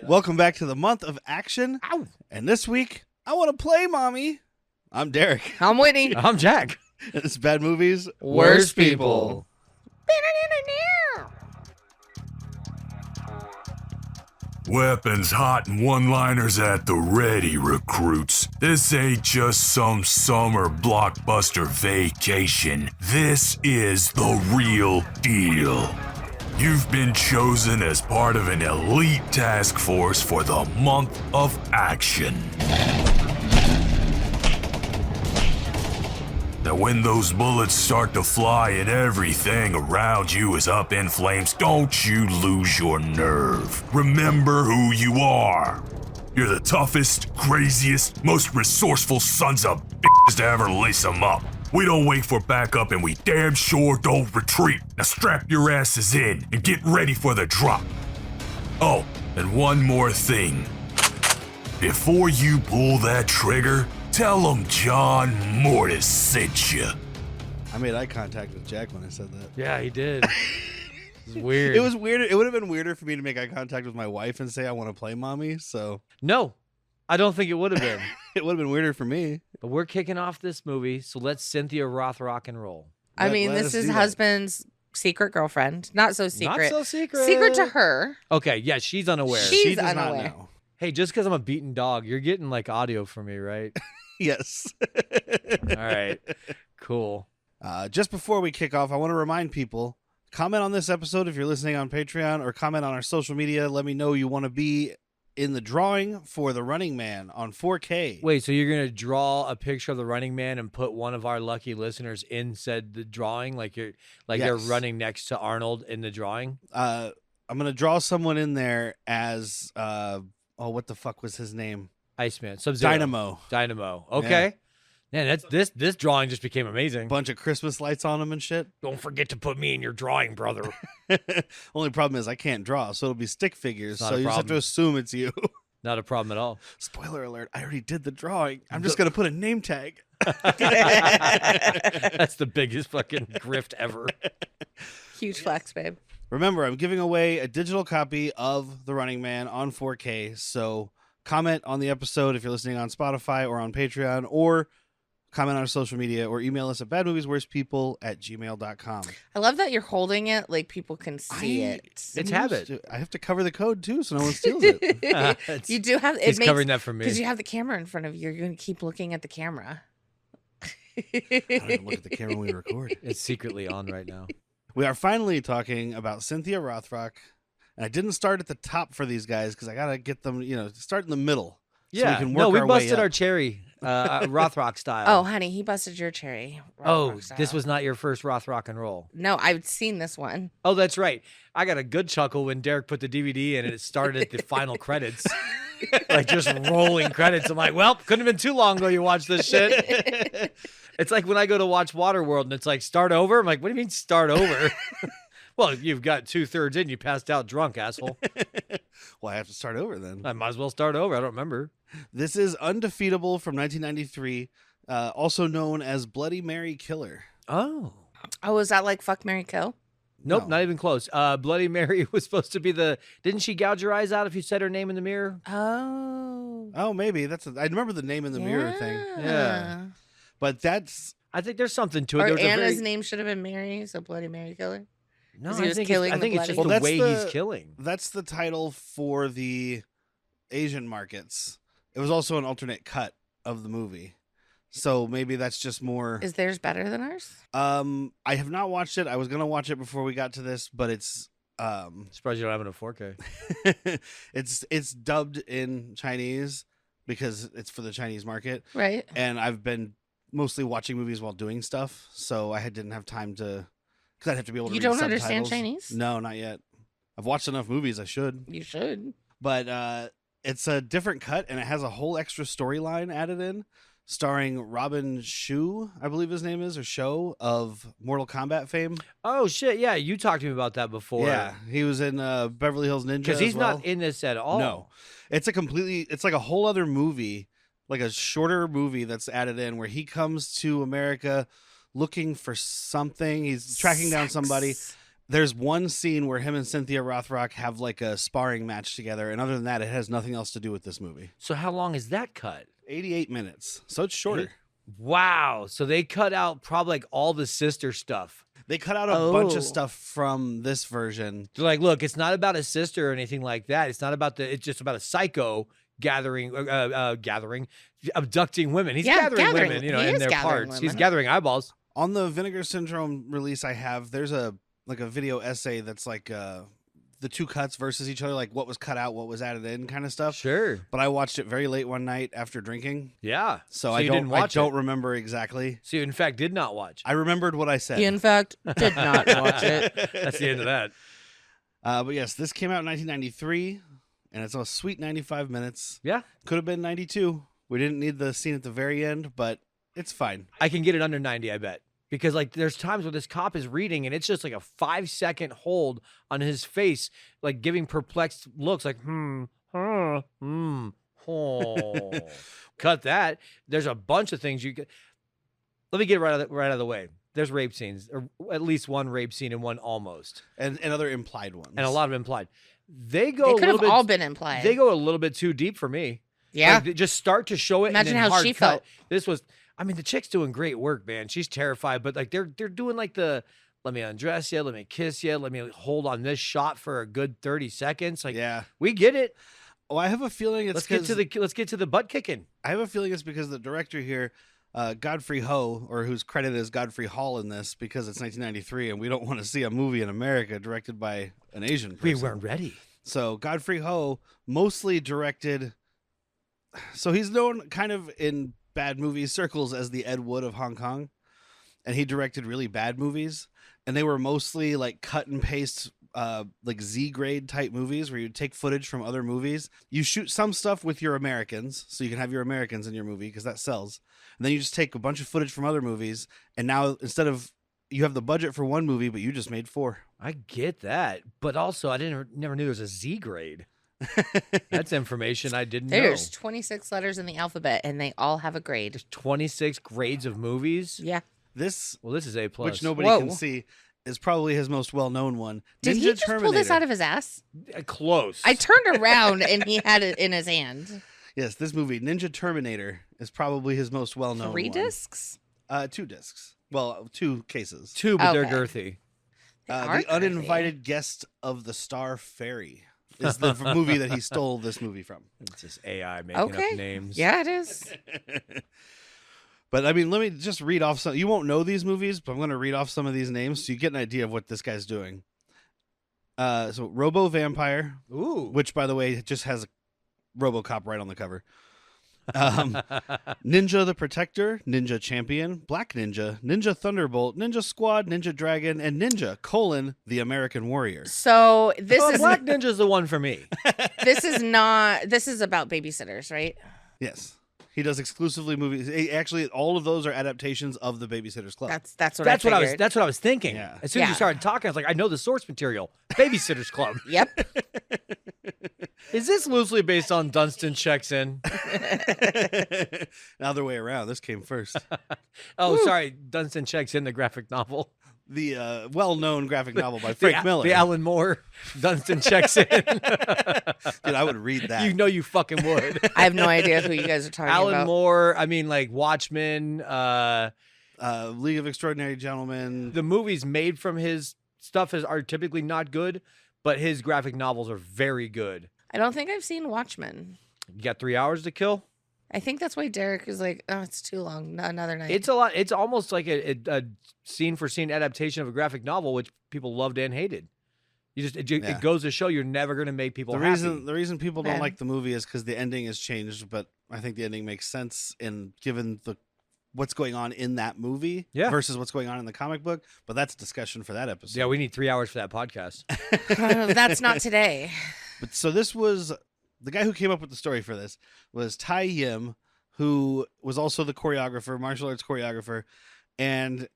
Welcome back to the month of action. Ow. And this week, I want to play, Mommy. I'm Derrick. I'm Whitney. I'm Jack. It's Bad Movies, Worst People. Weapons hot and one-liners at the ready, recruits. This ain't just some summer blockbuster vacation. This is the real deal. You've been chosen as part of an elite task force for the month of action. Now when those bullets start to fly and everything around you is up in flames, don't you lose your nerve. Remember who you are. You're the toughest, craziest, most resourceful sons of bitches to ever lace them up. We don't wait for backup and we damn sure don't retreat. Now strap your asses in and get ready for the drop. Oh, and one more thing. Before you pull that trigger, tell them John Mortis sent you. I made eye contact with Jack when I said that. Yeah, he did. It's weird. It was weird. It would have been weirder for me to make eye contact with my wife and say I want to play, Mommy. So No, I don't think it would have been. it would have been weirder for me. But we're kicking off this movie, so let's Cynthia Rothrock and roll. I mean, Let this us is do that. husband's secret girlfriend. Not so secret. Not so secret. Secret to her. Okay, yeah, she's unaware. She's She does unaware. not know. Hey, just because I'm a beaten dog, you're getting like audio from me, right? Yes. All right, cool. Just before we kick off, I want to remind people, comment on this episode if you're listening on Patreon, or comment on our social media. Let me know you want to be in the drawing for The Running Man on 4K. Wait, so you're gonna draw a picture of the Running Man and put one of our lucky listeners in said the drawing, like they're Yes. running next to Arnold in the drawing? I'm going to draw someone in there as, what the fuck was his name? Iceman, Sub-Zero. Dynamo. Okay. Man, this drawing just became amazing. Bunch of Christmas lights on him and shit. Don't forget to put me in your drawing, brother. Only problem is I can't draw, so it'll be stick figures. Not So a you just have to problem. assume it's you. Not a problem at all. Spoiler alert, I already did the drawing. I'm just going to put a name tag. That's the biggest fucking grift ever. Huge flex, babe. Remember, I'm giving away a digital copy of The Running Man on 4K. So comment on the episode if you're listening on Spotify or on Patreon, or comment on our social media, or email us at badmoviesworstpeople@gmail.com. I love that you're holding it like people can see it. It's habit. I have to cover the code too, so no one steals it. It's- You do have it. He's makes, covering that for me. because you have the camera in front of you. You're going to keep looking at the camera. I don't even look at the camera when we record. It's secretly on right now. We are finally talking about Cynthia Rothrock, and I didn't start at the top for these guys because I gotta get them, start in the middle. So Yeah, we can no, work we our way busted up. our cherry, Rothrock style. Oh, honey, he busted your cherry. Oh, Rock style. this was not your first Rothrock and roll. No, I've seen this one. Oh, that's right. I got a good chuckle when Derrick put the DVD in and it started at the final credits. Like just rolling credits. I'm like, well, couldn't have been too long ago you watched this shit. It's like when I go to watch Waterworld and it's like, start over. I'm like, what do you mean start over? Well, you've got 2/3 in. You passed out drunk, asshole. Well, I have to start over then. I might as well start over. I don't remember. This is Undefeatable from 1993, also known as Bloody Mary Killer. Oh. Oh, is that like Fuck, Marry, Kill? Nope, No. not even close. Bloody Mary was supposed to be didn't she gouge your eyes out if you said her name in the mirror? Oh. Oh, maybe I remember the name in the mirror thing, Yeah. but that's I think there's something to it. Or There was a Anna's very- name should have been Mary, so Bloody Mary Killer. No, 'cause he was I think killing it's, I the think it's just bloody- the Well, way that's he's the- killing. that's the title for the Asian markets. It was also an alternate cut of the movie, so maybe that's just more. Is theirs better than ours? I have not watched it. I was gonna watch it before we got to this, but it's Surprised you don't have it in 4K. it's dubbed in Chinese because it's for the Chinese market, Right. and I've been mostly watching movies while doing stuff, so I didn't have time to, because I'd have to be able to You read don't understand subtitles. Chinese? No, not yet. I've watched enough movies. I should, You should. but it's a different cut, and it has a whole extra storyline added in, starring Robin Shu, I believe his name is, or Show, of Mortal Kombat fame. Oh shit! Yeah, you talked to me about that before. Yeah, he was in Beverly Hills Ninja because as he's well. not in this at all. No, it's like a whole other movie, like a shorter movie that's added in, where he comes to America looking for something. He's tracking down somebody, There's one scene where him and Cynthia Rothrock have like a sparring match together, and other than that, it has nothing else to do with this movie. So how long is that cut? 88 minutes, so it's shorter. Wow. So they cut out probably like all the sister stuff. They cut out a bunch Oh. of stuff from this version. They're like, look, it's not about a sister or anything like that. It's not about it's just about a psycho abducting women. He's Yeah, gathering gathering. women, He in is their gathering parts. He's women. gathering eyeballs. On the Vinegar Syndrome release I have, there's a video essay that's like the two cuts versus each other, like what was cut out, what was added in kind of stuff. Sure. But I watched it very late one night after drinking, Yeah. so you didn't watch I don't it. remember exactly. So you, in fact, did not watch. I remembered what I said. He, in fact, did not watch it. That's the end of that. But yes, this came out in 1993, and it's a sweet 95 minutes. Yeah. Could have been 92. We didn't need the scene at the very end, but it's fine. I can get it under 90, I bet. Because like there's times where this cop is reading and it's just like a 5-second hold on his face, like giving perplexed looks like, oh. Cut that. There's a bunch of things you could. Let me get it right out of the way. There's rape scenes, or at least one rape scene and one almost. And other implied ones. And a lot of implied. They They go could a little have bit. all been implied. They go a little bit too deep for me. Yeah. Like, they just start to show it. Imagine and then how hard she cut. felt. This was, I mean, the chick's doing great work, man. She's terrified, but like they're doing like the let me undress you, let me kiss you, let me hold on this shot for a good 30 seconds. Like, yeah. we get it. Oh, I have a feeling it's Let's get to the butt kicking. I have a feeling it's because the director here, Godfrey Ho, or whose credit is Godfrey Hall in this, because it's 1993 and we don't want to see a movie in America directed by an Asian person. We weren't ready. So Godfrey Ho mostly directed. So he's known kind of in bad movie circles as the Ed Wood of Hong Kong, and he directed really bad movies, and they were mostly like cut and paste, like Z grade type movies where you take footage from other movies. You shoot some stuff with your Americans, so you can have your Americans in your movie because that sells, and then you just take a bunch of footage from other movies, and now instead of you have the budget for one movie, but you just made 4. I get that, but also I never knew there was a Z grade. That's information I didn't know. There's 26 letters in the alphabet, and they all have a grade. There's 26 grades of movies. Yeah. This, Well, this is A+. which nobody Whoa. can see, is probably his most well-known one. Did Ninja he just pull this Terminator. out of his ass? Close. I turned around, and he had it in his hand. Yes, this movie, Ninja Terminator, is probably his most well-known 3 one. discs? 2 discs. Well, 2 cases. 2, but they're Okay. girthy. They are The girthy. Uninvited Guest of the Star Ferry is the movie that he stole this movie from. It's just AI making Okay. up names. Yeah, it is. But I mean, let me just read off some. You won't know these movies, but I'm going to read off some of these names so you get an idea of what this guy's doing. So Robo Vampire, Ooh. which by the way just has a RoboCop right on the cover. Ninja the Protector, Ninja Champion, Black Ninja, Ninja Thunderbolt, Ninja Squad, Ninja Dragon, and Ninja: the American Warrior. So this Oh, is Black Ninja's the one for me. this is not this is about babysitters, right? Yes, he does exclusively movies. Actually, all of those are adaptations of the Babysitter's Club. That's what That's I what I was. figured. That's what I was thinking. Yeah. As soon as you Yeah. started talking, I was like, I know the source material. Babysitter's Club. Yep. Is this loosely based on Dunstan Checks In? The other way around. This came first. Oh, sorry, Dunstan Checks In, the graphic novel. The well-known graphic novel by Frank Miller. The Alan Moore, Dunstan Checks In. Dude, I would read that. You know you fucking would. I have no idea who you guys are talking Alan about. Moore, I mean, like Watchmen, League of Extraordinary Gentlemen. the movies made from his stuff are typically not good, but his graphic novels are very good. I don't think I've seen Watchmen. You got 3 hours to kill? I think that's why Derrick is like, oh, it's too long. Another night. It's a lot. It's almost like a scene for scene adaptation of a graphic novel, which people loved and hated. It goes to show you're never going to make people happy. The reason people don't Man. like the movie is because the ending has changed, but I think the ending makes sense in given what's going on in that movie versus what's going on in the comic book. But that's a discussion for that episode. Yeah, we need 3 hours for that podcast. That's not today. But so this was the guy who came up with the story for this was Tai Yim, who was also the choreographer, martial arts choreographer, and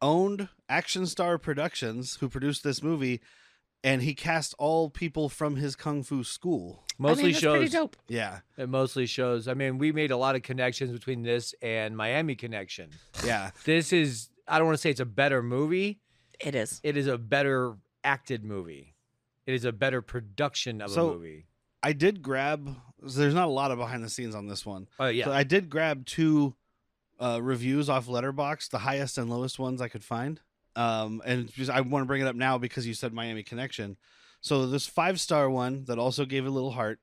owned Action Star Productions, who produced this movie, and he cast all people from his kung fu school. Mostly that's pretty shows. dope. Yeah, It mostly shows. I mean, we made a lot of connections between this and Miami Connection. yeah. This is, I don't want to say it's a better movie. It is. It is a better acted movie. It is a better production of a movie. I did grab. There's not a lot of behind the scenes on this one. Oh yeah. So I did grab 2 reviews off Letterboxd, the highest and lowest ones I could find. And just, I want to bring it up now because you said Miami Connection. So this 5-star one that also gave a little heart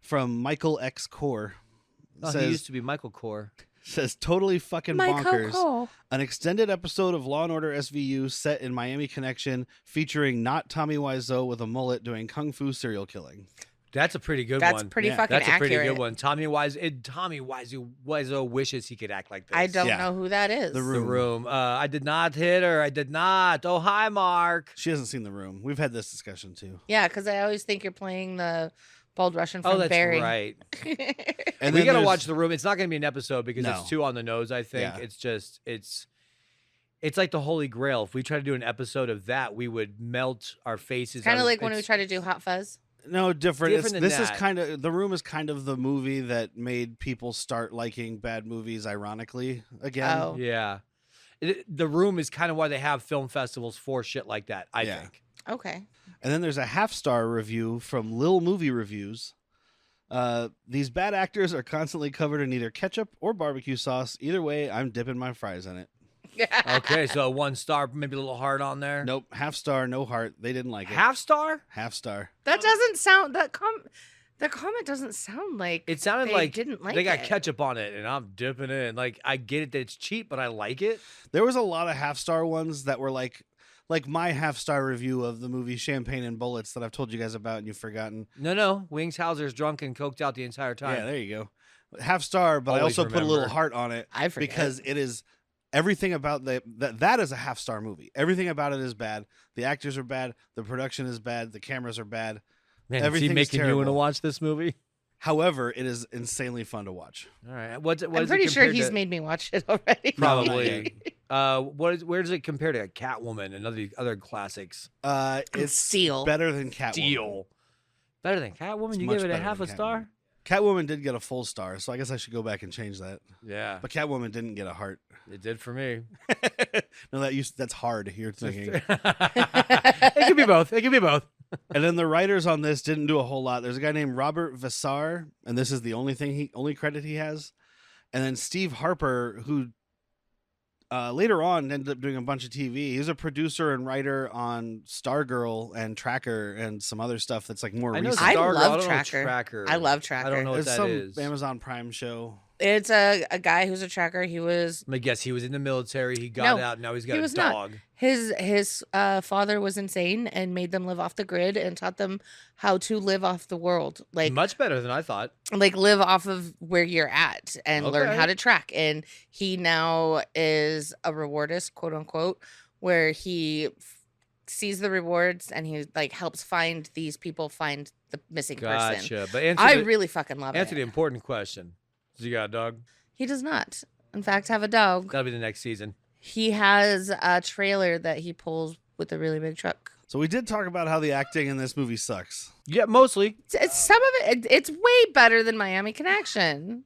from Michael X Core He used to be Michael Core. says totally fucking bonkers. Cole. An extended episode of Law & Order SVU set in Miami Connection featuring not Tommy Wiseau with a mullet doing kung fu serial killing. That's a pretty good That's one. pretty Yeah. fucking That's a accurate. pretty good one. Tommy Wiseau wishes he could act like this. I don't Yeah. know who that is. The The Room. Room. I did not hit her. I did not. Oh, hi, Mark. She hasn't seen The Room. We've had this discussion too. Yeah, because I always think you're playing the bald Russian from Oh, that's Barry. right. And We then got to there's- watch The Room. It's not going to be an episode because No. it's too on the nose, I think. Yeah. It's just, it's like the Holy Grail. If we try to do an episode of that, we would melt our faces. Kind out of like when we it's- try to do Hot Fuzz. No, different. Different than This is that. kind of The Room is kind of the movie that made people start liking bad movies ironically again. Oh. Yeah. The Room is kind of why they have film festivals for shit like that, I Yeah. think. Okay. And then there's a 1/2-star review from Lil Movie Reviews. These bad actors are constantly covered in either ketchup or barbecue sauce. Either way, I'm dipping my fries in it. Okay, so 1 star, maybe a little hard on there. Nope, 1/2-star, no heart. They didn't like it. 1/2 star? 1/2-star. That doesn't sound the comment doesn't sound like It sounded they like didn't like they got it. ketchup on it, and I'm dipping it in. Like, I get it that it's cheap, but I like it. There was a lot of 1/2-star ones that were like my 1/2-star review of the movie Champagne and Bullets that I've told you guys about and you've forgotten. No. Wings Hauser's drunk and coked out the entire time. Yeah, there you go. 1/2-star, but I Always also put a little remember. heart on it I forget. because it is everything about that is a 1/2-star movie. Everything about it is bad. The actors are bad. The production is bad. The cameras are bad. Man, is he Everything's making you want to terrible. watch this movie? However, it is insanely fun to watch. All right. What I'm is it pretty sure compared he's to- made me watch it already. Probably. Where does it compare to Catwoman and other classics? It's Steel. better than Catwoman. Steel. Better than Catwoman? It's You much gave it a better 1/2 than star? Catwoman did get a full star, so I guess I should go back and change that. Yeah. But Catwoman didn't get a heart. It did for me. No, that's hard. You're thinking. It could be both. It could be both. And then the writers on this didn't do a whole lot. There's a guy named Robert Vassar, and this is the only credit he has. And then Steve Harper, who later on ended up doing a bunch of TV. He was a producer and writer on Stargirl and Tracker and some other stuff that's like more I know recent. I Stargirl. love I don't know Tracker. Tracker. I love Tracker. I don't know what It's that some is. Amazon Prime show. It's a guy who's a tracker. He was I guess he was in the military. He got No, out. Now he's got he a was not. dog. his father was insane and made them live off the grid and taught them how to live off the world, like Much better than I thought. live off of where you're at and learn Okay. how to track. And he now is a rewardist, quote unquote, where he sees the rewards and he like helps find these people find the missing person. Gotcha. But answer I the, really fucking love answer the it. important question. Does he got a dog? He does not, in fact, have a dog. That'll be the next season. He has a trailer that he pulls with a really big truck. So we did talk about how the acting in this movie sucks. Yeah, mostly. It's some of it's way better than Miami Connection.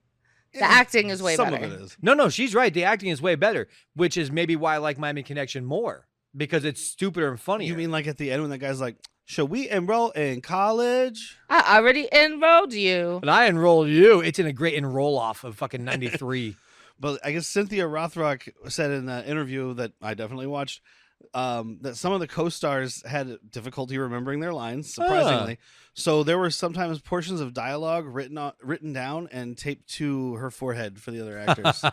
The acting is way Some better. of it is. No, she's right. The acting is way better, which is maybe why I like Miami Connection more because it's stupider and funnier. You mean like at the end when the guy's like, should we enroll in college? I already enrolled you. But I enrolled you. It's in a great enroll off of fucking 93. But I guess Cynthia Rothrock said in an interview that I definitely watched that some of the co-stars had difficulty remembering their lines, surprisingly. So there were sometimes portions of dialogue written down and taped to her forehead for the other actors.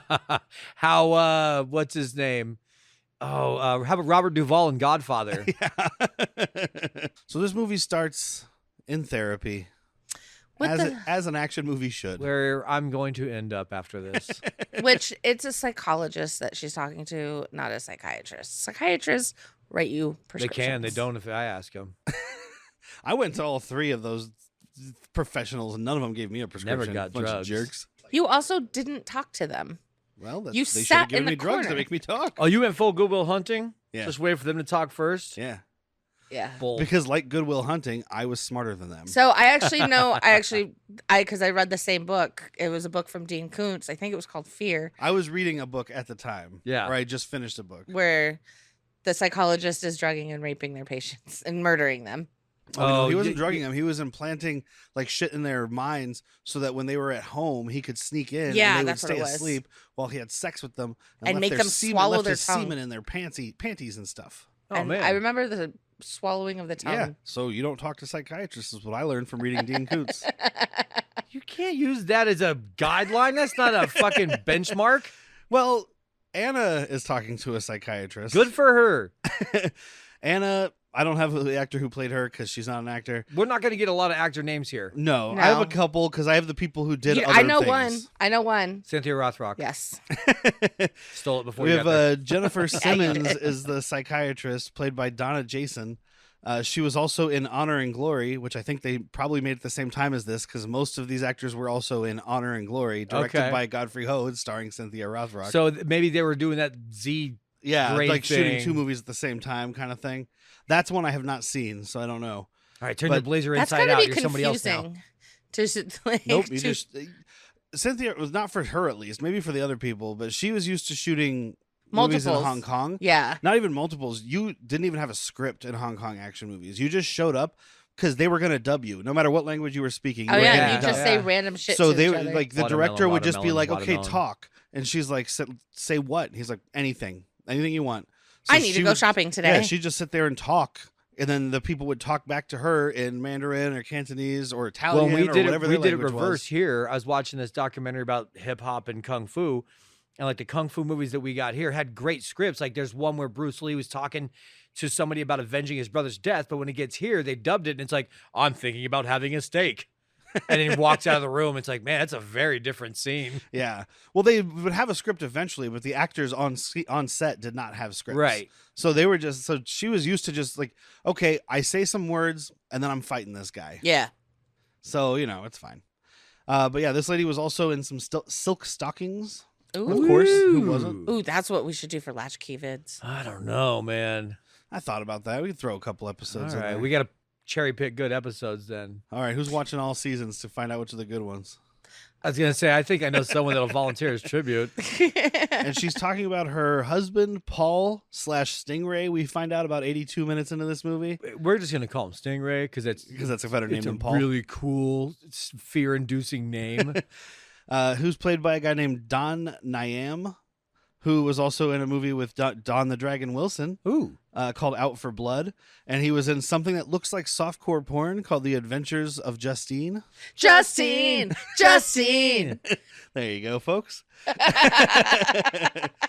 How, what's his name? Oh, how about Robert Duvall in Godfather? So this movie starts in therapy, as an action movie should. Where I'm going to end up after this. Which it's a psychologist that she's talking to, not a psychiatrist. Psychiatrists write you They prescriptions. can. They don't if I ask them. I went to all three of those professionals, and none of them gave me a prescription. got Bunch drugs. of jerks. You also didn't talk to them. Well, You they should have sat given in the me drugs to corner. make me talk. Oh, you went full Goodwill Hunting? Yeah. Just wait for them to talk first? Yeah, Yeah. Bull. because like Goodwill Hunting, I was smarter than them. So I actually know. Because I read the same book. It was a book from Dean Koontz. I think it was called Fear, I was reading a book at the time. Yeah. Or I just finished a book. where the psychologist is drugging and raping their patients and murdering them. No, he wasn't drugging them. He was implanting like shit in their minds so that when they were at home, he could sneak in Yeah, and they would that's what stay it was. asleep while he had sex with them And left make their them semen, swallow left their his tongue. semen in their panties and stuff. Oh And man. I remember the swallowing of the tongue. Yeah. So you don't talk to psychiatrists is what I learned from reading Dean Koontz. You can't use that as a guideline. That's not a fucking benchmark. Well, Anna is talking to a psychiatrist. Good for her. Anna, I don't have the actor who played her because she's not an actor. We're not going to get a lot of actor names here. No, I have No. a couple because I have the people who did other I know things. one. I know one. Cynthia Rothrock. Yes. Stole it before We you have got there. Jennifer you Simmons did. is the psychiatrist, played by Donna Jason. She was also in Honor and Glory, which I think they probably made at the same time as this because most of these actors were also in Honor and Glory, directed Okay. by Godfrey Hode, starring Cynthia Rothrock. So maybe they were doing that Z. yeah, great like shooting thing. 2 movies at the same time kind of thing. That's one I have not seen, so I don't know. All right, turn your But blazer That's inside gotta out. be You're somebody else now. confusing. Like, Nope, you just Cynthia, it was not for her at least, maybe for the other people, but she was used to shooting movies in Multiples. Hong Kong. Yeah. Not even multiples. You didn't even have a script in Hong Kong action movies. You just showed up because they were going to dub you, no matter what language you were speaking. Oh you were yeah, getting and you dubbed. just say random shit. So to they each were other. like the Watermelon, director would just be like, watermelon, "Okay, watermelon." talk," and she's like, "Say what?" And he's like, "Anything you want." So I need to she go would- shopping today. Yeah, she'd just sit there and talk, and then the people would talk back to her in Mandarin or Cantonese or Italian Well, we or did whatever it. We their did it language reverse was. here. I was watching this documentary about hip hop and kung fu, and like the kung fu movies that we got here had great scripts. Like there's one where Bruce Lee was talking to somebody about avenging his brother's death, but when it gets here, they dubbed it, and it's like, "I'm thinking about having a steak," and then he walks out of the room. It's like, man, that's a very different scene. Yeah. Well, they would have a script eventually, but the actors on set did not have scripts. Right. So they were just she was used to just like, okay, I say some words and then I'm fighting this guy. Yeah. So, it's fine. But yeah, this lady was also in some silk stockings. Ooh. Of course. Who wasn't? Ooh, that's what we should do for Latchkey Vids. I don't know, man. I thought about that. We could throw a couple episodes All in right, there. we got to cherry pick good episodes then. All right, who's watching all seasons to find out which are the good ones? I was gonna say, I think I know someone that'll volunteer as tribute. And she's talking about her husband, Paul /Stingray. We find out about 82 minutes into this movie We're just gonna call him Stingray because because that's a better name it's than a Paul. really cool, fear-inducing name. Who's played by a guy named Don Nyam, who was also in a movie with Don the Dragon Wilson Ooh, called Out for Blood. And he was in something that looks like softcore porn called The Adventures of Justine. Justine. Justine. There you go, folks.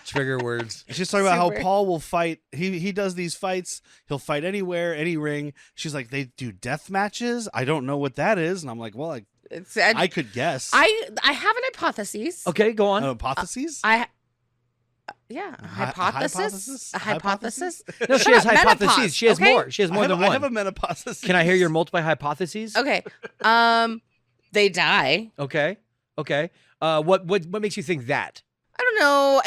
trigger words. She's talking about how Super. Paul will fight. He does these fights. He'll fight anywhere, any ring. She's like, they do death matches? I don't know what that is. And I'm like, well, It's, I could guess. I have an hypothesis. Okay, go on. An hypothesis? Yeah, A a hy- hypothesis. A hypothesis. No, she Shut has up, hypotheses. menopause, She has okay? more. She has more than I have a one. menopause. Can I hear your multiple hypotheses? Okay. They die. Okay. Okay. What makes you think that? I don't know.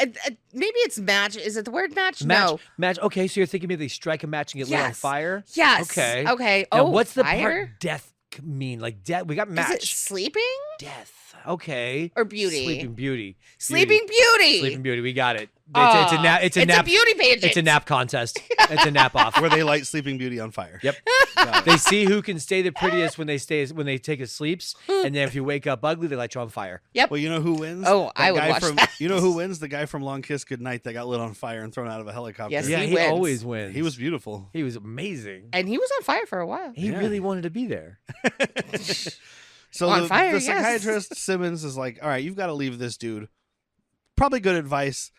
Maybe it's match. Is it the word match? No. Match. Okay, so you're thinking maybe they strike a match and get lit on Yes. fire? Yes. Okay. Okay. Now, Oh, what's the fire? part death mean? Like death? We got Is it match. sleeping Death. Okay. or beauty? Sleeping Beauty. Sleeping beauty. Sleeping Beauty. We got it. Aw, It's a nap. It's a nap. beauty pageant. It's a nap contest. It's a nap off. Where they light Sleeping Beauty on fire. Yep. Got it. They see who can stay the prettiest when they take a sleeps, and then if you wake up ugly, they light you on fire. Yep. Well, you know who wins? Oh, That I would guy watch from, that. You know who wins? The guy from Long Kiss Goodnight that got lit on fire and thrown out of a helicopter. Yes, Yeah, he he wins. always wins. He was beautiful. He was amazing. And he was on fire for a while. He Yeah. really wanted to be there. So On the, fire, the yes. psychiatrist Simmons is like, all right, you've got to leave this dude. Probably good advice.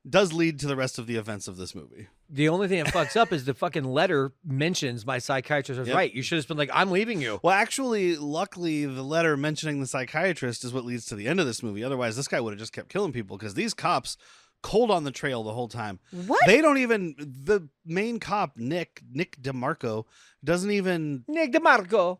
Does lead to the rest of the events of this movie. The only thing that fucks up is the fucking letter mentions my psychiatrist was Yep. right. You should have just been like, I'm leaving you. Well, actually, luckily, the letter mentioning the psychiatrist is what leads to the end of this movie. Otherwise, this guy would have just kept killing people because these cops cold on the trail the whole time. What? They don't even, the main cop, Nick DeMarco, doesn't even Nick DeMarco.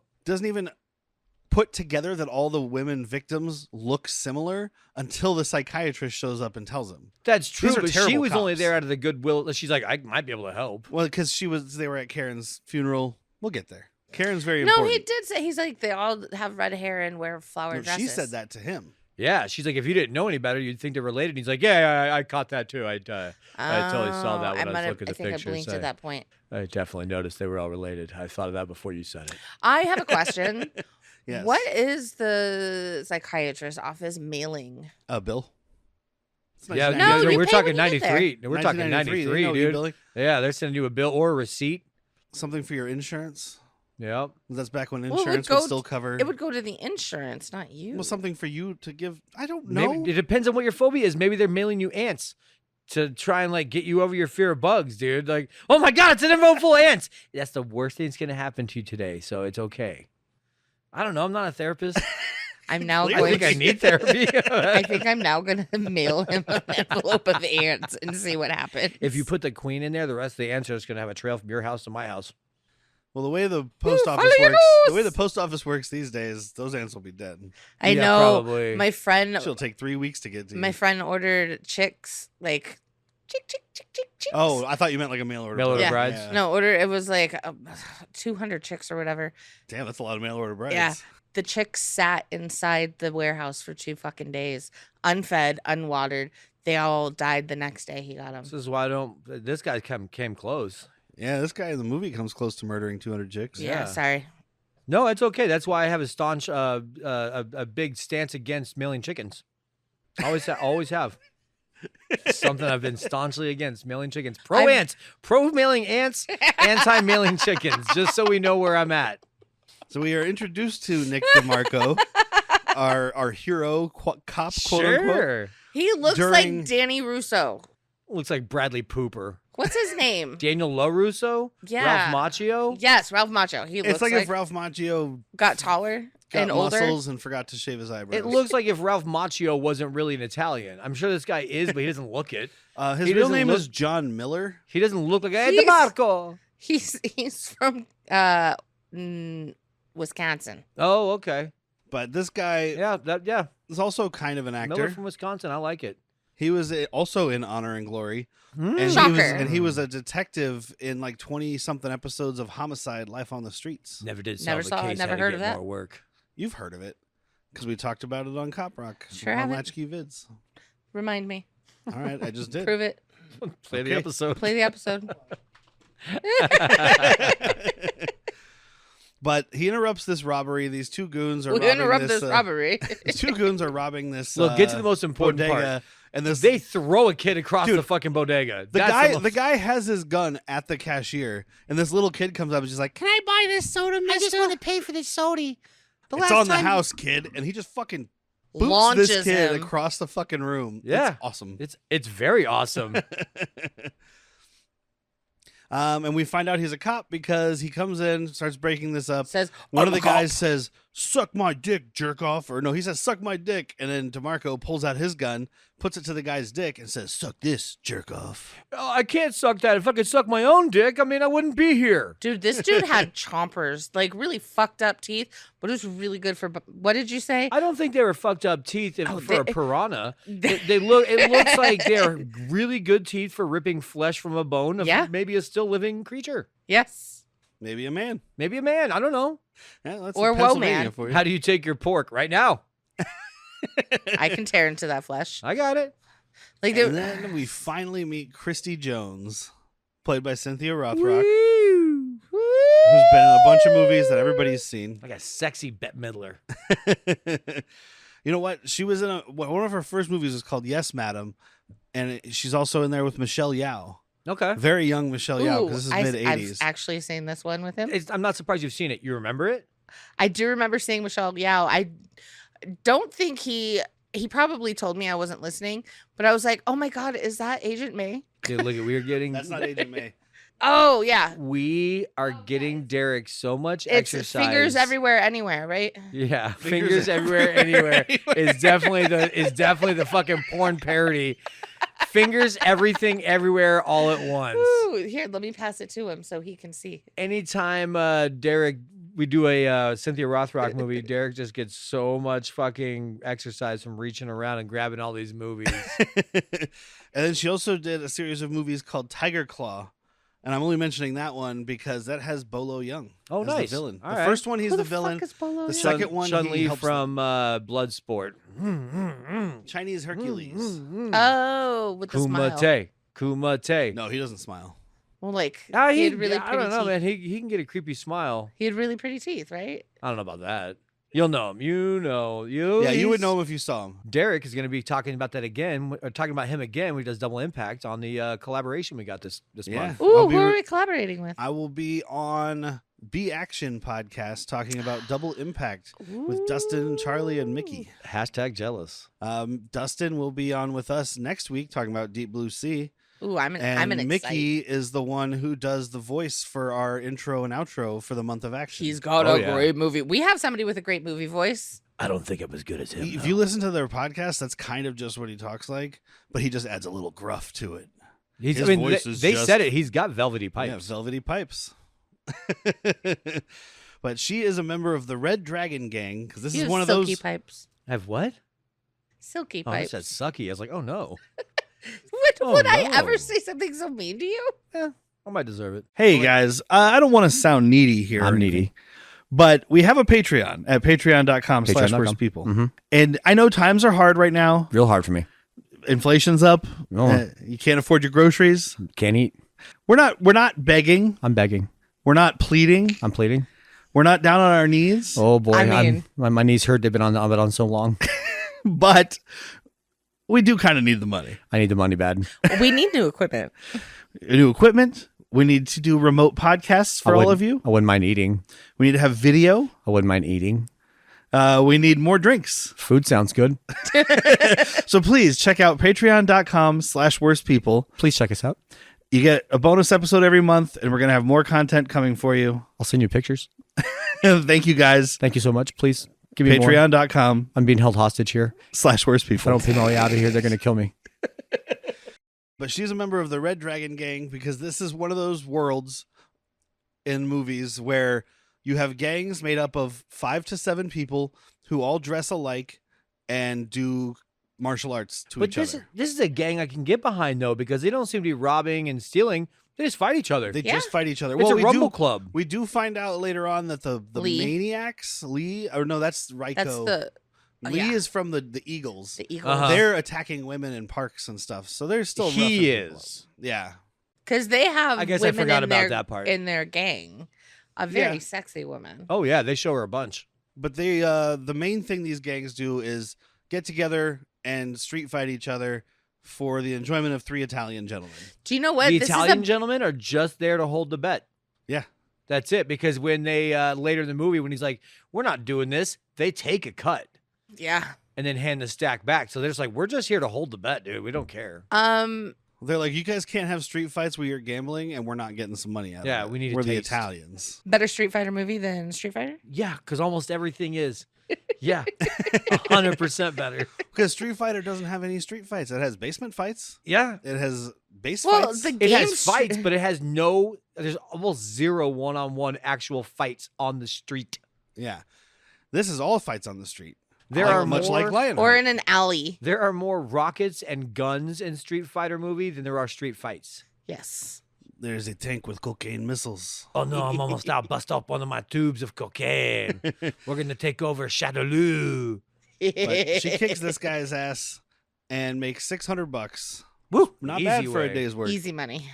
put together that all the women victims look similar until the psychiatrist shows up and tells him. That's true, These are but she terrible was only cops. there out of the goodwill. She's like, I might be able to help. Well, because they were at Karen's funeral. We'll get there. Karen's very No, important. he did say he's like they all have red hair and wear flower No, dresses. she said that to him. Yeah, she's like, if you didn't know any better, you'd think they're related. And he's like, yeah, I caught that too. I totally saw that when I was looking at the I pictures. blinked at that point. I definitely noticed they were all related. I thought of that before you said it. I have a question. Yes. What is the psychiatrist's office mailing? Bill? It's Yeah, 1993. No, we we're pay talking when you get there. 93. No, we're talking 1993, 93, they know dude. e-billing. Yeah, they're sending you a bill or a receipt. Something for your insurance. Yep. That's back when Well, it would insurance go would still cover. It would go to the insurance, not you. Well, something for you to give. I don't know. Maybe it depends on what your phobia is. Maybe they're mailing you ants to try and like get you over your fear of bugs, dude. Like, oh my god, it's an envelope full of ants. That's the worst thing that's gonna happen to you today, so it's okay. I don't know. I'm not a therapist. I'm now I going think I need therapy. I think I'm now going to mail him an envelope of ants and see what happens. If you put the queen in there, the rest of the ants are just gonna have a trail from your house to my house. Well, the way the post office follow your works, the nose! way the post office works these days, those ants will be dead. I Yeah, know probably. my friend She'll take 3 weeks to get to you. my friend ordered chicks, like chicks. Oh, I thought you meant like a mail order. Mail order Yeah. brides. Yeah. No, it was like 200 chicks or whatever. Damn, that's a lot of mail order brides. Yeah. The chicks sat inside the warehouse for 2 fucking days, unfed, unwatered. They all died the next day he got them. This is why I don't. This guy came close. Yeah, this guy in the movie comes close to murdering 200 chicks. Yeah, Yeah. sorry. No, it's okay. That's why I have a staunch, a big stance against mailing chickens. Always have. Something I've been staunchly against, mailing chickens. Pro ants, pro mailing ants, anti mailing chickens. Just so we know where I'm at. So we are introduced to Nick DeMarco, our hero cop, quote unquote. Sure. He looks During- like Danny Russo. Looks like Bradley Pooper. What's his name? Daniel LaRusso? Yeah. Ralph Macchio? Yes, Ralph Macchio. He looks It's like if Ralph Macchio got taller got and older. muscles and forgot to shave his eyebrows. It looks like if Ralph Macchio wasn't really an Italian. I'm sure this guy is, but he doesn't look it. His he real doesn't name look- is John Miller. He doesn't look like, hey, He's- DeMarco. He's from Wisconsin. Oh, okay. But this guy Yeah. is also kind of an Miller actor. from Wisconsin. I like it. He was also in Honor and Glory. Mm. And he Shocker. was a detective in like 20-something episodes of Homicide: Life on the Streets. Never did Never solve the saw it, case. never had to heard get of that. More work. You've heard of it because we talked about it on Cop Rock. Sure on haven't. Latchkey Vids. Remind me. All right, I just did. Prove it. Play the Okay. episode. Play the episode. But he interrupts this robbery. These two goons are We robbing interrupt this this robbery. These two goons are robbing this. Look, get to the most important bodega, part. and this They throw a kid across Dude, the fucking bodega. the That's guy most- the guy has his gun at the cashier, and this little kid comes up and she's like, "Can I buy this soda, mister? I just want to pay for this soda. The It's last on the time- house, kid." And he just fucking boots Launches this kid him. across the fucking room. Yeah. It's awesome. It's very awesome. And we find out he's a cop because he comes in, starts breaking this up. Says One of "I'm the a cop." guys says, "Suck my dick, jerk off." Or no, he says, "Suck my dick." And then DeMarco pulls out his gun, puts it to the guy's dick, and says, "Suck this, jerk off." Oh, I can't suck that. If I could suck my own dick, I mean, I wouldn't be here. Dude, this dude had chompers, like really fucked up teeth, but it was really good for. What did you say? I don't think they were fucked up teeth Oh, for a they- piranha. They look. It looks like they're really good teeth for ripping flesh from a bone of Yeah. maybe a still living creature. Yes. Maybe a man. Maybe a man. I don't know. Yeah, that's Or whoa, Pennsylvania man. for you. How do you take your pork right now? I can tear into that flesh. I got it. Like, And they- then we finally meet Kristi Jones, played by Cynthia Rothrock, Woo. who's been in a bunch of movies that everybody's seen. Like a sexy Bette Midler. You know what? She was in one of her first movies was called Yes, Madam, and she's also in there with Michelle Yeoh. Okay. Very young Michelle Yeoh, Ooh, because this is I've mid-'80s. actually seen this one with him. I'm not surprised you've seen it. You remember it? I do remember seeing Michelle Yeoh. I don't think he probably told me I wasn't listening, but I was like, oh my God, is that Agent May? Dude, look, we're getting. That's not Agent May. Oh, yeah. We are getting Derrick so much It's exercise. fingers everywhere, anywhere, right? Yeah, Fingers fingers everywhere, anywhere everywhere. is definitely the fucking porn parody. Fingers everything everywhere all at once. Ooh, here, let me pass it to him so he can see. Anytime Derrick, we do a Cynthia Rothrock movie, Derrick just gets so much fucking exercise from reaching around and grabbing all these movies. And then she also did a series of movies called Tiger Claw. And I'm only mentioning that one because that has Bolo Young. Oh, as nice. The villain. All the right. first one, he's Who the the villain. fuck is Bolo The Young? second one, he Chun-Li helps from Bloodsport. Chinese Hercules. Oh, with the smile. Kumite. No, he doesn't smile. Well, like he He had really I pretty don't know, teeth. man. He can get a creepy smile. He had really pretty teeth, right? I don't know about that. You'll know him. You know. Yeah, you would know him if you saw him. Derrick is going to be talking about that again, or talking about him again when he does Double Impact on the collaboration we got this Yeah. month. Ooh, I'll be who are re- we collaborating with? I will be on B Action podcast talking about Double Impact with Dustin, Charlie, and Mickey. Hashtag jealous. Dustin will be on with us next week talking about Deep Blue Sea. Ooh, I'm And an Mickey is the one who does the voice for our intro and outro for the month of action. He's got Oh, a yeah. great movie. We have somebody with a great movie voice. I don't think I'm as good as him. If you listen to their podcast, that's kind of just what he talks like, but he just adds a little gruff to it. He's, his I mean, voice they, is they just- said it. He's got velvety pipes. Yeah, velvety pipes. But she is a member of the Red Dragon Gang because this He is has one of silky those. pipes. Have what? Silky Oh, I pipes. said sucky. I was like, oh no. Would Oh, I no. ever say something so mean to you? I might deserve it. Hey guys, I don't want to sound needy here. or I'm anything, needy. but we have a Patreon at patreon.com/worstpeople. Mhm. And I know times are hard right now. Real hard for me. Inflation's up. Oh. You can't afford your groceries. Can't eat. We're not begging. I'm begging. We're not pleading. I'm pleading. We're not down on our knees. Oh boy, I mean- my knees hurt. They've been on it on so long. But we do kind of need the money. I need the money bad. We need new equipment. New equipment. We need to do remote podcasts for all of you. I wouldn't mind eating. We need to have video. I wouldn't mind eating. We need more drinks. Food sounds good. So please check out patreon.com/worstpeople. Please check us out. You get a bonus episode every month, and we're going to have more content coming for you. I'll send you pictures. Thank you guys. Thank you so much. Please give me more. Patreon.com/worstpeople. I'm being held hostage here. If I don't pay my way out of here, they're going to kill me. But she's a member of the Red Dragon Gang because this is one of those worlds in movies where you have gangs made up of 5 to 7 people who all dress alike and do martial arts to But each this other. this is a gang I can get behind though, because they don't seem to be robbing and stealing. They just fight each other. They Yeah. just fight each other. It's a we rumble do, club. We do find out later on that the Lee. maniacs, Lee, or no, that's Ryko. That's the Lee yeah. is from the Eagles. the eagle. Uh-huh. They're attacking women in parks and stuff. So they're still rough He in the club. is. Yeah. Because they have I guess I women forgot in about their, that part. in their gang. A very Yeah. sexy woman. Oh yeah, they show her a bunch. But they the main thing these gangs do is get together and street fight each other for the enjoyment of 3 Italian gentlemen. Do you know what? The This Italian is a, gentlemen are just there to hold the bet. Yeah. That's it. Because when they later in the movie, when he's like, "We're not doing this," they take a cut yeah. and then hand the stack back. So they're just like, "We're just here to hold the bet, dude. We don't care." They're like, you guys can't have street fights where you're gambling and we're not getting some money out Yeah, of it. we need a We're the taste. Italians. Better Street Fighter movie than Street Fighter? Yeah, because almost everything is. Yeah, 100% better. Because Street Fighter doesn't have any street fights. It has basement fights. Yeah, It has base Well, fights. the it game has fights, but it has no. There's almost zero one-on-one actual fights on the street. Yeah. This is all fights on the street. There Like- are much more, like Lionheart. or in an alley. There are more rockets and guns in Street Fighter movie than there are street fights. Yes. There's a tank with cocaine missiles. Oh no, I'm almost out. Bust up one of my tubes of cocaine. We're gonna take over Shadaloo. But she kicks this guy's ass and makes $600. Woo! Not Easy bad for a way. day's work. Easy money.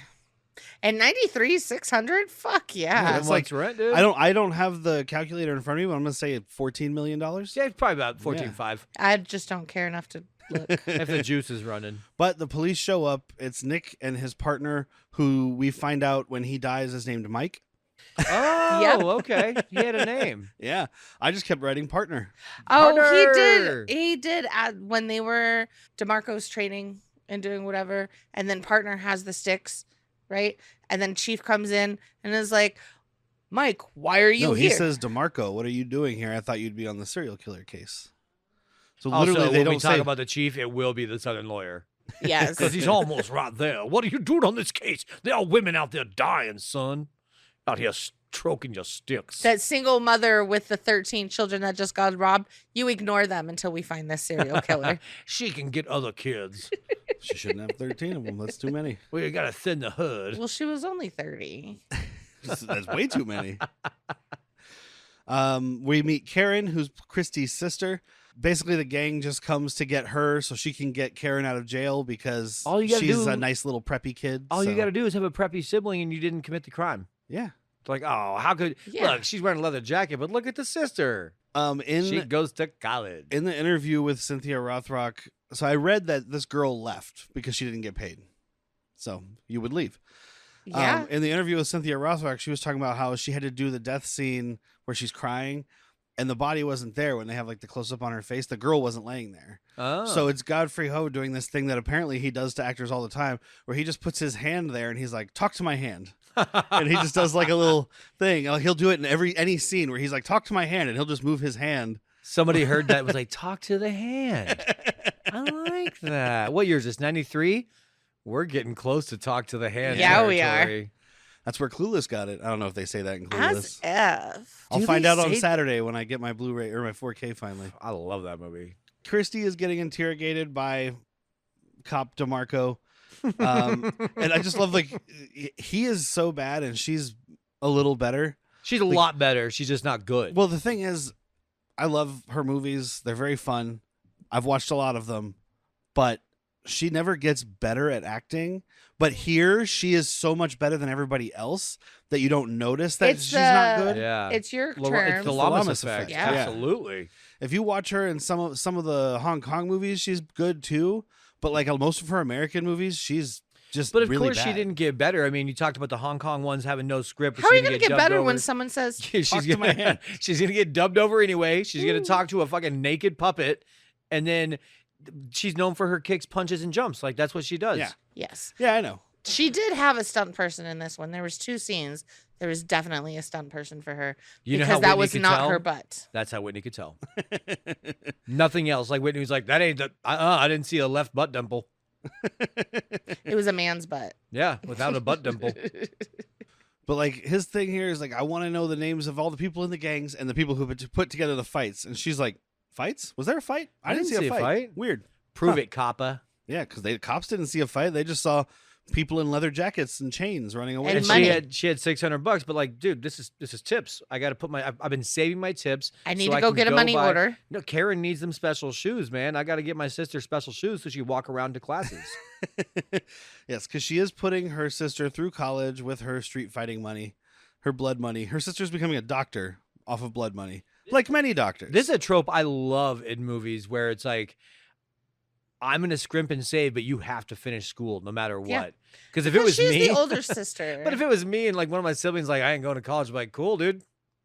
And 93, 600? Fuck yeah. That's It's like like- rent, dude. I don't have the calculator in front of me, but I'm gonna say $14 million. Yeah, it's probably about 14.5 I just don't care enough to look. if the juice is running. But the police show up. It's Nick and his partner, who we find out when he dies is named Mike. Oh, Yeah. okay. He had a name. Yeah, I just kept writing partner. Oh, Partner. he did when they were DeMarco's training and doing whatever, and then partner has the sticks, right? And then Chief comes in and is like, Mike, why are you No, he here? says, DeMarco, what are you doing here? I thought you'd be on the serial killer case. So Also, literally, they when we don't talk say. about the chief, it will be the Southern lawyer. Yes. Because he's almost right there. What are you doing on this case? There are women out there dying, son. Out here stroking your sticks. That single mother with the 13 children that just got robbed, you ignore them until we find this serial killer. She can get other kids. She shouldn't have 13 of them. That's too many. We got to thin the hood. Well, she was only 30. That's way too many. We meet Karen, who's Kristi's sister. Basically, the gang just comes to get her so she can get Karen out of jail because All you gotta she's do- a nice little preppy kid. All you so- got to do is have a preppy sibling and you didn't commit the crime. Yeah. It's like, oh, how could... Yeah. Look, she's wearing a leather jacket, but look at the sister. In She goes to college. in the interview with Cynthia Rothrock, so I read that this girl left because she didn't get paid. So you would leave. Yeah. In the interview with Cynthia Rothrock, she was talking about how she had to do the death scene where she's crying and the body wasn't there when they have like the close up on her face. The girl wasn't laying there. Oh. So it's Godfrey Ho doing this thing that apparently he does to actors all the time where he just puts his hand there and he's like, talk to my hand. And he just does like a little thing. Like, he'll do it in any scene where he's like, talk to my hand, and he'll just move his hand. Somebody heard that and was like, talk to the hand. I like that. What year is this? 93? We're getting close to talk to the hand. Yeah, we are. territory. That's where Clueless got it. I don't know if they say that in Clueless. As F. I'll Do find they out on say- Saturday when I get my Blu-ray or my 4K finally. I love that movie. Kristi is getting interrogated by cop DeMarco. And I just love, like, he is so bad and she's a little better. She's a lot better. She's just not good. Well, the thing is, I love her movies. They're very fun. I've watched a lot of them, but she never gets better at acting. But here, she is so much better than everybody else that you don't notice that It's she's not the- good. yeah. It's your It's term. the Lamas Lamas effect. effect. Yeah. Absolutely. If you watch her in some of the Hong Kong movies, she's good too. But like most of her American movies, she's just But of really course bad. she didn't get better. I mean, you talked about the Hong Kong ones having no script. but How are you she's going to get dubbed better when over. someone says, she's Talk to my hand. she's gonna get dubbed over anyway. She's gonna talk to a fucking naked puppet, and then she's known for her kicks, punches, and jumps. Like that's what she does. Yeah. yes. Yeah, I know. She did have a stunt person in this one. There was 2 scenes. There was definitely a stunt person for her You know because how that Whitney was could not tell? her butt. That's how Whitney could tell. Nothing else. Like Whitney was like, that ain't the. I didn't see a left butt dimple. It was a man's butt. Yeah, without a butt dimple. But like his thing here is like, I want to know the names of all the people in the gangs and the people who put together the fights. And she's like, fights? Was there a fight? I didn't see a fight. Weird. Prove Huh. it, Kappa. Yeah, because the cops didn't see a fight. They just saw people in leather jackets and chains running away. And And money. she had $600, but like, dude, this is tips. I got to put my. I've been saving my tips. I need so to I go can get a money buy- order. No, Karen needs them special shoes, man. I got to get my sister special shoes so she walk around to classes. Yes, because she is putting her sister through college with her street fighting money, her blood money. Her sister's becoming a doctor off of blood money, like many doctors. This is a trope I love in movies where it's like, I'm gonna scrimp and save, but you have to finish school no matter Yeah. what. Because if it was she's me, the older sister. but if it was me and like one of my siblings, like I ain't going to college, I'm like, cool, dude.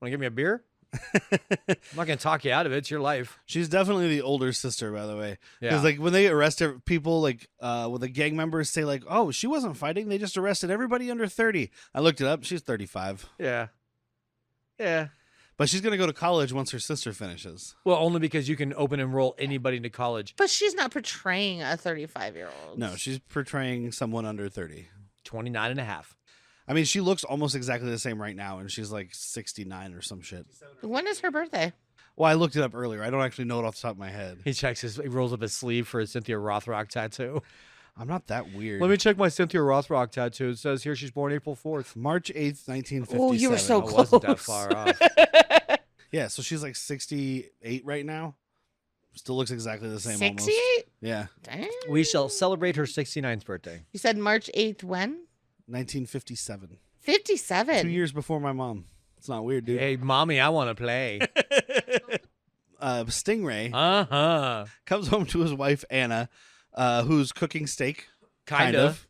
Want to give me a beer? I'm not gonna talk you out of it. It's your life. She's definitely the older sister, by the way. Yeah. Because like when they arrest people, like when the gang members say like, "Oh, she wasn't fighting. They just arrested everybody under 30." I looked it up. She's 35, Yeah. Yeah. but she's gonna go to college once her sister finishes. Well, only because you can open enroll anybody into college. But she's not portraying a 35-year-old. No, she's portraying someone under 30. 29 and a half. I mean, she looks almost exactly the same right now, and she's like 69 or some shit. When is her birthday? Well, I looked it up earlier. I don't actually know it off the top of my head. He rolls up his sleeve for a Cynthia Rothrock tattoo. I'm not that weird. Let me check my Cynthia Rothrock tattoo. It says here she's born April 4th. March 8th, 1957. Oh, you were so I wasn't that close. far off. Yeah, so she's like 68 right now. Still looks exactly the same 68? almost. Yeah, Dang. We shall celebrate her 69th birthday. You said March 8th when? 1957. 57. 2 years before my mom. It's not weird, dude. Hey, mommy, I want to play. Stingray Uh-huh. comes home to his wife, Anna, who's cooking steak. Kind of.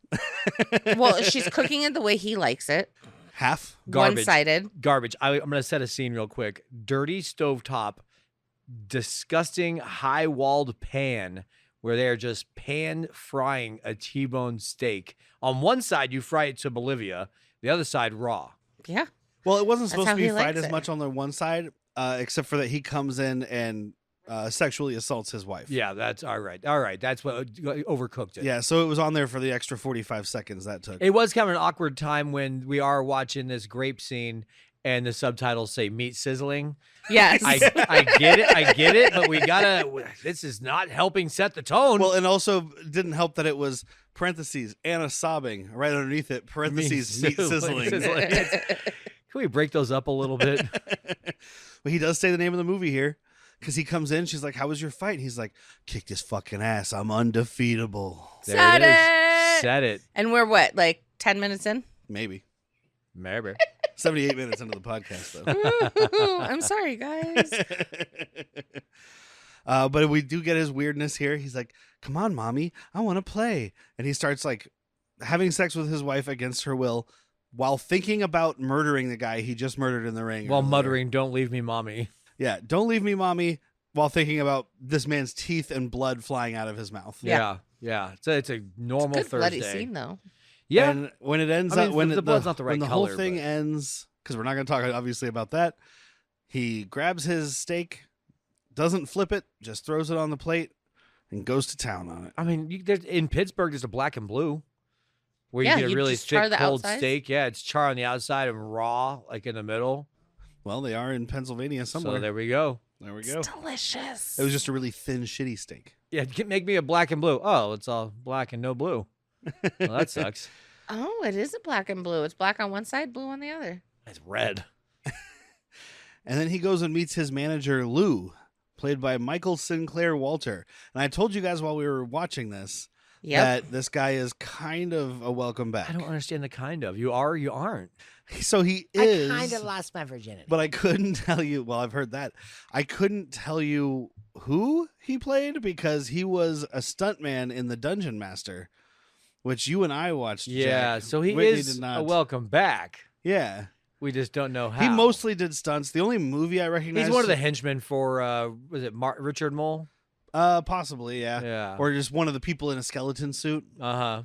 Well, she's cooking it the way he likes it. Half. Garbage. One-sided. Garbage. I'm going to set a scene real quick. Dirty stovetop, disgusting high-walled pan where they're just pan frying a T-bone steak. On one side, you fry it to Bolivia. The other side, raw. Yeah. Well, it wasn't That's supposed how to be he fried likes as it. much on the one side, except for that he comes in and sexually assaults his wife. Yeah, that's all right. All right. That's what overcooked it. Yeah, so it was on there for the extra 45 seconds that took. It was kind of an awkward time when we are watching this grape scene and the subtitles say meat sizzling. Yes. I get it, but we gotta. This is not helping set the tone. Well, and also didn't help that it was parentheses Anna sobbing right underneath it. Parentheses meat sizzling. Can we break those up a little bit? But he does say the name of the movie here because he comes in. She's like, "How was your fight?" He's like, "Kick this fucking ass. I'm undefeatable." Said There it. Said it. And we're what, like 10 minutes in? Maybe Maybe. 78 minutes into the podcast though. Ooh, I'm sorry, guys. But we do get his weirdness here. He's like, "Come on, mommy, I want to play," and he starts like having sex with his wife against her will, while thinking about murdering the guy he just murdered in the ring. While earlier. muttering, "Don't leave me, mommy." Yeah, don't leave me, mommy, while thinking about this man's teeth and blood flying out of his mouth. Yeah. Yeah. It's a normal Good bloody Thursday. scene, though. Yeah. And when it ends I mean, up, when the blood's not the right when the color, whole thing but- ends, because we're not going to talk obviously about that, he grabs his steak, doesn't flip it, just throws it on the plate, and goes to town on it. I mean, in Pittsburgh, there's a black and blue where Yeah, you get a you really just char thick, the cold outside. steak. Yeah, it's char on the outside and raw, like in the middle. Well, they are in Pennsylvania somewhere. So there we go. There we go. It's delicious. It was just a really thin, shitty steak. Yeah, make me a black and blue. Oh, it's all black and no blue. Well, that sucks. Oh, it is a black and blue. It's black on one side, blue on the other. It's red. And then he goes and meets his manager, Lou, played by Michael Sinclair Walter. And I told you guys while we were watching this Yep. that this guy is kind of a welcome back. I don't understand the kind of. You are or you aren't. So he is. I kind of lost my virginity. But I couldn't tell you. Well, I've heard that. I couldn't tell you who he played because he was a stuntman in The Dungeon Master, which you and I watched. Yeah, Jack. so he Whitney is did not. a welcome back. Yeah, We just don't know how. he mostly did stunts. The only movie I recognize. He's one of the henchmen for, was it Richard Mole? Possibly, yeah. Yeah. Or just one of the people in a skeleton suit. Uh-huh.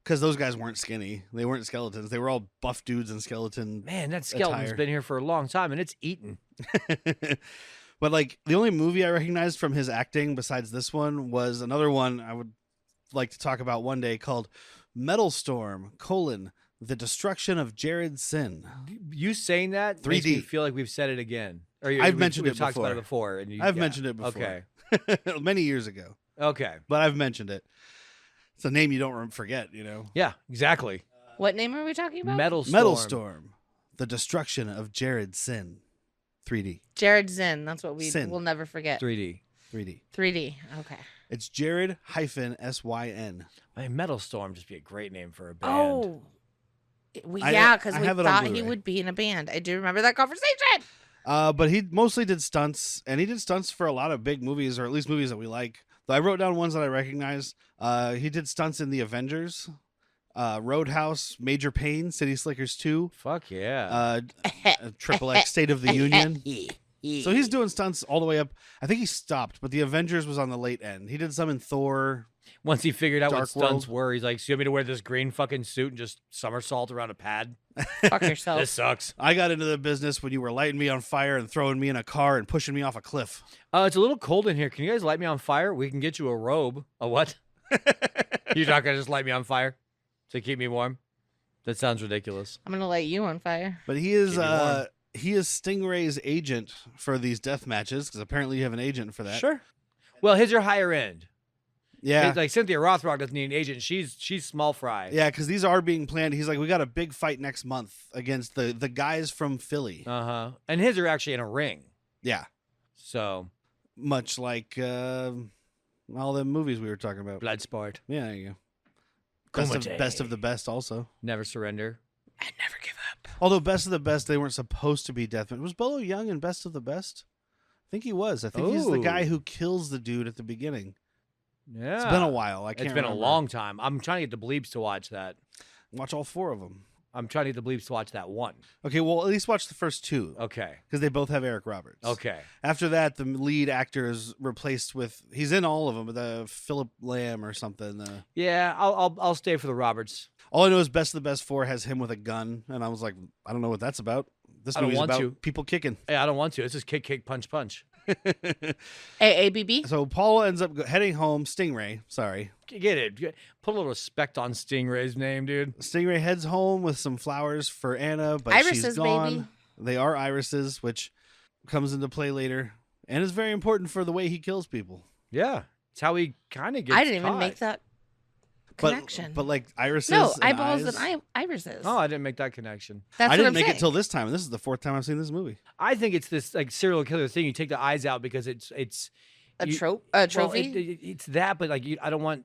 Because those guys weren't skinny. They weren't skeletons. They were all buff dudes in skeleton. Man, that skeleton's attire. been here for a long time, and it's eaten. But like the only movie I recognized from his acting besides this one was another one I would like to talk about one day called Metal Storm: The Destruction of Jared Sin. You saying that makes me 3D. feel like we've said it again. Or I've mentioned we've it talked about it before. before. And I've mentioned it before. Okay. Many years ago, Okay. but I've mentioned it. It's a name you don't forget, you know. Yeah, exactly. What name are we talking about? Metal Storm. Metal Storm: The Destruction of Jared Sin. 3D. Jared Zinn. That's what we Sin. will never forget. 3D. 3D. 3D. Okay. It's Jared -SYN. I mean, Metal Storm just be a great name for a band. Oh. I- Yeah, because I we have it on thought he Blu-ray. would be in a band. I do remember that conversation. But he mostly did stunts, and he did stunts for a lot of big movies, or at least movies that we like. Though I wrote down ones that I recognize. He did stunts in The Avengers, Roadhouse, Major Payne, City Slickers 2, Fuck yeah. Triple X State of the Union. So he's doing stunts all the way up. I think he stopped, but The Avengers was on the late end. He did some in Thor. Once he figured out what Dark stunts World. were, he's like, so you want me to wear this green fucking suit and just somersault around a pad? Fuck yourself. This sucks. I got into the business when you were lighting me on fire and throwing me in a car and pushing me off a cliff. It's a little cold in here. Can you guys light me on fire? We can get you a robe. A what? You're not going to just light me on fire to keep me warm? That sounds ridiculous. I'm gonna light you on fire. But he is Keep me warm. he is Stingray's agent for these death matches because apparently you have an agent for that. Sure. Well, his are higher end. Yeah. It's like Cynthia Rothrock doesn't need an agent. She's small fry. Yeah, because these are being planned. He's like, we got a big fight next month against the guys from Philly. Uh-huh. And his are actually in a ring. Yeah, So, much like all the movies we were talking about. Bloodsport. Yeah, there you go. Kumite. Best of the best also. Never surrender. I never give up. Although Best of the Best, they weren't supposed to be death. Was Bolo Young in Best of the Best? I think he was. I think he's the guy Ooh. who kills the dude at the beginning. Yeah. It's been a while. I can't It's been remember. a long time. I'm trying to get the bleeps to watch that. Watch all 4 of them. I'm trying to get the bleeps to watch that one. Okay, well, at least watch the first 2. Okay. Because they both have Eric Roberts. Okay. After that, the lead actor is replaced with, he's in all of them, but Philip Lamb or something. Yeah, I'll stay for the Roberts. All I know is Best of the Best 4 has him with a gun, and I was like, I don't know what that's about. This I don't movie's want about to. people kicking. Hey, I don't want to. This is kick, kick, punch, punch. AABB. So Paul ends up heading home. Stingray, sorry. Get it. Put a little respect on Stingray's name, dude. Stingray heads home with some flowers for Anna, but Irises, she's gone. baby. They are irises, which comes into play later and is very important for the way he kills people. Yeah. It's how he kind of gets I didn't even caught. make that connection. But like irises no, and eyeballs eyes, and irises. Oh, I didn't make that connection. That's I what didn't I'm make saying. it till this time, and this is the 4th time I've seen this movie. I think it's this like serial killer thing. You take the eyes out because it's a you- trope, a well, trophy. it's that, but like I don't want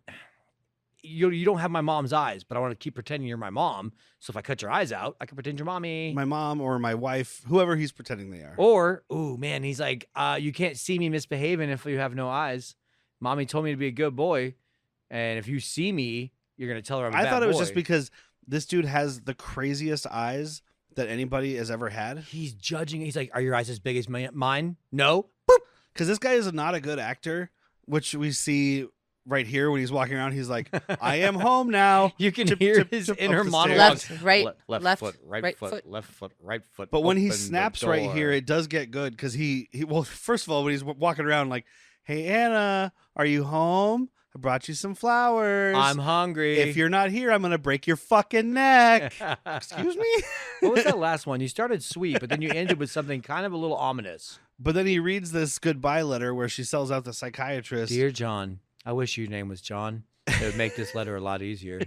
you don't have my mom's eyes, but I want to keep pretending you're my mom. So if I cut your eyes out, I can pretend you're mommy. My mom or my wife, whoever he's pretending they are. Or, oh man, he's like, you can't see me misbehaving if you have no eyes. Mommy told me to be a good boy, and if you see me, you're gonna tell her I'm a I bad thought it was boy. just because this dude has the craziest eyes that anybody has ever had. He's judging. He's like, are your eyes as big as mine? No. Because this guy is not a good actor, which we see right here when he's walking around. He's like, I am home now. You can Chip, hear chip, his chip up inner the monologue. stairs. Left, right, left, left, foot, right, right foot, foot. left foot, right foot. But when he open the snaps right here, door. it does get good because he well, first of all, when he's walking around like, hey, Anna, are you home? I brought you some flowers. I'm hungry. If you're not here, I'm going to break your fucking neck. Excuse me? What was that last one? You started sweet, but then you ended with something kind of a little ominous. But then he reads this goodbye letter where she sells out the psychiatrist. Dear John, I wish your name was John. It would make this letter a lot easier.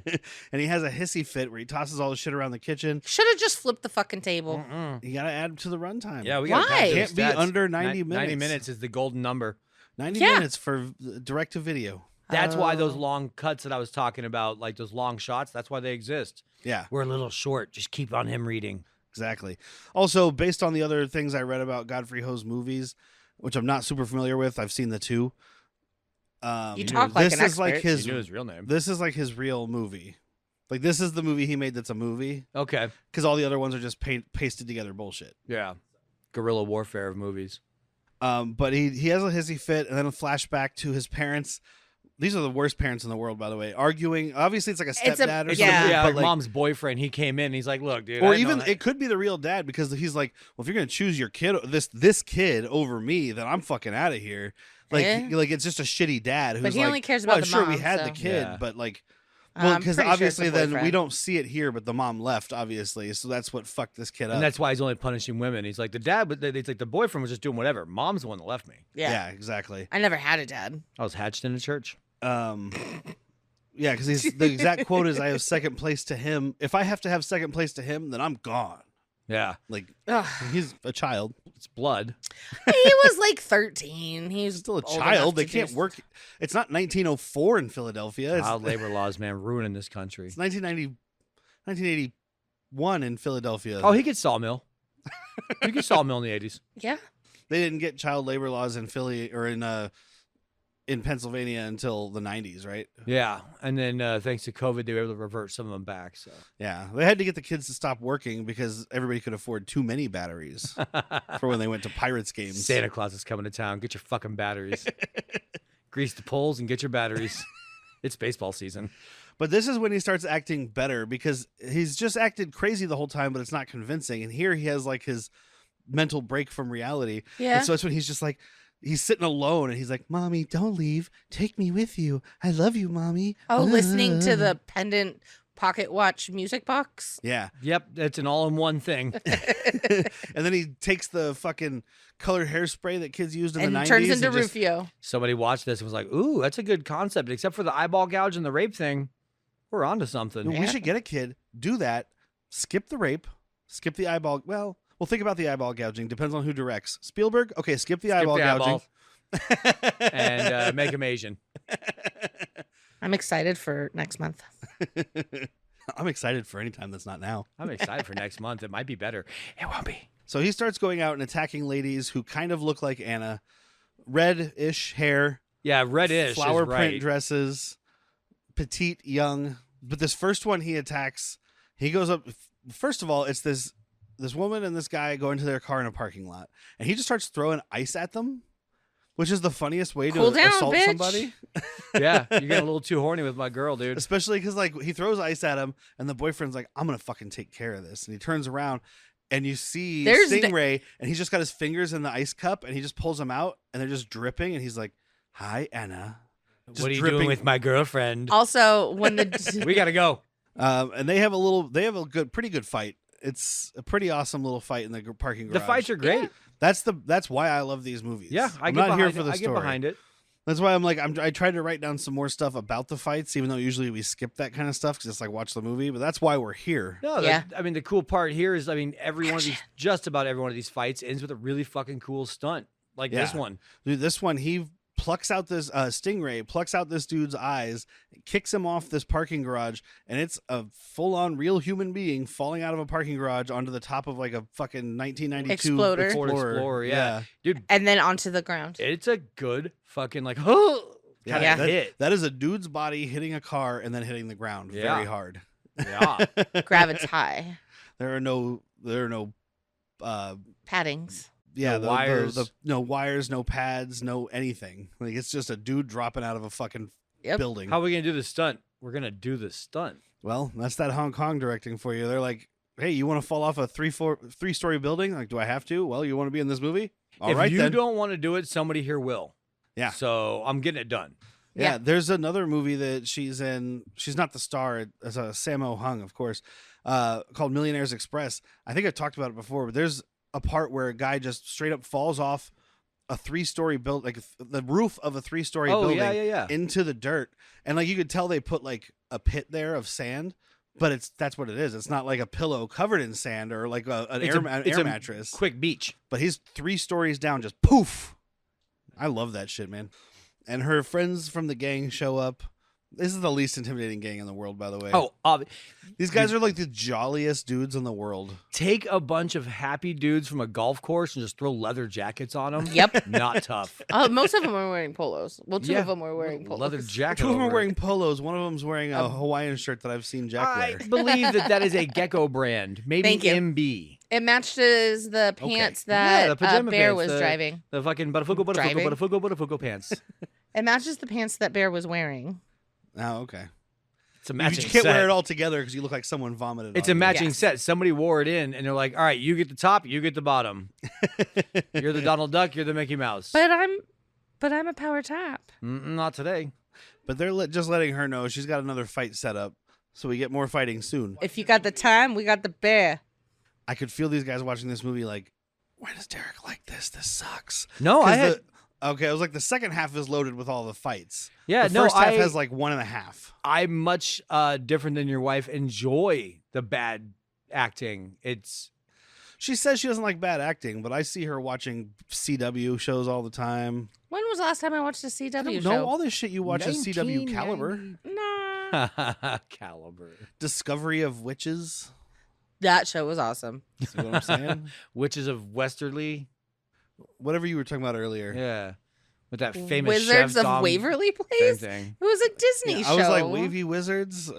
And he has a hissy fit where he tosses all the shit around the kitchen. Should have just flipped the fucking table. You got to add to the runtime. Yeah, we got Why? Can't be under 90 minutes. 90 minutes is the golden number. 90 Yeah. minutes for direct to video. That's why those Oh. long cuts that I was talking about, like those long shots, that's why they exist. Yeah, We're a little short. Just keep on him reading. exactly. Also, based on the other things I read about Godfrey Ho's movies, which I'm not super familiar with, I've seen the 2. You talk like this an is like expert. his You knew his real name. this is like his real movie. Like this is the movie he made that's a movie Okay. because all the other ones are just pasted together bullshit. Yeah. Guerrilla warfare of movies. But he has a hissy fit and then a flashback to his parents. These are the worst parents in the world, by the way. Arguing. Obviously, it's like a It's a- stepdad or yeah. something. Yeah, but like like, mom's boyfriend. He came in. He's like, look, dude. or I even know it could be the real dad because he's like, well, if you're gonna choose your kid, this kid over me, then I'm fucking out of here. Like, Eh? like it's just a shitty dad who's But he like, only cares well, about the sure, we mom, had so- the kid, Yeah. but like, I'm well, because pretty sure it's obviously the then we boyfriend. don't see it here, but the mom left, obviously, so that's what fucked this kid up. and that's why he's only punishing women. He's like, the dad, but it's like the boyfriend was just doing whatever. Mom's the one that left me. Yeah. exactly. I never had a dad. I was hatched in a church. Yeah, because the exact quote is, "I have second place to him. If I have to have second place to him, then I'm gone." Yeah. Like Ugh. he's a child. It's blood. He was like 13. He's He's still a old enough child. They to can't do- work. It's not 1904 in Philadelphia. It's, Child labor laws, man, ruining this country. it's 1981 in Philadelphia. Oh, he gets sawmill. You get sawmill in the 80s. Yeah. They didn't get child labor laws in Philly or in Pennsylvania until the 90s, right? Yeah. And then thanks to COVID, they were able to revert some of them back. So Yeah, they had to get the kids to stop working because everybody could afford too many batteries for when they went to Pirates games. Santa Claus is coming to town. Get your fucking batteries. Grease the poles and get your batteries. It's baseball season. But this is when he starts acting better because he's just acted crazy the whole time, but it's not convincing. And here he has like his mental break from reality. Yeah. And so that's when he's just like, he's sitting alone and he's like, "Mommy, don't leave. Take me with you. I love you, Mommy." Oh, listening to the pendant pocket watch music box. Yeah. Yep. It's an all-in-one thing. And then he takes the fucking colored hairspray that kids used in And the 90s. turns into and just- Rufio. Somebody watched this and was like, ooh, that's a good concept. Except for the eyeball gouge and the rape thing. We're onto something. We should get a kid, do that, skip the rape, skip the eyeball. Well, we'll think about the eyeball gouging. Depends on who directs. Spielberg? Okay, skip the eyeball gouging. And make him Asian. I'm excited for next month. I'm excited for any time that's not now. I'm excited for next month. It might be better. It won't be. So he starts going out and attacking ladies who kind of look like Anna. Red-ish hair. Yeah, reddish. Flower is print right. dresses. Petite, young. But this first one he attacks, he goes up. First of all, it's this woman and this guy go into their car in a parking lot. And he just starts throwing ice at them, which is the funniest way Cool to down, assault bitch. somebody. Yeah, you're getting a little too horny with my girl, dude. Especially because like he throws ice at him and the boyfriend's like, "I'm gonna fucking take care of this." And he turns around and you see There's the- Stingray and he's just got his fingers in the ice cup and he just pulls them out and they're just dripping and he's like, "Hi, Anna." Just What are you dripping. doing with my girlfriend? Also, when the We gotta go. And they have a pretty good fight It's a pretty awesome little fight in the parking garage. The fights are great. That's why I love these movies. Yeah, I'm not here for the I story. get behind it. That's why I'm like I tried to write down some more stuff about the fights, even though usually we skip that kind of stuff because it's like watch the movie. But that's why we're here. No, Yeah. I mean the cool part here is just about every one of these fights ends with a really fucking cool stunt, like this Yeah. one. Dude, this one he plucks out this stingray, plucks out this dude's eyes, kicks him off this parking garage, and it's a full-on real human being falling out of a parking garage onto the top of like a fucking 1992 Exploder. Ford Explorer, yeah. Dude, And then onto the ground. it's a good fucking like kind Yeah. of hit. That is a dude's body hitting a car and then hitting the ground Yeah. very hard. Yeah. Gravity high. There are no Paddings. yeah, No wires. no wires, no pads, no anything. Like it's just a dude dropping out of a fucking Yep. building. How are we gonna do the stunt? We're gonna do the stunt. Well, that's that Hong Kong directing for you. They're like, hey, you want to fall off a three-story building? Like, do I have to? Well, you want to be in this movie? All right, if you then. don't want to do it, somebody here will. Yeah. So I'm getting it done. Yeah, there's another movie that she's in. She's not the star. It's a Sammo Hung, of course, called Millionaire's Express. I think I talked about it before, but there's a part where a guy just straight up falls off a three-story build, like the roof of a three-story building yeah. into the dirt, and like you could tell they put like a pit there of sand. But that's what it is. It's not like a pillow covered in sand or like an air mattress. Quick beach. But he's 3 stories down, just poof. I love that shit, man. And her friends from the gang show up. This is the least intimidating gang in the world, by the way. Oh, These guys are like the jolliest dudes in the world. take a bunch of happy dudes from a golf course and just throw leather jackets on them. Yep. Not tough. Most of them are wearing polos. Well, two Yeah. of them were wearing polos. Leather jacket. 2 of them are over wearing it. polos. One of them's wearing a Hawaiian shirt that I've seen Jack I wear. believe that is a Gecko brand. Maybe Thank you. MB. It matches the pants Yeah, that the pajama Bear pants, was driving. The fucking Buttafugo Driving? pants. It matches the pants that Bear was wearing. Oh, okay. It's a You matching can't set. wear it all together because you look like someone vomited. It's on a you. matching Yes. set. Somebody wore it in, and they're like, "All right, you get the top, you get the bottom. You're the Donald Duck, you're the Mickey Mouse." But I'm a power top. Not today. But they're just letting her know she's got another fight set up, so we get more fighting soon. If you got the time, we got the bear. I could feel these guys watching this movie like, why does Derrick like this? This sucks. No, 'Cause okay, it was like the second half is loaded with all the fights. Yeah, the no, first half I- has like 1.5. I'm much different than your wife. Enjoy the bad acting. It's She says she doesn't like bad acting, but I see her watching CW shows all the time. When was the last time I watched a I CW don't show? know all this shit you watch is CW Caliber, Nah. Caliber. Discovery of Witches. That show was awesome. See what I'm saying? Witches of Westerly. Whatever you were talking about earlier. Yeah. With that famous Wizards chef of Dom- Waverly Same Place? thing. It was a Disney Yeah, show. I was like wavy wizards.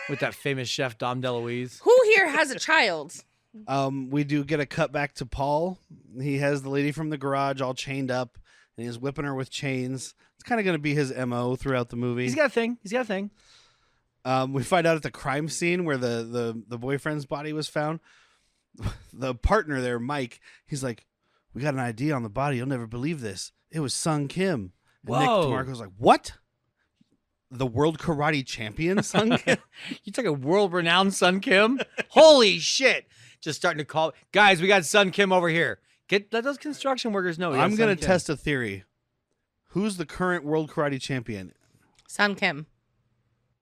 With that famous chef Dom DeLuise. Who here has a child? We do get a cut back to Paul. He has the lady from the garage all chained up, and he's whipping her with chains. It's kind of going to be his MO throughout the movie. He's got a thing. He's got a thing. We find out at the crime scene where the boyfriend's body was found. The partner there, Mike, he's like, "We got an ID on the body. You'll never believe this. It was Sung Kim." And Nick Whoa. DeMarco's like, "What? The world karate champion, Sung Kim?" You took a world-renowned Sun Kim? Holy shit. Just starting to call. Guys, we got Sun Kim over here. Let those construction workers know. we got I'm going Sun to Kim. test a theory. Who's the current world karate champion? Sun Kim.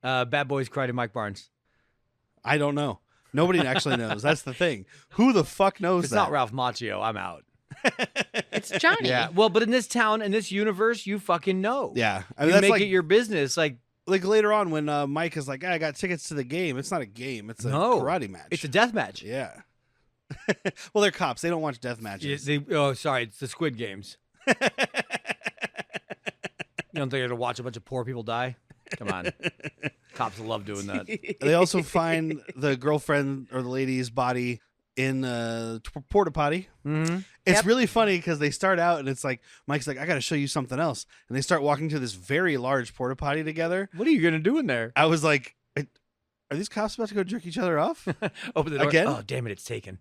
Bad Boys Karate Mike Barnes. I don't know. Nobody actually knows. That's the thing. Who the fuck knows If it's that? not Ralph Macchio, I'm out. It's Johnny. Yeah. Well, but in this town, in this universe, you fucking know. Yeah. I You mean, that's make like, it your business. Like, later on when Mike is like, I got tickets to the game. It's not a game. It's a No. karate match. it's a death match. Yeah. Well, they're cops. They don't watch death matches. Sorry, it's the Squid Games. You don't think you're to watch a bunch of poor people die? Come on. Cops love doing that. They also find the girlfriend or the lady's body in a porta potty. Mm-hmm. It's Yep. really funny because they start out and it's like, Mike's like, I got to show you something else. And they start walking to this very large porta potty together. What are you gonna do in there? I was like, are these cops about to go jerk each other off? Open the door. Again? Oh, damn it, it's taken.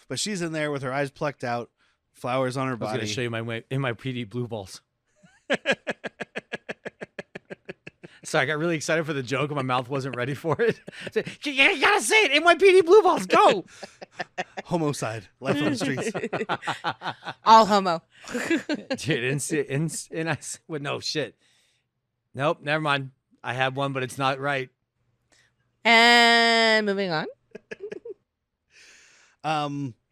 But she's in there with her eyes plucked out, flowers on her I was body. gonna show you my PD blue balls. Sorry, I got really excited for the joke and my mouth wasn't ready for it. You gotta say it. NYPD Blue Balls, go. Homicide. Life on the streets. All homo. Dude, no shit. Nope, never mind. I have one, but it's not right. And moving on.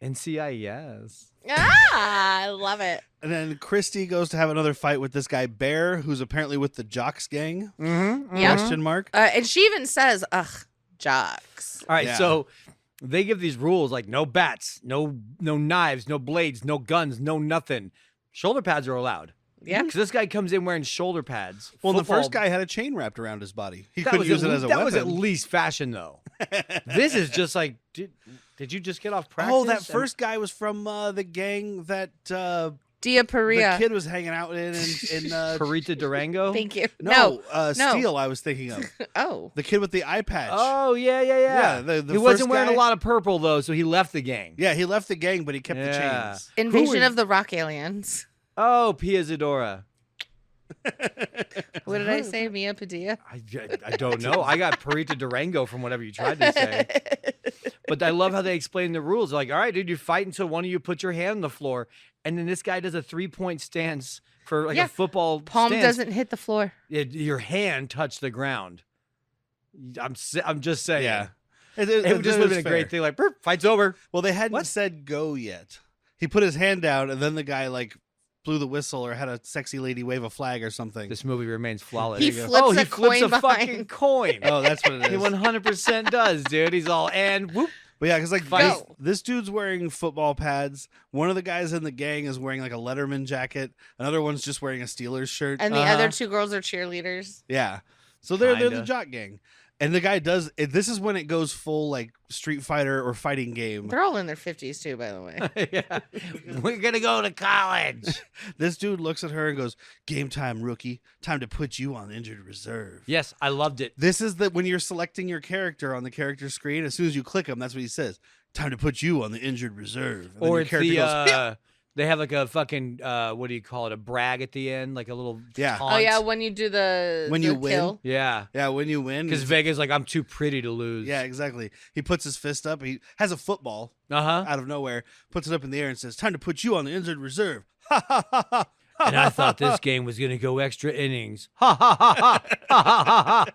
NCIS. I love it. And then Kristi goes to have another fight with this guy Bear, who's apparently with the Jocks gang. Yeah. Question mark. And she even says, ugh, jocks. All right, Yeah. so they give these rules like no bats, no knives, no blades, no guns, no nothing. Shoulder pads are allowed. Yeah. Because this guy comes in wearing shoulder pads. Well, the Football- first guy had a chain wrapped around his body. He that couldn't was use at it as a that weapon. was at least fashion, though. This is just like, did you just get off practice? Oh, that first guy was from the gang that Dia the Perea. kid was hanging out in Perita Durango? Thank you. no, No. Steele I was thinking of. Oh. The kid with the eye patch. Oh, yeah. Yeah, the he wasn't first wearing guy- a lot of purple, though, so he left the gang. Yeah, he left the gang, but he kept the Yeah. chains. Invasion of the Rock Aliens. Oh, Pia Zadora. What did I say? Mia Padilla? I don't know. I got Perita Durango from whatever you tried to say. But I love how they explain the rules. Like, all right, dude, you fight until one of you put your hand on the floor. And then this guy does a 3-point stance for like Yeah. a football Palm stance. doesn't hit the floor. Your hand touched the ground. I'm just saying. Yeah. It would just would have been a fair. great thing. Like, "Burp, fight's over. Well, they hadn't What? said go yet. He put his hand down, and then the guy like blew the whistle or had a sexy lady wave a flag or something. This movie remains flawless. He you go. flips he a flips coin a fucking behind. coin. Oh, that's what it He is. 100% does, dude. He's all, and whoop. But yeah, because like Fight. this dude's wearing football pads. One of the guys in the gang is wearing like a Letterman jacket. Another one's just wearing a Steelers shirt. And the Uh-huh. other two girls are cheerleaders. Yeah, so they're the Kinda. jock gang, and the guy does. This is when it goes full like Street Fighter or fighting game. They're all in their 50s, too, by the way. Yeah. We're going to go to college. This dude looks at her and goes, "Game time, rookie. Time to put you on injured reserve." Yes, I loved it. This is when you're selecting your character on the character screen. As soon as you click him, that's what he says. Time to put you on the injured reserve. And then Or your it's character the, goes, "Yeah." they have like a fucking, what do you call it? A brag at the end, like a little Yeah. taunt. Oh, yeah, when you do the When the you win. kill. Yeah. Yeah, when you win. Because Vega's like, I'm too pretty to lose. Yeah, exactly. He puts his fist up. He has a football Uh-huh. out of nowhere, puts it up in the air and says, "Time to put you on the injured reserve." Ha ha ha ha. And I thought this game was going to go extra innings. Ha ha ha ha. Ha ha ha ha.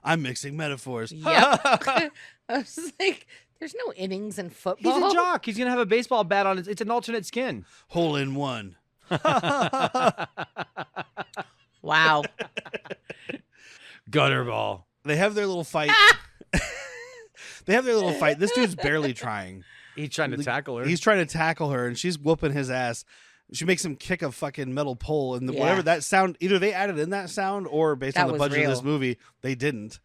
I'm mixing metaphors. Yep. I was like, there's no innings in He's football. a jock. He's going to have a baseball bat on his. It's an alternate skin. Hole in one. Wow. Gutter ball. They have their little fight. They have their little fight. This dude's barely trying. He's trying to tackle her. He's trying to tackle her, and she's whooping his ass. She makes him kick a fucking metal pole, and Yeah. whatever that sound, either they added in that sound or based That on the was budget of this real. movie, they didn't.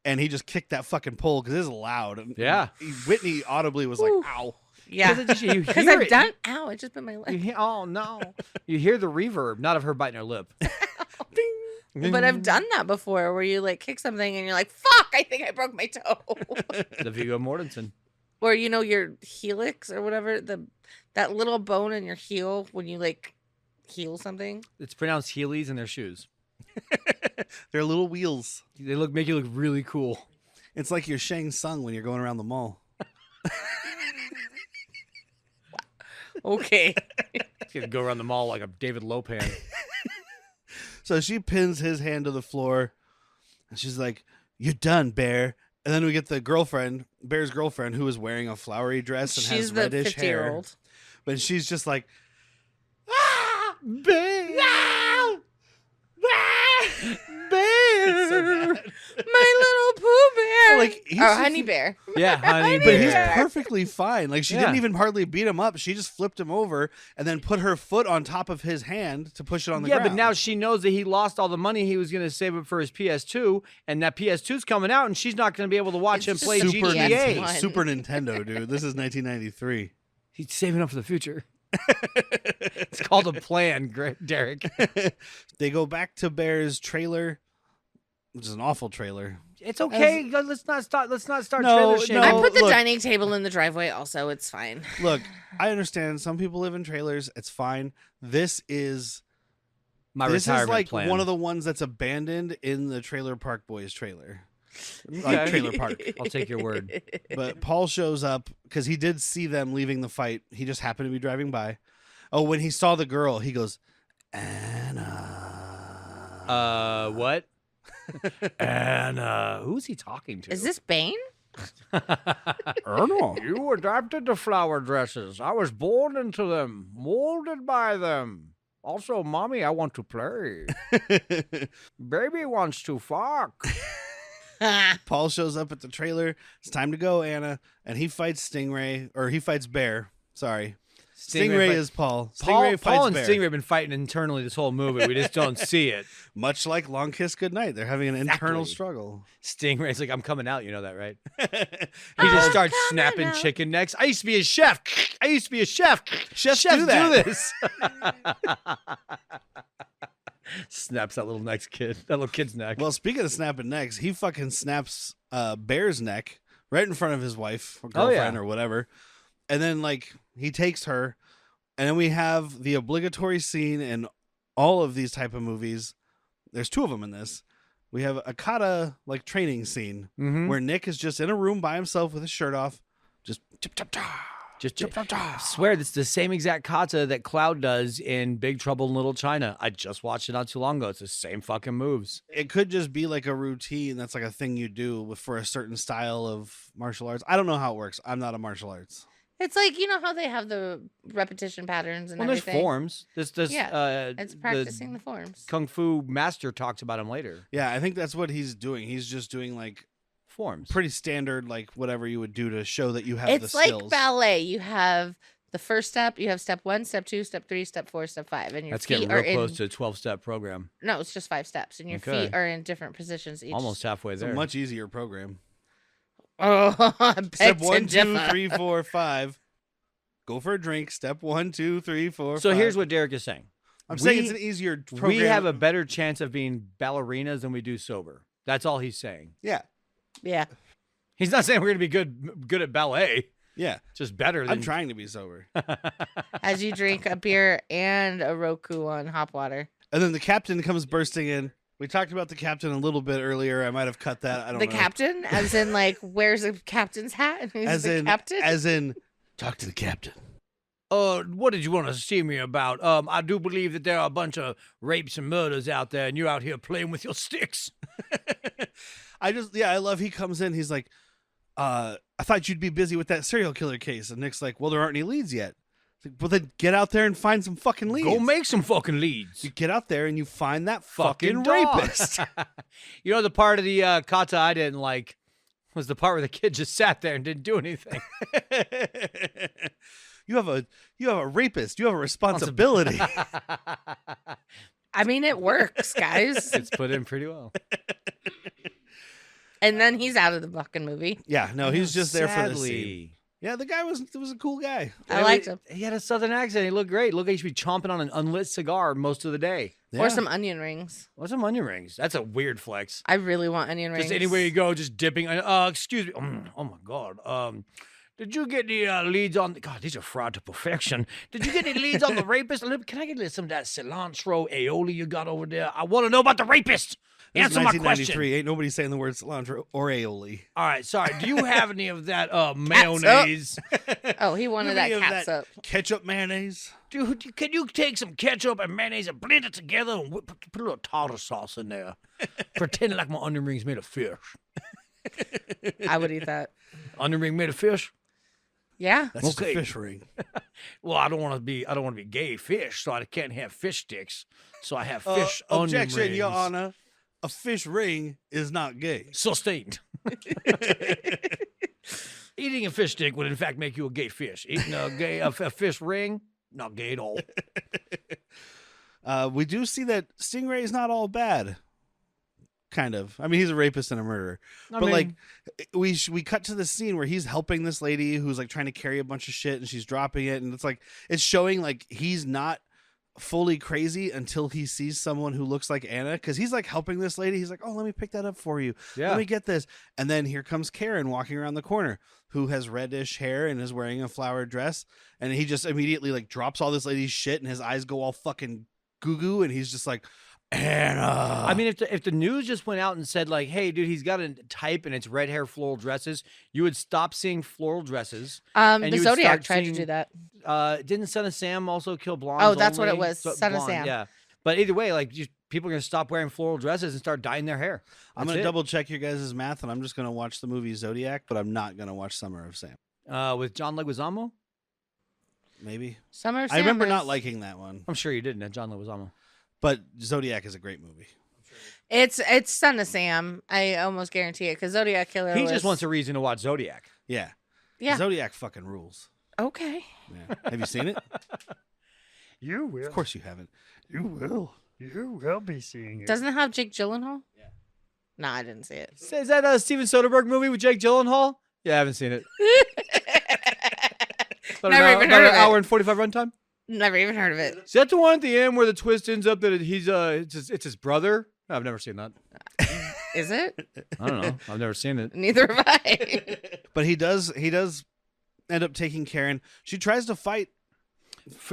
And he just kicked that fucking pole because it's loud. And Yeah. Whitney audibly was like, Ooh. "Ow." Yeah. You Because hear I've it. done. Ow, I just bit my You lip. hear, oh, no. You hear the reverb, not of her biting her lip. But I've done that before where you like kick something and you're like, fuck, I think I broke my toe. The Viggo Mortensen. Or, you know, your helix or whatever, that little bone in your heel when you like heel something. It's pronounced Heelys in their shoes. They're little wheels. They make you look really cool. It's like your Shang Tsung when you're going around the mall. Okay. He's gonna go around the mall like a David Lopan. So she pins his hand to the floor, and she's like, "You're done, Bear." And then we get the girlfriend, Bear's girlfriend, who is wearing a flowery dress and She's has the reddish hair. 50-year-old. But she's just like, Bear! No! Bear! so bad. My little Pooh Bear. Like, he's or just- Honey Bear. Yeah, honey But he's bear. perfectly fine. Like, she Yeah. didn't even hardly beat him up. She just flipped him over and then put her foot on top of his hand to push it on the Yeah, ground. but now she knows that he lost all the money he was going to save up for his PS2, and that PS2's coming out, and she's not going to be able to watch It's him play just Super, GTA. GTA. One. Super Nintendo, dude. This is 1993. He's saving up for the future. It's called a plan, Derrick. They go back to Bear's trailer, which is an awful trailer. It's okay. Let's not start. Let's not start No, trailer shaming. I no. put the look. dining table in the driveway also. It's fine. Look, I understand some people live in trailers. It's fine. This is My This is retirement like plan. one of the ones that's abandoned in the Trailer Park Boys trailer. Like Okay. Trailer Park. I'll take your word. But Paul shows up because he did see them leaving the fight. He just happened to be driving by. Oh, when he saw the girl, he goes, Anna. What? And who's he talking to? Is this Bane? Erno. You adapted to flower dresses. I was born into them, molded by them. Also, Mommy, I want to play. Baby wants to fuck. Paul shows up at the trailer. It's time to go, Anna. And he fights Stingray, or he fights Bear. Sorry. Stingray is Paul. Stingray Paul fights and Bear. Stingray have been fighting internally this whole movie. We just don't see it. Much like Long Kiss Goodnight. They're having an internal Exactly. struggle. Stingray's like, I'm coming out. You know that, right? He I'm just starts coming snapping out. chicken necks. I used to be a chef. I used to be a chef. Chefs Chefs do that. this. Snaps that little little kid's neck. Well, speaking of snapping necks, he fucking snaps Bear's neck right in front of his wife or Oh, yeah. girlfriend or whatever. And then, like, he takes her. And then we have the obligatory scene in all of these type of movies. There's two of them in this. We have a kata, like, training scene Mhm. where Nick is just in a room by himself with his shirt off. Just chip, chop, chop. Just I swear that's the same exact kata that Cloud does in Big Trouble in Little China. I just watched it not too long ago. It's the same fucking moves. It could just be like a routine. That's like a thing you do for a certain style of martial arts. I don't know how it works. I'm not a martial arts. It's like, you know how they have the repetition patterns and Well, there's everything? forms. It's practicing the forms. Kung Fu master talks about him later. Yeah, I think that's what he's doing. He's just doing like Forms. pretty standard, like whatever you would do to show that you have It's the like skills. ballet. You have the first step, you have step 1, step 2, step 3, step 4, step 5. And your That's feet getting are real in. close to a 12-step program. No, it's just 5 steps. And your Okay. feet are in different positions each. Almost halfway It's there. a much easier program. Oh, I beg Step to 1, 2, differ. 3, 4, 5. Go for a drink. Step 1, 2, 3, 4. So 5. here's what Derrick is saying. I'm saying. we- It's an easier program. We have a better chance of being ballerinas than we do sober. That's all he's saying. Yeah, Yeah. He's not saying we're going to be good at ballet. yeah. Just better than I'm trying to be sober. As you drink a beer and a Roku on hop water. And then the captain comes bursting in. We talked about the captain a little bit earlier. I might have cut that. I don't The know. captain, as in like, wears a captain's hat and he's As the in, captain. as in, talk to the captain. What did you want to see me about? I do believe that there are a bunch of rapes and murders out there, and you're out here playing with your sticks. I love he comes in, he's like, I thought you'd be busy with that serial killer case. And Nick's like, well, there aren't any leads yet. It's like, well, then get out there and find some fucking leads. Go make some fucking leads. You get out there and you find that fucking dog. rapist. You know, the part of the kata I didn't like was the part where the kid just sat there and didn't do anything. You have a rapist. You have a responsibility. I mean, it works, guys. It's put in pretty well. And then he's out of the fucking movie. Yeah, no, he's just there for the scene. Sadly. Yeah, the guy was a cool guy. I liked him. He had a southern accent. He looked great. Looked like he should be chomping on an unlit cigar most of the day. Yeah. Or some onion rings. What's some onion rings? That's a weird flex. I really want onion rings. Just anywhere you go, just dipping. Excuse me. Oh my God. Did you get the leads on? God, these are fried to perfection. Did you get any leads on the rapist? Can I get some of that cilantro aioli you got over there? I want to know about the rapist. This is Answer my 1993. question. Ain't nobody saying the word cilantro or aioli. All right, sorry. Do you have any of that mayonnaise? Oh, he wanted that Any of catsup. ketchup mayonnaise. Dude, can you take some ketchup and mayonnaise and blend it together and put a little tartar sauce in there? Pretend like my onion rings made of fish. I would eat that. Onion ring made of fish? Yeah. That's just a Okay. fish ring. Well, I don't want to be gay fish, so I can't have fish sticks. So I have fish onion Objection, rings. Your Honor. A fish ring is not gay. Sustained. Eating a fish stick would in fact make you a gay fish. Eating a fish ring, not gay at all. We do see that Stingray is not all bad. Kind of. I mean, he's a rapist and a murderer. But like, we cut to the scene where he's helping this lady who's like trying to carry a bunch of shit and she's dropping it, and it's like it's showing like he's not fully crazy until he sees someone who looks like Anna, because he's like helping this lady. He's like, oh, let me pick that up for you. Yeah. Let me get this. And then here comes Karen walking around the corner, who has reddish hair and is wearing a flowered dress, and he just immediately like drops all this lady's shit and his eyes go all fucking goo, and he's just like, Anna. I mean, if the news just went out and said like, "Hey, dude, he's got a type and it's red hair floral dresses," you would stop seeing floral dresses. The you would Zodiac start tried to seeing- do that. Didn't Son of Sam also kill blondes? Oh, that's what it only? was, Son of Sam. Yeah, but either way, like people are gonna stop wearing floral dresses and start dyeing their hair. I'm That's gonna it. double check your guys' math, and I'm just gonna watch the movie Zodiac, but I'm not gonna watch Summer of Sam. With John Leguizamo. Maybe. Summer of I remember Sam not is- liking that one, I'm sure you didn't. John Leguizamo. but Zodiac is a great movie. It's Son of Sam. I almost guarantee it because Zodiac Killer. He was... just wants a reason to watch Zodiac. Yeah. Yeah. Zodiac fucking rules. Okay. Yeah. Have you seen it? You will. Of course you haven't. You will. You will be seeing it. Doesn't it have Jake Gyllenhaal? Yeah. No, I didn't see it. Is that a Steven Soderbergh movie with Jake Gyllenhaal? Yeah, I haven't seen it. Never even heard of an it. hour and 45 runtime. Never even heard of it. Is that the one at the end where the twist ends up that it's his brother? I've never seen that. Is it? I don't know. I've never seen it. Neither have I. But he does end up taking Karen. She tries to fight.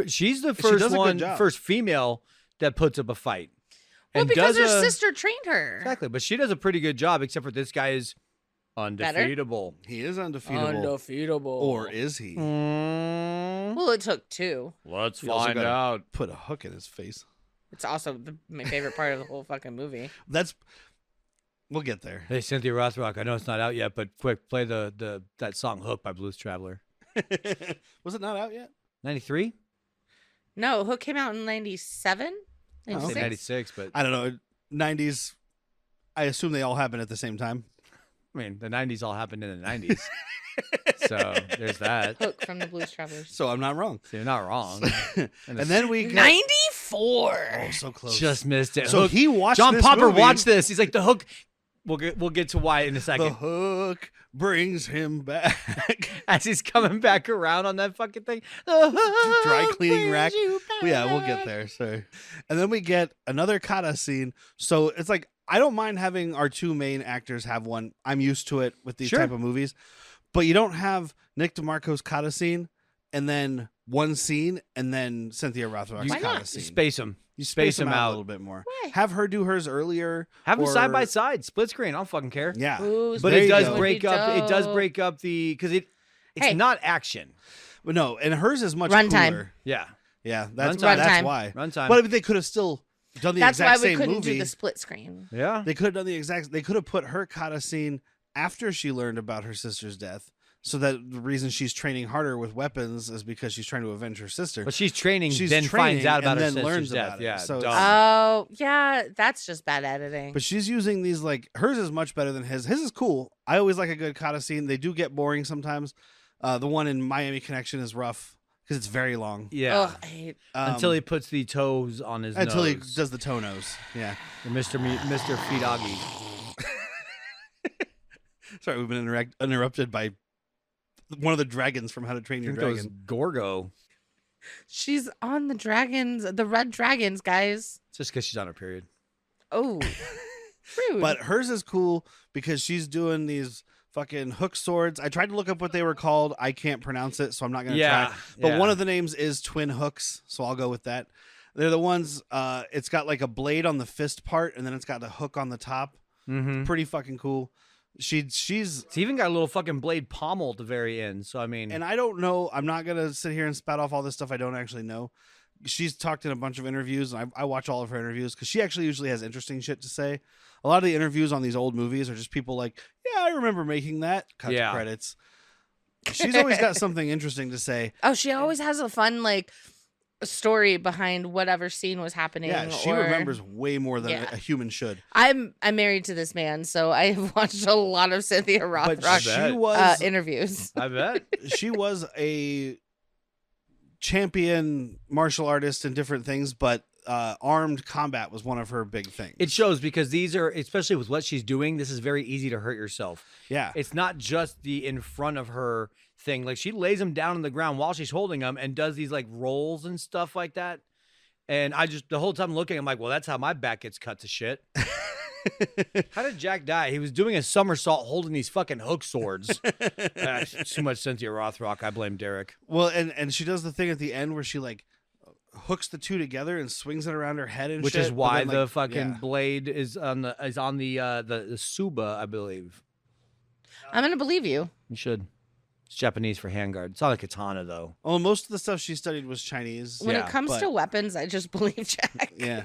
She's the She first does a good one, job. first female that puts up a fight. Well, And because her does a- sister trained her. Exactly, but she does a pretty good job, except for this guy is undefeatable. He is undefeatable. Undefeatable. Or is he? Well, it took two. Let's He also find gotta out. Put a hook in his face. It's also my favorite part of the whole fucking movie. We'll get there. Hey, Cynthia Rothrock, I know it's not out yet, but quick, play that song "Hook" by Blues Traveler. Was it not out yet? 93? No, Hook came out in 97? I say 96, but I don't know. 90s. I assume they all happen at the same time. I mean, the 90s all happened in the 90s. So there's that. Hook from the Blues Travelers. So I'm not wrong. So you're not wrong. And then we get, 94. oh, so close. Just missed it. So Hook. he watched John this Popper movie. watched this. He's like, the hook. We'll get to why in a The second. hook brings him back. As he's coming back around on that fucking thing. The hook Dry cleaning brings rack. you Yeah, we'll get back. there. Sorry. And then we get another kata scene. So it's like, I don't mind having our two main actors have one. I'm used to it with these Sure. type of movies. But you don't have Nick DeMarco's kata scene and then one scene and then Cynthia Rothrock's Why kata not? scene. You space them. You space them a out. little bit more. Why? Have her do hers earlier. Have them side by or- side, split screen. I don't fucking care. Yeah. Ooh, But There it you does go. break Would be up. It does dope. break up it's Hey. not action. But no, and hers is much Runtime. cooler. Yeah. Yeah, that's Runtime. that's why. Runtime. But I mean, they could have still done the That's why exact we same couldn't movie. do the split screen. Yeah. They could have done the exact. They could have put her kata scene after she learned about her sister's death, so that the reason she's training harder with weapons is because she's trying to avenge her sister. But she's training, She's then training finds out about and her then sister's learns death. about it. Yeah. So dumb. it's- Oh, yeah. That's just bad editing. But she's using these like hers is much better than his. His is cool. I always like a good kata scene. They do get boring sometimes. The one in Miami Connection is rough because it's very long. yeah. Ugh, I hate... Until he puts the toes on his until he nose. does the toe nose. Yeah. The Mr. Feedoggy. Sorry, we've been interrupted by one of the dragons from How to Train I Your think that was Dragon. Gorgo. She's on the dragons, the red dragons, guys. It's just because she's on her period. Oh, rude. But hers is cool because she's doing these fucking hook swords. I tried to look up what they were called. I can't pronounce it, so I'm not going to Yeah, try. But yeah. one of the names is Twin Hooks, so I'll go with that. They're the ones, it's got like a blade on the fist part, and then it's got a hook on the top. Mm-hmm. Pretty fucking cool. She's It's even got a little fucking blade pommel at the very end. So, I mean, and I don't know. I'm not gonna sit here and spout off all this stuff I don't actually know. She's talked in a bunch of interviews, and I watch all of her interviews because she actually usually has interesting shit to say. A lot of the interviews on these old movies are just people like, "Yeah, I remember making that." Cut Yeah. to credits. She's always got something interesting to say. oh, she always has a fun like story behind whatever scene was happening. Yeah, she or... remembers way more than Yeah. a human should. I'm married to this man, so I have watched a lot of Cynthia But Rothrock she was interviews. I bet. she was a champion martial artist and different things, but armed combat was one of her big things. It shows because these are, especially with what she's doing, this is very easy to hurt yourself. Yeah. It's not just the in front of her thing. Like she lays them down on the ground while she's holding them and does these like rolls and stuff like that. And I just, the whole time looking, I'm like, well, that's how my back gets cut to shit. How did Jack die? He was doing a somersault holding these fucking hook swords. Too much Cynthia Rothrock. I blame Derrick. Well, and she does the thing at the end where she like hooks the two together and swings it around her head and Which shit. is but why then, the like, fucking blade is on the Suba, I believe. I'm gonna believe you. You should. It's Japanese for handguard. It's not a katana though. Oh, most of the stuff she studied was Chinese. When Yeah, it comes but- to weapons, I just believe Jack. Yeah.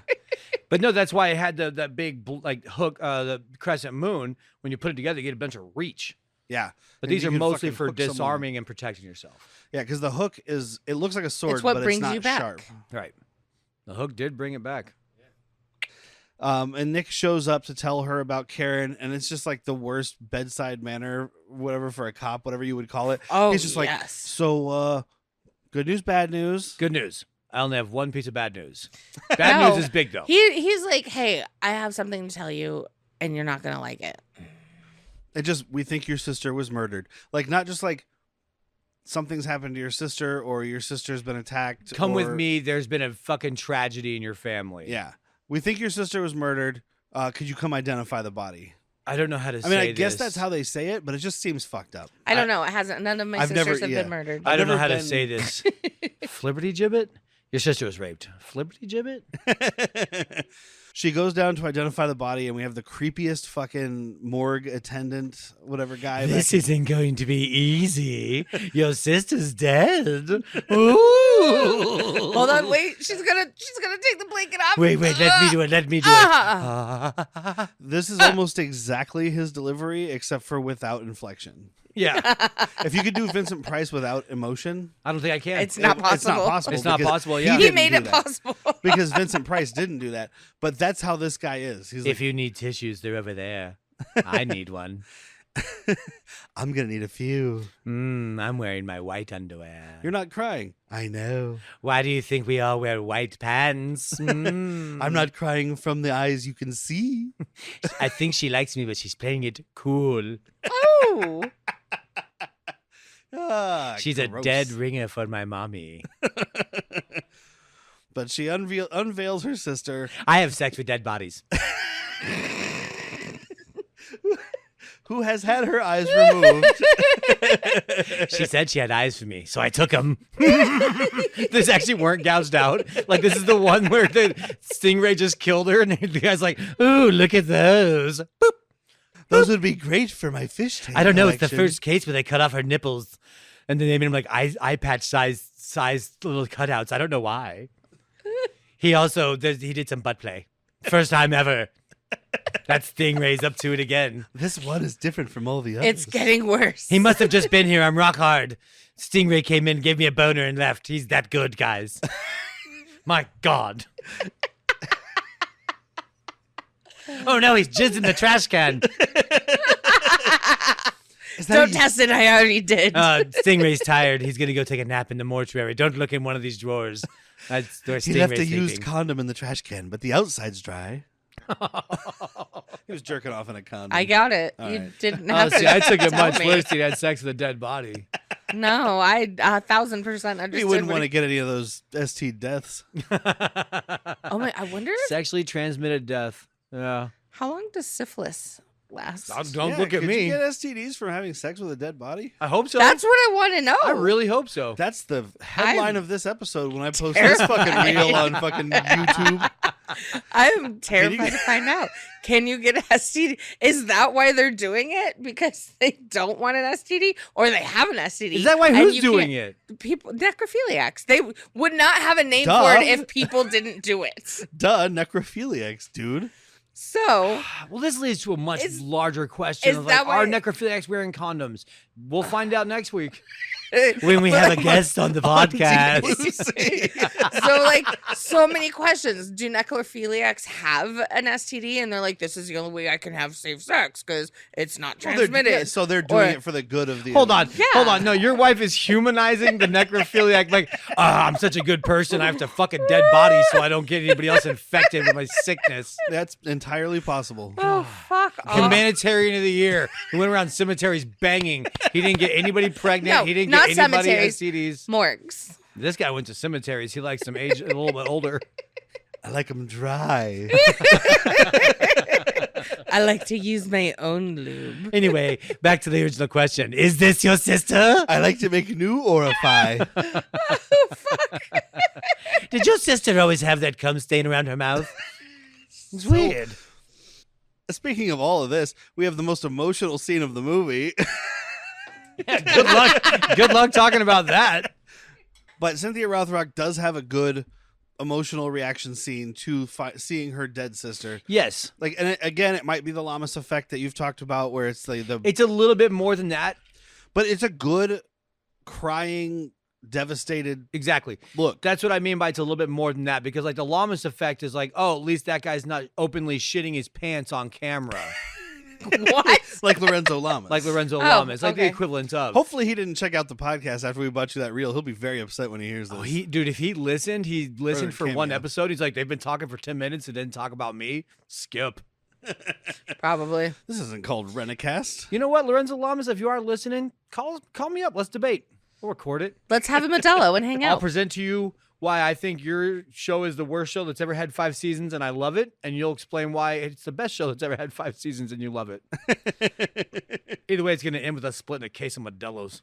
But no, that's why it had that big like hook, the crescent moon. When you put it together, you get a bunch of reach. Yeah. But And these you are can mostly fucking for hook someone. disarming and protecting yourself. Yeah, because the hook it looks like a sword, what but brings it's not you back. sharp. Right. The hook did bring it back. And Nick shows up to tell her about Karen, and it's just like the worst bedside manner, whatever, for a cop, whatever you would call it. Oh, He's just like, yes. so, good news, bad news. Good news. I only have one piece of bad news. Bad news is big though. He's like, hey, I have something to tell you, and you're not gonna like it. We think your sister was murdered. Like, not just like something's happened to your sister or your sister's been attacked. Come with or- me. There's been a fucking tragedy in your family. Yeah. We think your sister was murdered. Could you come identify the body? I don't know how to say I mean, I guess this. that's how they say it, but it just seems fucked up. I don't know. It hasn't. None of my I've never- sisters have yeah. been murdered. I don't know never how to been- say this. Flibberty gibbet? Your sister was raped. Flibberty gibbet? She goes down to identify the body, and we have the creepiest fucking morgue attendant, whatever guy. This back- isn't going to be easy. Your sister's dead. Ooh. Hold on, wait. She's gonna take the blanket off. Wait, let me do it. Let me do it. This is almost exactly his delivery, except for without inflection. Yeah. If you could do Vincent Price without emotion, I don't think I can. It's not possible. it's not possible. It's not because possible, he yeah. He didn't made do it that. possible. Because Vincent Price didn't do that. But that's how this guy is. He's If like, you need tissues, they're over there. I need one. I'm gonna need a few. I'm wearing my white underwear. You're not crying. I know. Why do you think we all wear white pants? I'm not crying from the eyes you can see. I think she likes me, but she's playing it cool. Oh, She's a gross. dead ringer for my mommy. But she unveils her sister, I have sex with dead bodies. who has had her eyes removed. She said she had eyes for me, so I took them. This actually weren't gouged out. Like, this is the one where the stingray just killed her, and the guy's like, ooh, look at those. Boop. Those would be great for my fish tank. I don't know. It's the collection. first case where they cut off her nipples, and then they made them like eye patch size little cutouts. I don't know why. He also he did some butt play. First time ever. That stingray's up to it again. This one is different from all the others. it's getting worse. He must have just been here. I'm rock hard. Stingray came in, gave me a boner, and left. He's that good, guys. My God. Oh no, he's jizzed in the trash can. Don't test it. I already did. Stingray's tired. He's gonna go take a nap in the mortuary. Don't look in one of these drawers. That's where He Stingray's left a sleeping. used condom in the trash can, but the outside's dry. He was jerking off in a condom. I got it. All You right. didn't Oh, have see, to I took it tell much me. worse. He had sex with a dead body. No, I 1,000% understood. He wouldn't what want to get any of those ST deaths. Oh my! I wonder Sexually transmitted death. Yeah. how long does syphilis last. Don't Yeah, look at could me. you get STDs from having sex with a dead body? I hope so. That's what I want to know. I really hope so. That's the headline I'm of this episode when I post this fucking reel on fucking YouTube. I'm terrified to find out. Can you get an STD? Is that why they're doing it? Because they don't want an STD, or they have an STD? Is that why? and Who's you doing can't- it? People, necrophiliacs. They would not have a name Duh. for it if people didn't do it. Duh, necrophiliacs, dude. So Well, this leads to a much Is- larger question is of like, that are why- necrophiliacs wearing condoms? We'll find out next week when we have a guest on the podcast. so like so many questions. Do necrophiliacs have an STD? And they're like, this is the only way I can have safe sex because it's not transmitted. So they're doing Or- it for the good of the. Hold on, Yeah. hold on. No, your wife is humanizing the necrophiliac. Like, I'm such a good person. I have to fuck a dead body so I don't get anybody else infected with my sickness. That's entirely possible. Oh fuck off. Humanitarian of the year. He went around cemeteries banging. He didn't get anybody pregnant. No, he didn't not get anybody cemeteries. STDs. Morgues. This guy went to cemeteries. He likes some age a little bit older. I like them dry. I like to use my own lube. Anyway, back to the original question. Is this your sister? I like to make new orify. Did your sister always have that cum stain around her mouth? It's So- weird. Speaking of all of this, we have the most emotional scene of the movie. Good luck. Good luck talking about that. But Cynthia Rothrock does have a good emotional reaction scene to seeing her dead sister. Yes. Like, and again, it might be the Lamas effect that you've talked about, where it's the It's a little bit more than that. but it's a good crying, devastated Exactly. look. That's what I mean by it's a little bit more than that, because like the Lamas effect is like, oh, at least that guy's not openly shitting his pants on camera. What? Like Lorenzo Lamas. Like Lorenzo Oh, Lamas. It's like the okay. equivalent of. Hopefully he didn't check out the podcast after we bought you that reel. He'll be very upset when he hears this. Oh, dude, if he listened for one cameo. episode. He's like, they've been talking for 10 minutes and didn't talk about me. Skip. Probably. This isn't called Renacast. You know what, Lorenzo Lamas, if you are listening, call me up. Let's debate. We'll record it. Let's have a Modelo and hang I'll out. present to you why I think your show is the worst show that's ever had 5 seasons, and I love it. And you'll explain why it's the best show that's ever had 5 seasons, and you love it. Either way, it's going to end with us splitting a case of Modelo's.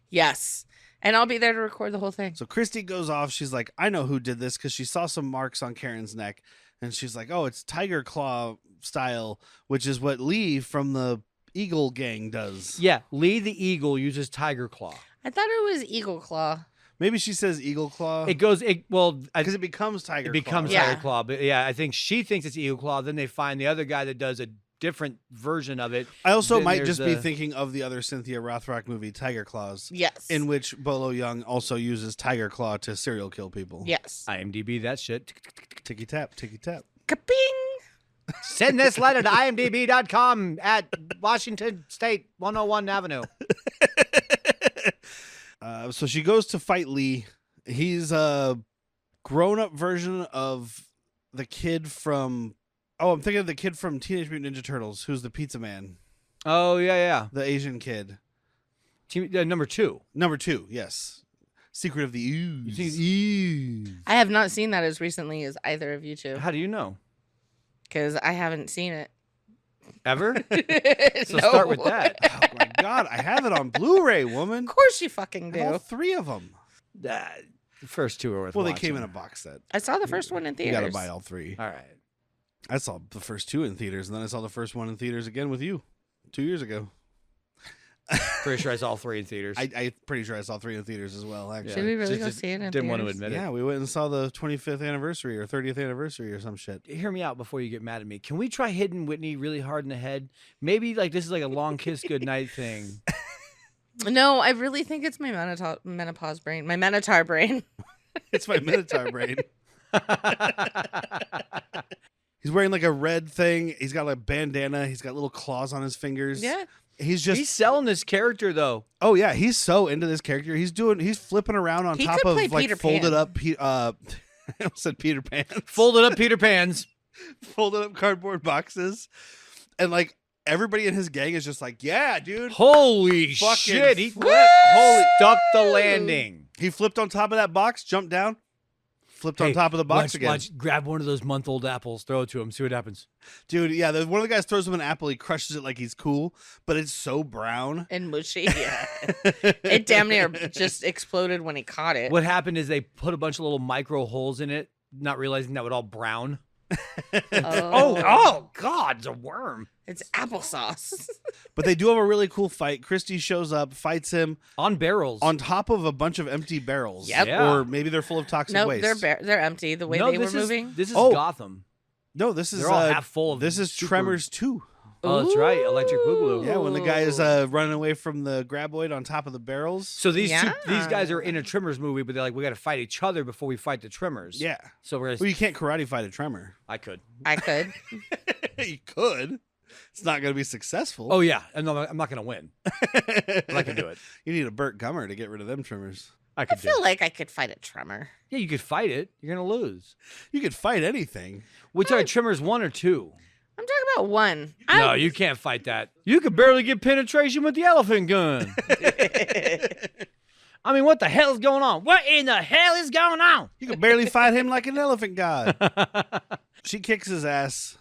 Yes. And I'll be there to record the whole thing. So Kristi goes off. She's like, I know who did this, because she saw some marks on Karen's neck. And she's like, oh, it's tiger claw style, which is what Lee from the Eagle gang does. Yeah, Lee the Eagle uses tiger claw. I thought it was Eagle Claw. Maybe she says Eagle claw. Because it becomes tiger becomes claw. Yeah. tiger claw. But yeah, I think she thinks it's eagle claw. Then they find the other guy that does a different version of it. I also Then might there's just be the- thinking of the other Cynthia Rothrock movie, Tiger Claws, Yes. in which Bolo Young also uses tiger claw to serial kill people. Yes. IMDb that shit. Ticky tap, ticky tap. Kaping. Send this letter to imdb.com at Washington State 101 Avenue. So she goes to fight Lee. He's a grown-up version of the kid from... Oh, I'm thinking of the kid from Teenage Mutant Ninja Turtles, who's the pizza man, Oh, yeah. the Asian kid. Number 2. Number 2, yes. Secret of the Ooze. I have not seen that as recently as either of you two How do you know? because I haven't seen it. Ever? So No. start with that. Oh my God, I have it on Blu-ray, woman. Of course you fucking I have all do. 3 of them. The first 2 are worth Well, they watching. came in a box set. I saw the first one in You theaters. gotta buy all 3. All right. I saw the first 2 in theaters, and then I saw the first one in theaters again with you 2 years ago. Pretty sure I saw 3 in theaters. I'm pretty sure I saw 3 in theaters as well, actually. Should we really Just go see it in didn't want to theaters? admit Yeah, we went and saw the 25th anniversary or 30th anniversary or some shit. it. Hear me out before you get mad at me. Can we try hitting Whitney really hard in the head? Maybe like this is like a long kiss goodnight thing. No, I really think it's my menopause brain. My Minotaur brain. It's my Minotaur brain. He's wearing like a red thing. He's got like a bandana. He's got little claws on his fingers. Yeah. He's just He's selling this character though. oh yeah, he's so into this character. He's flipping around on He top could of play like Peter folded Pan. up I almost said Peter Pan. Folded up Peter Pans. Folded up cardboard boxes. And like everybody in his gang is just like, yeah, dude. Holy Fucking shit! He flip. Holy stuck the landing. He flipped on top of that box, jumped down, flipped on Hey, top of the box again. Grab one of those month-old apples, throw it to him, see what happens. Dude, yeah, one of the guys throws him an apple, he crushes it like he's cool, but it's so brown. And mushy. Yeah. It damn near just exploded when he caught it. What happened is they put a bunch of little micro holes in it, not realizing that would all brown. Oh God, it's a worm It's applesauce. But they do have a really cool fight. Kristi shows up, fights him on barrels. on top of a bunch of empty barrels. Yep. Yeah. Or maybe they're full of toxic No, waste. they're empty. The way no, they were this moving. This is Oh. Gotham. No, this is They're all half full of. this is super- Tremors 2. Oh, that's right, Electric Boogaloo. Yeah, when the guy is running away from the graboid on top of the barrels. So these Yeah. these guys are in a Tremors movie, but they're like, we got to fight each other before we fight the Tremors. Yeah. So we're. Well, you can't karate fight a tremor. I could. I could. You could. It's not going to be successful. Oh yeah, and no, I'm not gonna win. But I can do it. You need a Burt Gummer to get rid of them tremors. I I could do feel it. like I could fight a tremor. Yeah, you could fight it. You're gonna lose. You could fight anything. Which are Tremors 1 or 2? I'm talking about one. No, you can't fight that. You could barely get penetration with the elephant gun. I mean, what the hell is going on? What in the hell is going on? You could barely fight him like an elephant god. She kicks his ass,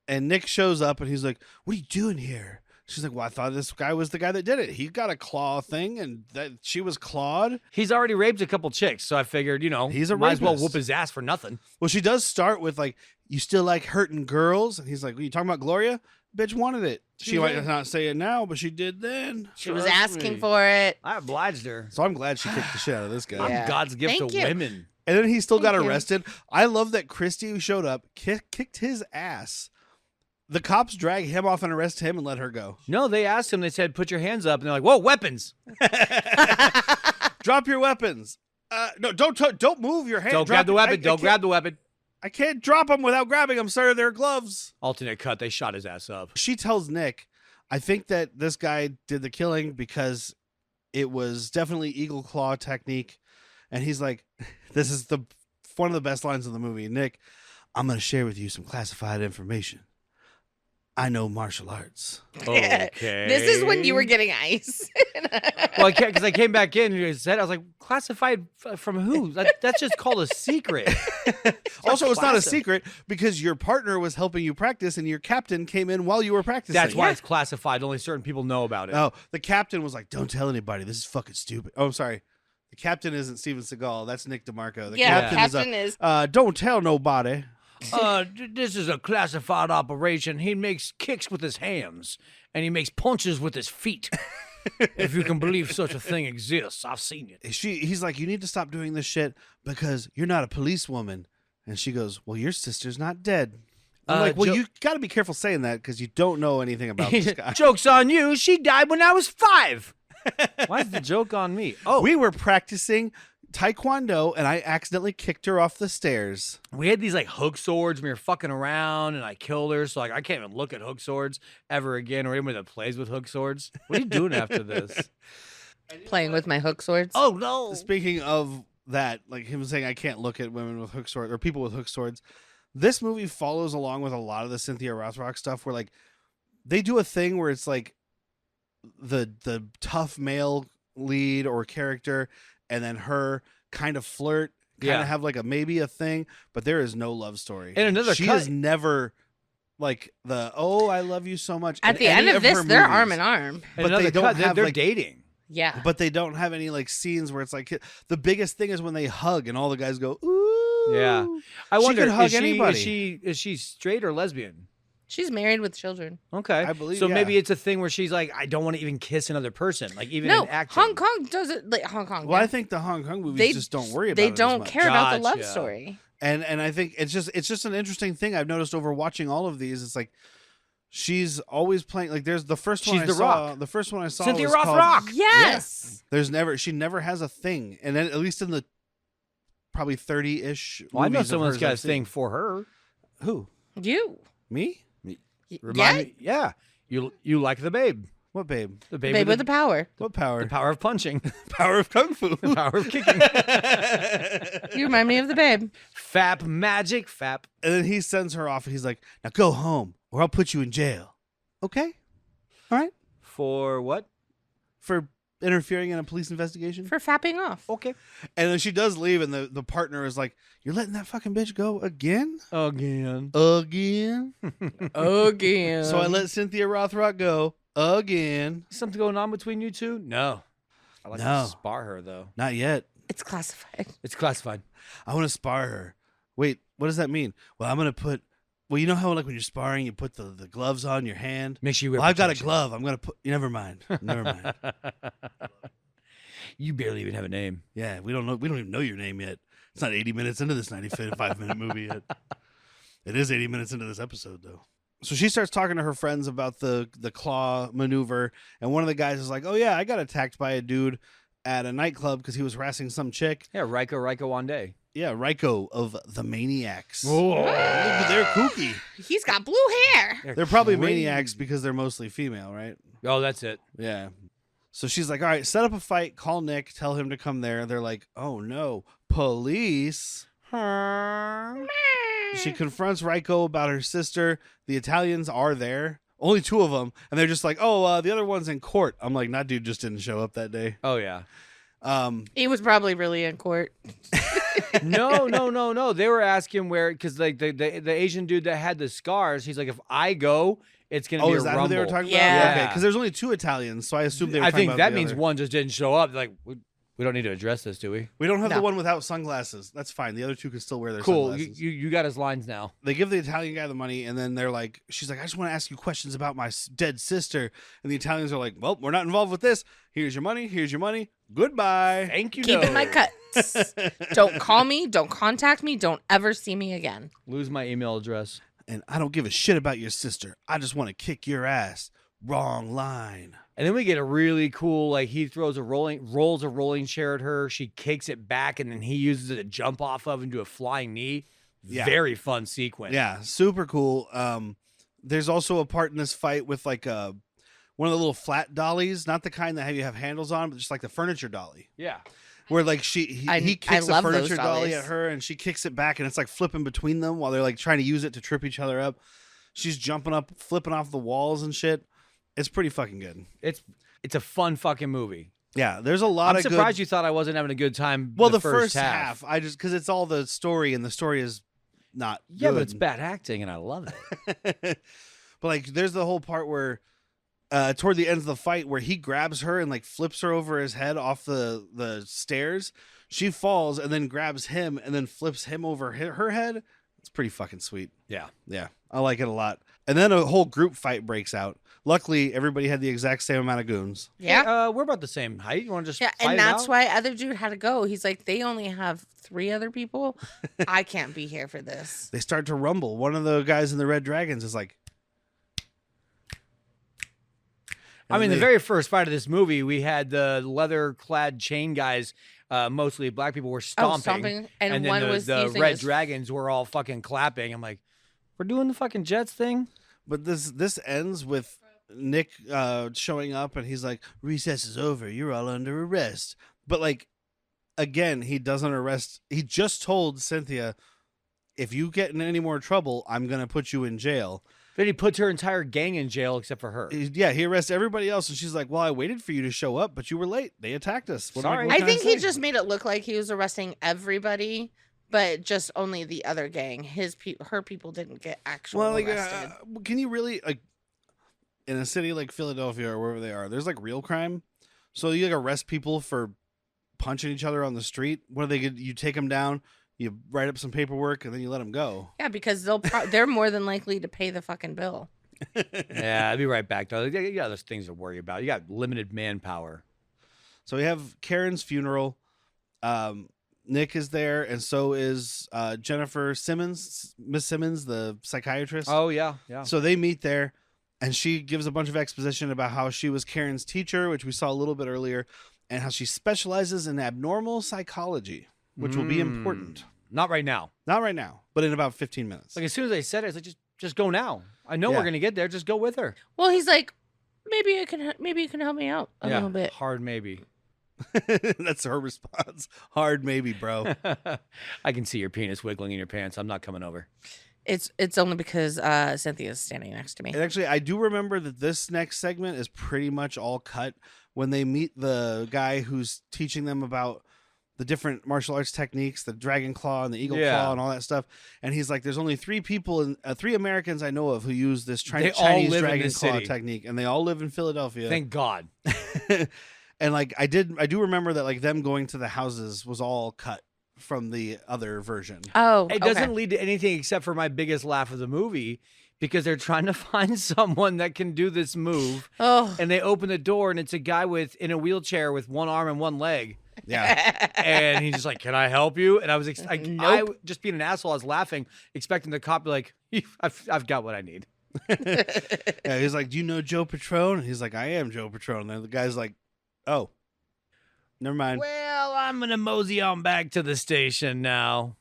and Nick shows up, and he's like, "What are you doing here? She's like, well, I thought this guy was the guy that did it. He got a claw thing, and that she was clawed. He's already raped a couple chicks, so I figured, He's a might as well rapist. whoop his ass for nothing. Well, she does start with like, you still like hurting girls? And he's like, you talking about Gloria? Bitch wanted it. She might not say it now, but she did then. She was Trust asking me. for it. I obliged her. So I'm glad she kicked the shit out of this guy. Yeah. I'm God's gift Thank to you. women. And then he still got Thank you. arrested. I love that Kristi, who showed up, kicked his ass. The cops drag him off and arrest him and let her go. No, they asked him. They said, "Put your hands up," and they're like, "Whoa, weapons! Drop your weapons. No, don't move your hand. Don't grab the weapon! Don't grab the weapon!" I can't drop them without grabbing them, sir. They're gloves. Alternate cut. They shot his ass up. She tells Nick, I think that this guy did the killing because it was definitely eagle claw technique. And he's like, this is one of the best lines in the movie. Nick, I'm going to share with you some classified information. I know martial arts. Okay. This is when you were getting ice. Well, because I came back in and you said, I was like, classified from who? That's just called a secret. Also, it's not a classified. secret because your partner was helping you practice and your captain came in while you were practicing. That's why it's classified. Only certain people know about it. Oh, the captain was like, don't tell anybody. This is fucking stupid. Oh, I'm sorry. The captain isn't Steven Seagal. That's Nick DeMarco. The Yeah, captain is don't tell nobody. This is a classified operation. He makes kicks with his hands, and he makes punches with his feet. If you can believe such a thing exists, I've seen it. He's like, you need to stop doing this shit because you're not a policewoman. And she goes, well, your sister's not dead. I'm like, well, you got to be careful saying that because you don't know anything about this guy. Joke's on you. She died when I was 5. Why is the joke on me? Oh, We were practicing Taekwondo and I accidentally kicked her off the stairs. we had these like hook swords. We were fucking around, and I killed her. So like, I can't even look at hook swords ever again, or anybody that plays with hook swords. What are you doing after this? playing with my hook swords. Oh no! Speaking of that, like him saying I can't look at women with hook swords or people with hook swords, this movie follows along with a lot of the Cynthia Rothrock stuff where like they do a thing where it's like the tough male lead or character and then her kind of flirt, kind of have like maybe a thing, but there is no love story. And another she cut- is never like I love you so much. At in the any end of this, her they're movies. arm in arm. And but another they don't cut, have, they're like- dating. Yeah. But they don't have any like scenes where it's like the biggest thing is when they hug and all the guys go, ooh. Yeah. I She wonder, could hug is anybody. is she straight or lesbian? She's married with children. Okay. I believe, so. yeah. Maybe it's a thing where she's like, I don't want to even kiss another person, like even No, in acting. Hong Kong does it. Like Hong Kong. Well, yeah. I think the Hong Kong movies They- just don't worry about they it as don't much. care about the love Gotcha. story. And I think it's just an interesting thing I've noticed over watching all of these. It's like she's always playing like there's the first one She's I the saw. Rock. The first one I saw Cynthia was called- Rothrock. Yes. She never has a thing, and then at least in the probably 30-ish. Well, I know movies of someone's hers got a I've seen. thing for her. Who? You. Me? Remind me. Yeah. You like the babe. What babe? The babe, Babe with the power. What power? the power of punching. Power of kung fu. The power of kicking. You remind me of the babe. Fap magic. Fap. And then he sends her off, and he's like, "Now go home, or I'll put you in jail." Okay, all right. For what? For interfering in a police investigation. For fapping off. Okay. And then she does leave, and the partner is like, "You're letting that fucking bitch go again? Again. Again?" Again. So I let Cynthia Rothrock go again. Something going on between you two? No. I like No. to spar her though. Not yet. It's classified. It's classified. I want to spar her. Wait, what does that mean? Well, I'm gonna put. Well, you know how like when you're sparring, you put the gloves on your hand. Make sure you wear Well, I've got a protection. glove. I'm gonna put. Never mind. Never mind. You barely even have a name. Yeah, we don't know. We don't even know your name yet. It's not 80 minutes into this 95-minute movie yet. It is 80 minutes into this episode though. So she starts talking to her friends about the claw maneuver, and one of the guys is like, "Oh yeah, I got attacked by a dude at a nightclub because he was harassing some chick." Yeah, Raiko one day. Yeah, Raiko of the Maniacs. Oh. Look, they're kooky. He's got blue hair. They're probably maniacs because they're mostly female, right? Oh, that's it. Yeah. So she's like, all right, set up a fight, call Nick, tell him to come there. They're like, oh no, police. She confronts Raiko about her sister. The Italians are there. Only 2 of them. And they're just like, oh, the other one's in court. I'm like, that dude just didn't show up that day. Oh yeah. He was probably really in court. No. They were asking where, because like the Asian dude that had the scars, he's like, if I go, it's gonna be a is that rumble. who they were talking Yeah. about? Okay, because there's only 2 Italians, so I assume they were I talking think about that the means other. one just didn't show up. Like, we don't need to address this, do we? We don't have No. the one without sunglasses. That's fine. The other 2 can still wear their Cool. sunglasses. You got his lines now. They give the Italian guy the money, and then they're like, she's like, I just want to ask you questions about my dead sister. And the Italians are like, well, we're not involved with this. Here's your money. Here's your money. Goodbye. Thank you. Keep in my cuts. Don't call me. Don't contact me. Don't ever see me again. Lose my email address. And I don't give a shit about your sister. I just want to kick your ass. Wrong line. And then we get a really cool, like he rolls a rolling chair at her. She kicks it back, and then he uses it to jump off of and do a flying knee. Yeah. Very fun sequence. Yeah, super cool. There's also a part in this fight with like one of the little flat dollies, not the kind that you have handles on, but just like the furniture dolly. Yeah. Where like he kicks the love those furniture dolly dollies. at her, and she kicks it back, and it's like flipping between them while they're like trying to use it to trip each other up. She's jumping up, flipping off the walls and shit. It's pretty fucking good. It's a fun fucking movie. Yeah, there's a lot I'm of surprised good... you thought I wasn't having a good time. Well, the first half, I just because it's all the story, and the story is not Yeah, good. but it's bad acting, and I love it. But like, there's the whole part where, toward the end of the fight, where he grabs her and like flips her over his head off the stairs. She falls and then grabs him and then flips him over her head. It's pretty fucking sweet. Yeah. Yeah, I like it a lot. And then a whole group fight breaks out. Luckily, everybody had the exact same amount of goons. Yeah. Hey, we're about the same height. You want to just Yeah, fight and it that's out? why other dude had to go. He's like, they only have 3 other people. I can't be here for this. They start to rumble. One of the guys in the Red Dragons is like, I mean, the very first fight of this movie, we had the leather-clad chain guys, mostly black people, were stomping. And then one the, was the using Red his- Dragons were all fucking clapping. I'm like, we're doing the fucking Jets thing? But this ends with Nick showing up, and he's like, recess is over. You're all under arrest. But like, again, he doesn't arrest. He just told Cynthia, if you get in any more trouble, I'm going to put you in jail. Then he puts her entire gang in jail except for her. Yeah, he arrests everybody else, and she's like, well, I waited for you to show up, but you were late. They attacked us. Sorry. What I can think he say? just made it look like he was arresting everybody, but just only the other gang. Her people didn't get actually arrested. Can you really, like, in a city like Philadelphia or wherever they are, there's like real crime. So you like arrest people for punching each other on the street. What do they get? You take them down, you write up some paperwork, and then you let them go. Yeah, because they're more than likely to pay the fucking bill. Yeah, I'll be right back, though. You got other things to worry about. You got limited manpower. So we have Karen's funeral. Nick is there, and so is Jennifer Simmons, Miss Simmons, the psychiatrist. Oh, yeah, yeah. So they meet there, and she gives a bunch of exposition about how she was Karen's teacher, which we saw a little bit earlier, and how she specializes in abnormal psychology, which will be important. Not right now. Not right now, but in about 15 minutes. Like, as soon as I said it, it's like, just go now. I know Yeah. we're going to get there. Just go with her. Well, he's like, maybe you can help me out a little bit. Hard maybe. That's her response. Hard maybe, bro. I can see your penis wiggling in your pants. I'm not coming over. It's only because Cynthia's standing next to me. And actually, I do remember that this next segment is pretty much all cut when they meet the guy who's teaching them about the different martial arts techniques, the dragon claw and the eagle Yeah. claw and all that stuff. And he's like, there's only 3 people, 3 Americans I know of who use this They all Chinese live in dragon this claw city. technique, and they all live in Philadelphia. Thank God. And like, I do remember that like them going to the houses was all cut from the other version. Oh, It doesn't lead to anything except for my biggest laugh of the movie, because they're trying to find someone that can do this move. Oh, And they open the door, and it's a guy in a wheelchair with one arm and one leg. Yeah. And he's just like, "Can I help you?" And I was Nope. just being an asshole. I was laughing, expecting the cop to be like, I've got what I need. Yeah, he's like, do you know Joe Patrone? And he's like, I am Joe Patrone. And the guy's like, oh, never mind. Well, I'm gonna mosey on back to the station now.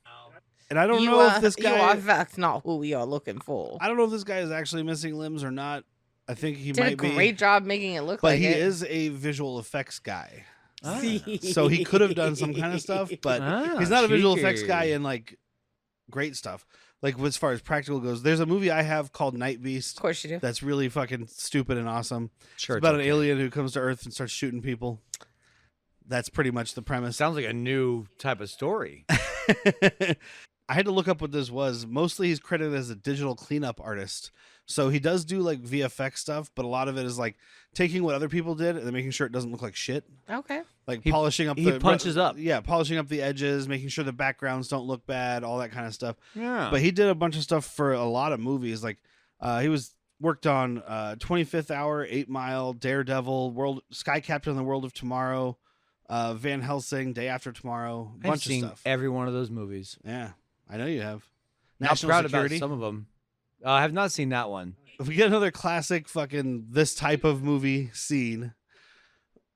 And I don't you know are, if this you are guy, in fact not who we are looking for. I don't know if this guy is actually missing limbs or not. I think he Did a might be. great job making it look But like he it. is a visual effects guy. So he could have done some kind of stuff, but he's not a visual effects guy in like great stuff. Like as far as practical goes, there's a movie I have called Night Beast. Of course you do. That's really fucking stupid and awesome. Sure, It's about an alien who comes to Earth and starts shooting people. That's pretty much the premise. Sounds like a new type of story. I had to look up what this was. Mostly he's credited as a digital cleanup artist. So he does do like VFX stuff, but a lot of it is like taking what other people did and then making sure it doesn't look like shit. Okay. Like He- polishing up he punches up. Yeah, polishing up the edges, making sure the backgrounds don't look bad, all that kind of stuff. Yeah. But he did a bunch of stuff for a lot of movies. Like he worked on 25th Hour, 8 Mile, Daredevil, Sky Captain, The World of Tomorrow, Van Helsing, Day After Tomorrow, a I've bunch of seen stuff. every one of those movies. Yeah, I know you have. Not National proud Security. about some of them. I have not seen that one. If we get another classic fucking this type of movie scene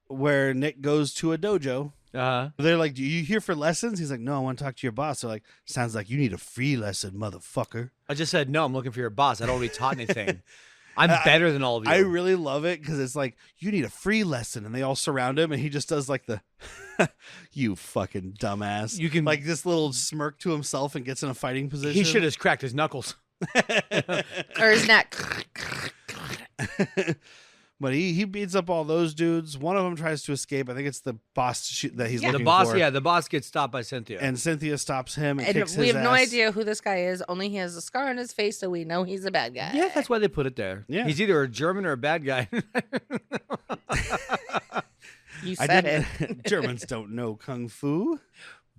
where Nick goes to a dojo. They're like, "Do you here for lessons?" He's like, "No, I want to talk to your boss." They're like, "Sounds like you need a free lesson, motherfucker." I just said, no, I'm looking for your boss. I don't already taught anything. I'm better than all of you. I really love it because it's like, "You need a free lesson," and they all surround him, and he just does like the, "You fucking dumbass." You can- like this little smirk to himself and gets in a fighting position. He should have cracked his knuckles. Or his neck. But he beats up all those dudes. One of them tries to escape. I think it's the boss that he's Yeah. looking The boss, for. yeah, the boss gets stopped by Cynthia. And Cynthia stops him and And kicks we his have no ass. idea who this guy is. Only he has a scar on his face, so we know he's a bad guy. yeah, that's why they put it there. Yeah. He's either a German or a bad guy. You I said it. didn't. Germans don't know kung fu.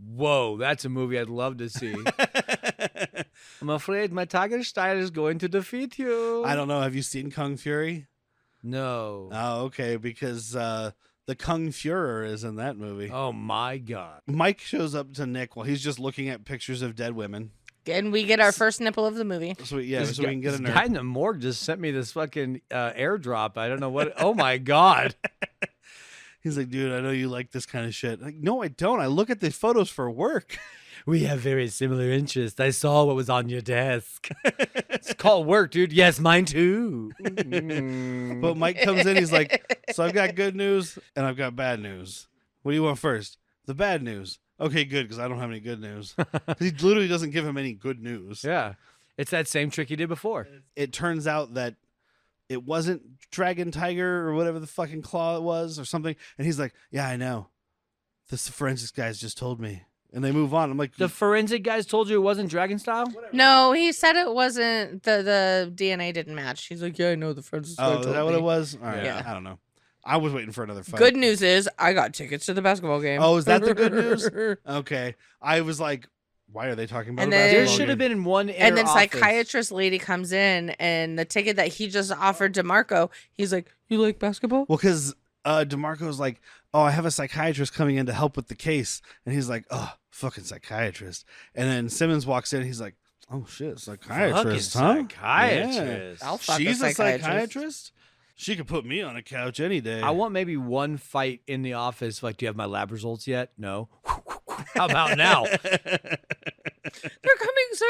Whoa, that's a movie I'd love to see. I'm afraid my tiger style is going to defeat you. I don't know. Have you seen Kung Fury? No. Oh, okay. Because the Kung Fuhrer is in that movie. Oh my God. Mike shows up to Nick while he's just looking at pictures of dead women. And we get our first nipple of the movie. So we can get a this guy nerd. in the morgue just sent me this fucking airdrop. I don't know what. Oh my God. He's like, dude, I know you like this kind of shit. Like, no, I don't. I look at the photos for work. We have very similar interests. I saw what was on your desk. It's called work, dude. Yes, mine too. But Mike comes in. He's like, so I've got good news and I've got bad news. What do you want first? The bad news. Okay, good, because I don't have any good news. He literally doesn't give him any good news. Yeah. It's that same trick he did before. It turns out that it wasn't Dragon Tiger or whatever the fucking claw it was or something. And he's like, yeah, I know. This forensics guys just told me. And they move on. I'm like, The forensic guys told you it wasn't Dragon style? No, he said it wasn't. The DNA didn't match. He's like, yeah, I know the friends. oh, is that what it was? All right. Yeah. I don't know. I was waiting for another fight. Good news is I got tickets to the basketball game. Oh, is that the good news? Okay. I was like, why are they talking about And a then- There basketball should have game? been one And then inner office. psychiatrist lady comes in, and the ticket that he just offered DeMarco, he's like, you like basketball? Well, because DeMarco's like, oh, I have a psychiatrist coming in to help with the case. And he's like, oh, fucking psychiatrist. And then Simmons walks in. He's like, oh, shit, psychiatrist, Fucking huh? psychiatrist. I'll fuck She's a a psychiatrist. psychiatrist? She could put me on a couch any day. I want maybe one fight in the office. Like, do you have my lab results yet? No. How about now? They're coming, sir.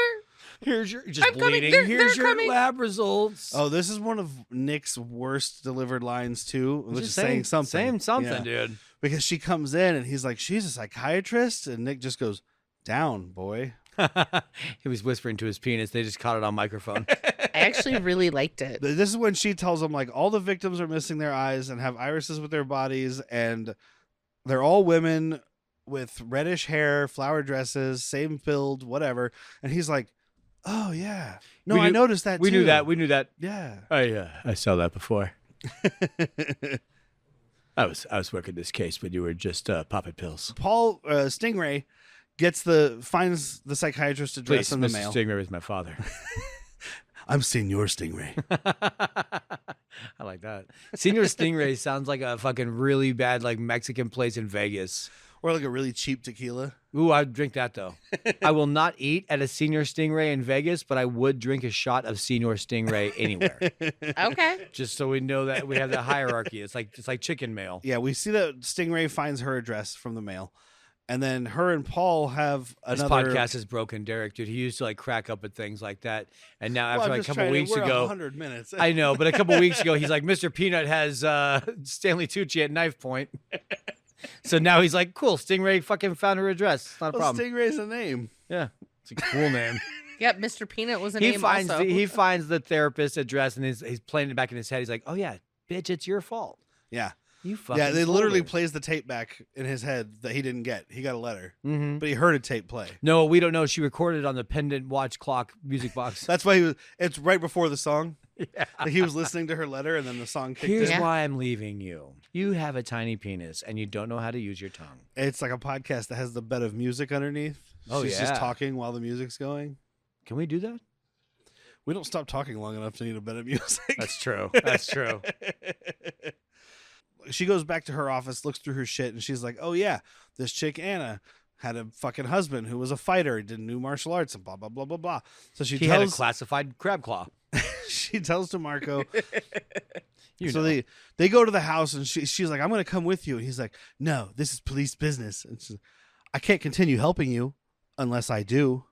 Here's your just I'm coming. bleeding. They're Here's your coming. lab results. Oh, this is one of Nick's worst delivered lines, too, which is Just saying something. Saying something, Yeah. dude. Because she comes in and he's like, she's a psychiatrist. And Nick just goes, down, boy. He was whispering to his penis. They just caught it on microphone. I actually really liked it. This is when she tells him, like, all the victims are missing their eyes and have irises with their bodies. And they're all women with reddish hair, flower dresses, same build, whatever. And he's like, oh, yeah. No, We I knew- noticed that, We too. knew that. We knew that. Yeah. I saw that before. I was working this case when you were just popping pills. Paul Stingray finds the psychiatrist address Please, in the Mr. mail. Stingray is my father. I'm Senor Stingray. I like that. Senior Stingray sounds like a fucking really bad like Mexican place in Vegas. Or like a really cheap tequila. Ooh, I'd drink that though. I will not eat at a Senior Stingray in Vegas, but I would drink a shot of Senior Stingray anywhere. Okay. Just so we know that we have the hierarchy. It's like chicken mail. Yeah, we see that Stingray finds her address from the mail. And then her and Paul have This another podcast is broken, Derrick, dude. He used to like crack up at things like that, and now after I'm like a just couple trying to- weeks we're ago, 100 minutes. I know, but a couple weeks ago, he's like, Mr. Peanut has Stanley Tucci at knife point. So now he's like, cool, Stingray fucking found her address. It's not a Well, problem. Stingray's a name. Yeah, it's a cool name. Yep, Mr. Peanut was a he name finds also. he finds the therapist's address, and he's playing it back in his head. He's like, oh yeah, bitch, it's your fault. Yeah. You fucking Yeah, they literally folders. plays the tape back in his head that he didn't get. He got a letter, Mhm. but he heard a tape play. No, we don't know. She recorded on the pendant watch clock music box. That's why he was. It's right before the song. Yeah. Like he was listening to her letter, and then the song kicked Here's in. Yeah. why I'm leaving you. You have a tiny penis, and you don't know how to use your tongue. It's like a podcast that has the bed of music underneath. Oh, She's yeah. just talking while the music's going. Can we do that? We don't stop talking long enough to need a bed of music. That's true. That's true. She goes back to her office, looks through her shit, and she's like, "Oh yeah, this chick Anna had a fucking husband who was a fighter, did new martial arts, and blah blah blah blah blah." So she He had a tells classified crab claw. she tells DeMarco. You So know. they go to the house, and she's like, "I'm going to come with you," and he's like, "No, this is police business. And she's like, I can't continue helping you unless I do."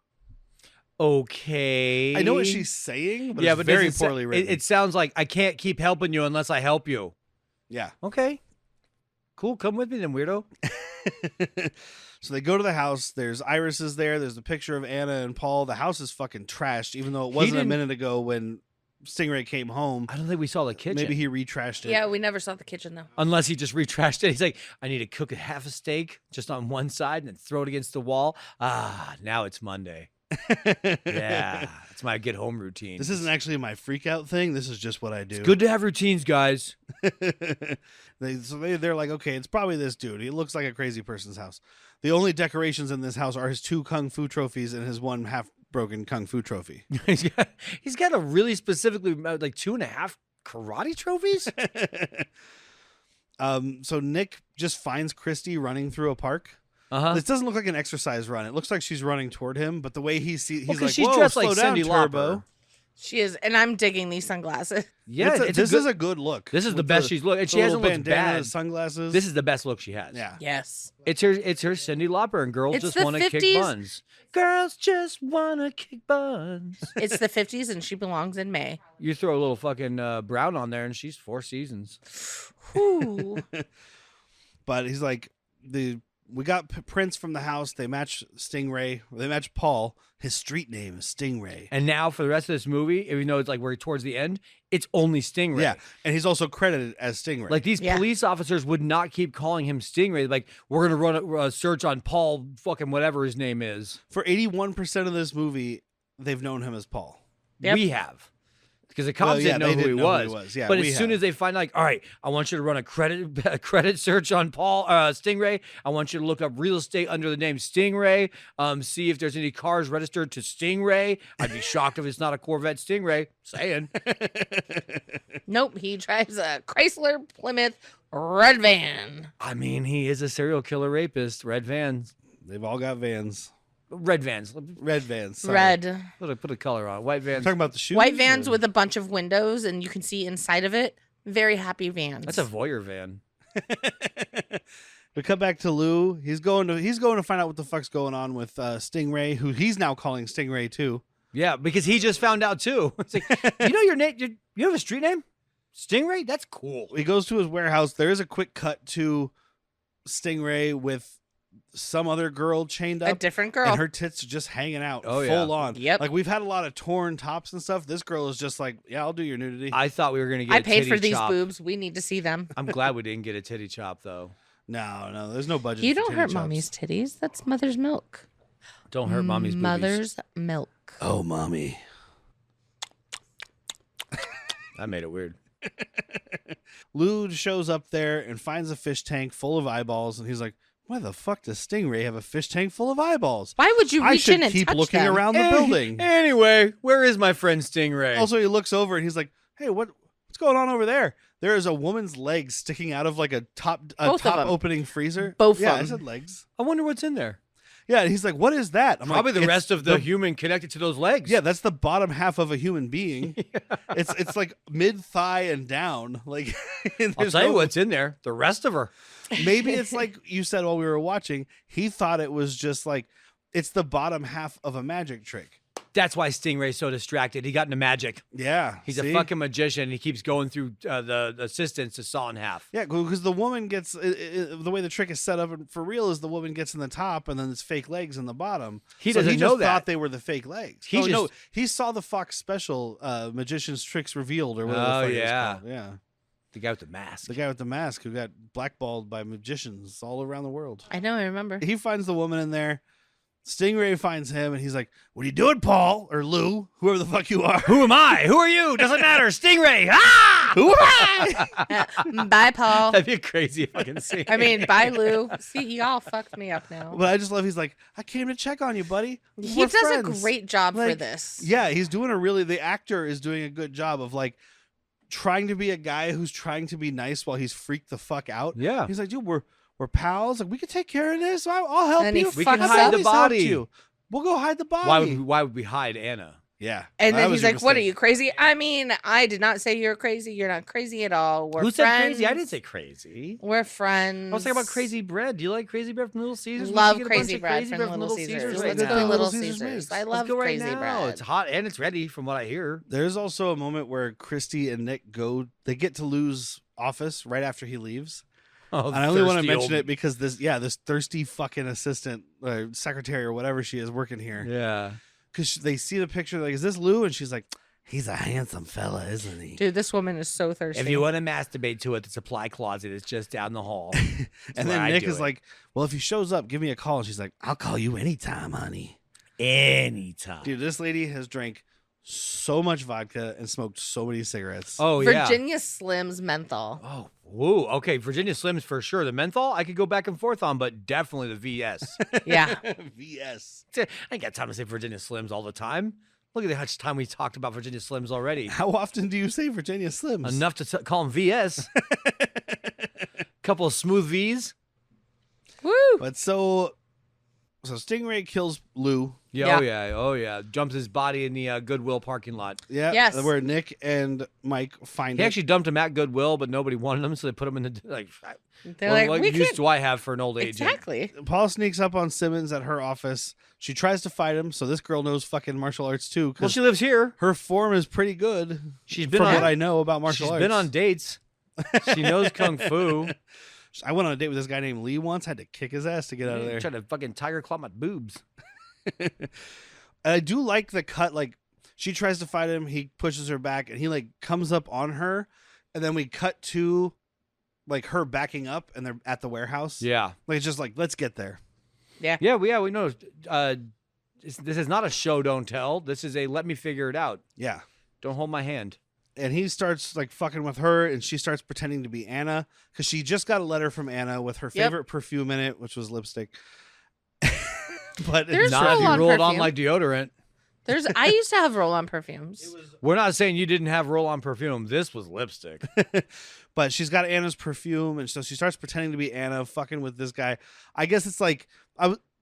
Okay. I know what she's saying, but yeah, it's but very does it sa- poorly written. It sounds like I can't keep helping you unless I help you. Yeah. Okay. Cool. Come with me then, weirdo. So they go to the house. There's irises there. There's a picture of Anna and Paul. The house is fucking trashed, even though it wasn't a didn't- minute ago when Stingray came home. I don't think we saw the kitchen. Maybe he retrashed it. Yeah, we never saw the kitchen though. Unless he just retrashed it. He's like, I need to cook a half a steak just on one side and then throw it against the wall. Ah, now it's Monday. Yeah. It's my get home routine. This isn't actually my freak out thing. This is just what I do. It's good to have routines, guys. They're like, okay, it's probably this dude. He looks like a crazy person's house. The only decorations in this house are his 2 kung fu trophies and his 1 half broken kung fu trophy. he's got a really specifically like 2.5 karate trophies. So Nick just finds Kristi running through a park. Uh-huh. This doesn't look like an exercise run. It looks like she's running toward him, but the way he's Well, like, 'cause she's "Whoa, dressed slow like down, Cindy Turbo." Lauper. She is, and I'm digging these sunglasses. Yeah, This is a good look. This is the With best she's looked, and she the hasn't little looked bandana, bad. the sunglasses. This is the best look she has. yeah. Yes. It's her Cindy Lauper, and girls It's just the want to kick 50s. buns. Girls just want to kick buns. It's the 50s and she belongs in May. You throw a little fucking brown on there, and she's 4 seasons. Ooh. But he's like, we got prints from the house. They match Stingray. They match Paul. His street name is Stingray. And now for the rest of this movie, even though it's like we're towards the end, it's only Stingray. Yeah, and he's also credited as Stingray. Like these Yeah. police officers would not keep calling him Stingray. Like, we're gonna run a search on Paul, fucking whatever his name is. for 81% of this movie, they've known him as Paul. Yep. We have, because the cops Well, yeah, didn't know they who didn't he know who he was. was. Yeah, but we as soon have. as they find, like, all right, I want you to run a credit search on Paul Stingray. I want you to look up real estate under the name Stingray. See if there's any cars registered to Stingray. I'd be shocked if it's not a Corvette Stingray. Saying. Nope, he drives a Chrysler Plymouth red van. I mean, he is a serial killer rapist. Red vans. They've all got vans. Red vans. Red vans. Sorry. Red. Put a color on. White I'm vans. talking about the shoes. White vans or- with a bunch of windows and you can see inside of it. Very happy vans. That's a voyeur van. We cut back to Lou. He's going to find out what the fuck's going on with Stingray, who he's now calling Stingray too. Yeah, because he just found out too. It's like, you know your name? You have a street name? Stingray? That's cool. He goes to his warehouse. There is a quick cut to Stingray with some other girl chained a up, different girl. and her tits are just hanging out, Oh, yeah. full on. Yep. Like we've had a lot of torn tops and stuff. This girl is just like, yeah, I'll do your nudity. I thought we were gonna get. I a paid titty for these chop. boobs. We need to see them. I'm glad we didn't get a titty chop though. No, there's no budget. You for don't titty hurt chops. mommy's titties. That's mother's milk. Don't hurt mommy's boobies. Mother's milk. Oh, mommy. That made it weird. Lou shows up there and finds a fish tank full of eyeballs, and he's like, "Why the fuck does Stingray have a fish tank full of eyeballs? Why would you I reach should in and keep touch looking them? around the building." Anyway, where is my friend Stingray? Also, he looks over and he's like, "Hey, what's going on over there?" There is a woman's leg sticking out of like a top Both of them. opening freezer. Both yeah, of I them. said legs. I wonder what's in there. Yeah, and he's like, "What is that?" I'm Probably like, the "It's rest of the human connected to those legs. Yeah, that's the bottom half of a human being. It's like mid thigh and down. Like and I'll there's tell you no- what's in there. The rest of her. Maybe it's like you said while we were watching. He thought it was just like it's the bottom half of a magic trick. That's why Stingray's so distracted. He got into magic. Yeah, He's see? a fucking magician. He keeps going through the assistants to saw in half. Yeah, because the woman gets the way the trick is set up for real is the woman gets in the top and then it's fake legs in the bottom. He So doesn't he know just that. thought they were the fake legs. He No, no, just- he saw the Fox special, Magician's Tricks Revealed or whatever. Oh, the fuck it was yeah. called. Yeah. The guy with the mask. The guy with the mask who got blackballed by magicians all around the world. I know, I remember. He finds the woman in there. Stingray finds him, and he's like, "What are you doing, Paul or Lou, whoever the fuck you are? Who am I? Who are you? Doesn't matter. Stingray. Ah! Who am I?" Bye, Paul. That'd be a crazy fucking scene. I mean, bye, Lou. See, y'all fucked me up now. But I just love. He's like, "I came to check on you, buddy. He We're does friends." a great job for Like, this. Yeah, he's doing the actor is doing a good job of like trying to be a guy who's trying to be nice while he's freaked the fuck out. Yeah. He's like, "Dude, we're pals. Like, we can take care of this. I'll help And he you. We can fucks hide up. the Always helped body. you. We'll go hide the body." Why would we hide Anna? Yeah. And that then was he's your like, "What are mistake. you, crazy?" I mean, I did not say you're crazy. You're not crazy at all. We're Who friends. said crazy? I didn't say crazy. We're friends. I was talking about crazy bread. Do you like crazy bread from Little Caesars? We should Love get a crazy bunch of bread from from Little Caesars. right Let's now. go to Little Little Caesars Caesars. makes. I Let's love go right crazy now. bread. It's hot and it's ready from what I hear. There's also a moment where Kristi and Nick they get to Lou's office right after he leaves. Oh, And I only want to thirsty mention old- it because this thirsty fucking assistant, secretary or whatever she is working here. Yeah. Because they see the picture, like, "Is this Lou?" And she's like, "He's a handsome fella, isn't he?" Dude, this woman is so thirsty. If you want to masturbate to it, the supply closet is just down the hall. And where then I Nick do is it. like, "Well, if he shows up, give me a call." And she's like, "I'll call you anytime, honey." Anytime. Dude, this lady has drank so much vodka and smoked so many cigarettes. Oh, yeah. Virginia Slims menthol. Oh, woo. Okay, Virginia Slims for sure. The menthol, I could go back and forth on, but definitely the VS. Yeah. VS. I ain't got time to say Virginia Slims all the time. Look at how much time we talked about Virginia Slims already. How often do you say Virginia Slims? Enough to call them VS. Couple of smooth Vs. Woo. But so Stingray kills Lou. Yeah, Yeah. oh yeah. Jumps his body in the Goodwill parking lot. Yeah. Yes. Where Nick and Mike find He it. actually dumped him at Goodwill, but nobody wanted him, so they put him in the like. They're like, what we use can't. do I have for an old agent? Exactly. Paul sneaks up on Simmons at her office. She tries to fight him, so this girl knows fucking martial arts too. Well, Because she lives here. her form is pretty good. She's been from on. what I know about martial She's arts. been on dates. She knows kung fu. I went on a date with this guy named Lee once. Had to kick his ass to get out of there. Trying to fucking tiger claw my boobs. I do like the cut. Like, she tries to fight him, he pushes her back, and he like comes up on her, and then we cut to like her backing up, and they're at the warehouse. Yeah. Like, it's just like, let's get there. Yeah, we know. This is not a show, don't tell. This is a let me figure it out. Yeah. Don't hold my hand. And he starts like fucking with her, and she starts pretending to be Anna because she just got a letter from Anna with her Yep. favorite perfume in it, which was lipstick. But There's Not if you roll-on roll it on perfume. like deodorant. I used to have roll-on perfumes. We're not saying you didn't have roll-on perfume. This was lipstick. but she's got Anna's perfume, and so she starts pretending to be Anna, fucking with this guy. I guess it's like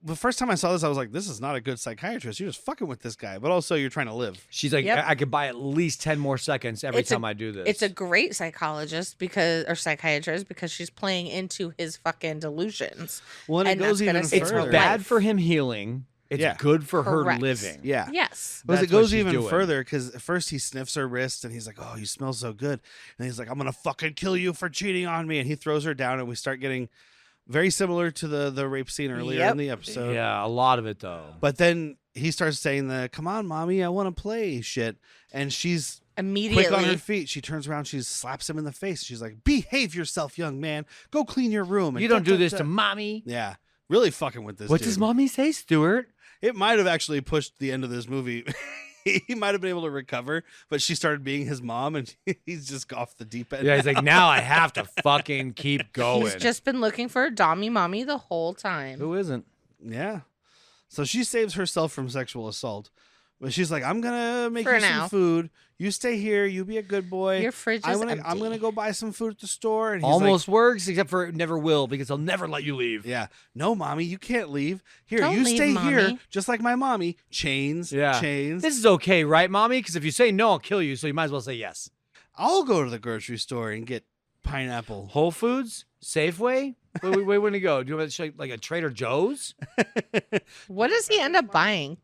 the first time I saw this, I was like, "This is not a good psychiatrist. You're just fucking with this guy." But also, you're trying to live. She's like, Yep. I could buy at least 10 more seconds every It's a- time I do this. It's a great psychiatrist or psychiatrist because she's playing into his fucking delusions. Well, and it And goes that's gonna even save It's her further. bad life. for him healing. It's Yeah. good for her Correct. living. Yeah. Yes. Because That's it what goes she's even doing. further because at first he sniffs her wrist and he's like, "Oh, you smell so good." And he's like, "I'm going to fucking kill you for cheating on me." And he throws her down and we start getting very similar to the rape scene earlier Yep. in the episode. Yeah, a lot of it though. But then he starts saying "Come on, mommy, I want to play" shit. And she's Immediately. quick on her feet. She turns around, she slaps him in the face. She's like, "Behave yourself, young man. Go clean your room." And You don't da, do da, this da. to mommy. Yeah. Really fucking with this What dude. does mommy say, Stuart? It might have actually pushed the end of this movie. He might have been able to recover, but she started being his mom, and he's just off the deep end. Yeah, he's like, now I have to fucking keep going. He's just been looking for a dommy mommy the whole time. Who isn't? Yeah. So she saves herself from sexual assault, but she's like, "I'm gonna make For you now. some food. You stay here. You be a good boy. Your fridge is I'm empty. gonna go buy some food at the store." And he's Almost works, except for it never will because I'll never let you leave. like, "Yeah, no, mommy, you can't leave. Here, Don't you leave, stay here, mommy." just like my mommy. Chains, Yeah. chains. This is okay, right, mommy? Because if you say no, I'll kill you. So you might as well say yes. I'll go to the grocery store and get pineapple." Whole Foods, Safeway. Where want to go? Do you want to like a Trader Joe's? What does he end up buying?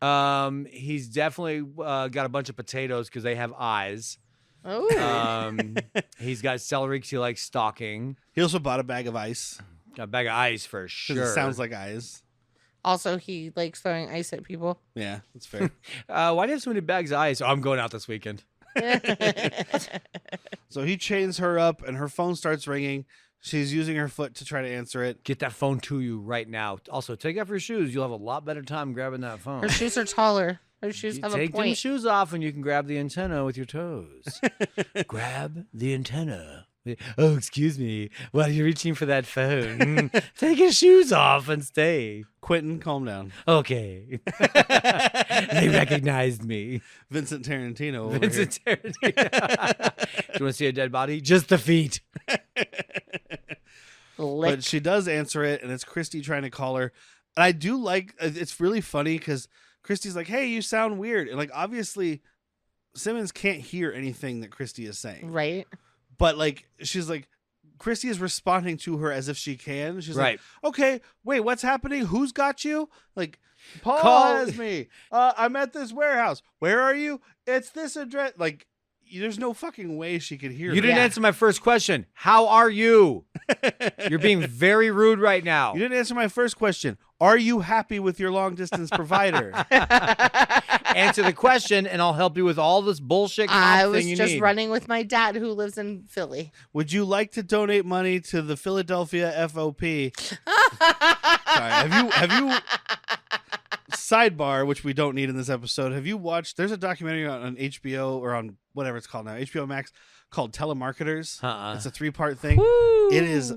He's definitely got a bunch of potatoes because they have eyes. Oh. He's got celery because he likes stalking. He also bought a bag of ice Got a bag of ice for 'cause sure. it sounds like eyes. Also, he likes throwing ice at people. Yeah, that's fair. Why do you have so many bags of ice? Oh, I'm going out this weekend. So So he chains her up, and her phone starts ringing. She's using her foot to try to answer it. Get that phone to you right now. Also, take off your shoes. You'll have a lot better time grabbing that phone. Her shoes are taller. Her shoes You have a take them point. shoes off and you can grab the antenna with your toes. Grab the antenna. Oh, excuse me. While you're reaching for that phone, take your shoes off and stay. Quentin, calm down. Okay. They recognized me. Vincent Tarantino over Vincent Tarantino. Do you want to see a dead body? Just the feet. Lick. But she does answer it, and it's Kristi trying to call her. And I do like, it's really funny because Kristi's like, hey, you sound weird. And like, obviously, Simmons can't hear anything that Kristi is saying. Right. But like, she's like, Kristi is responding to her as if she can. She's Right. like, okay, wait, what's happening? Who's got you? Like, Paul Call- has me. I'm at this warehouse. Where are you? It's this address. Like, there's no fucking way she could hear You didn't Yeah. answer my first question. How are you? You're being very rude right now. You didn't answer my first question. Are you happy with your long distance provider? Answer the question, and I'll help you with all this bullshit comp I thing was you just need. running with my dad who lives in Philly. Would you like to donate money to the Philadelphia FOP? Sorry, have you sidebar, which we don't need in this episode, have you watched, there's a documentary on HBO or on whatever it's called now, HBO Max, called Telemarketers. It's a 3-part thing. Woo. It is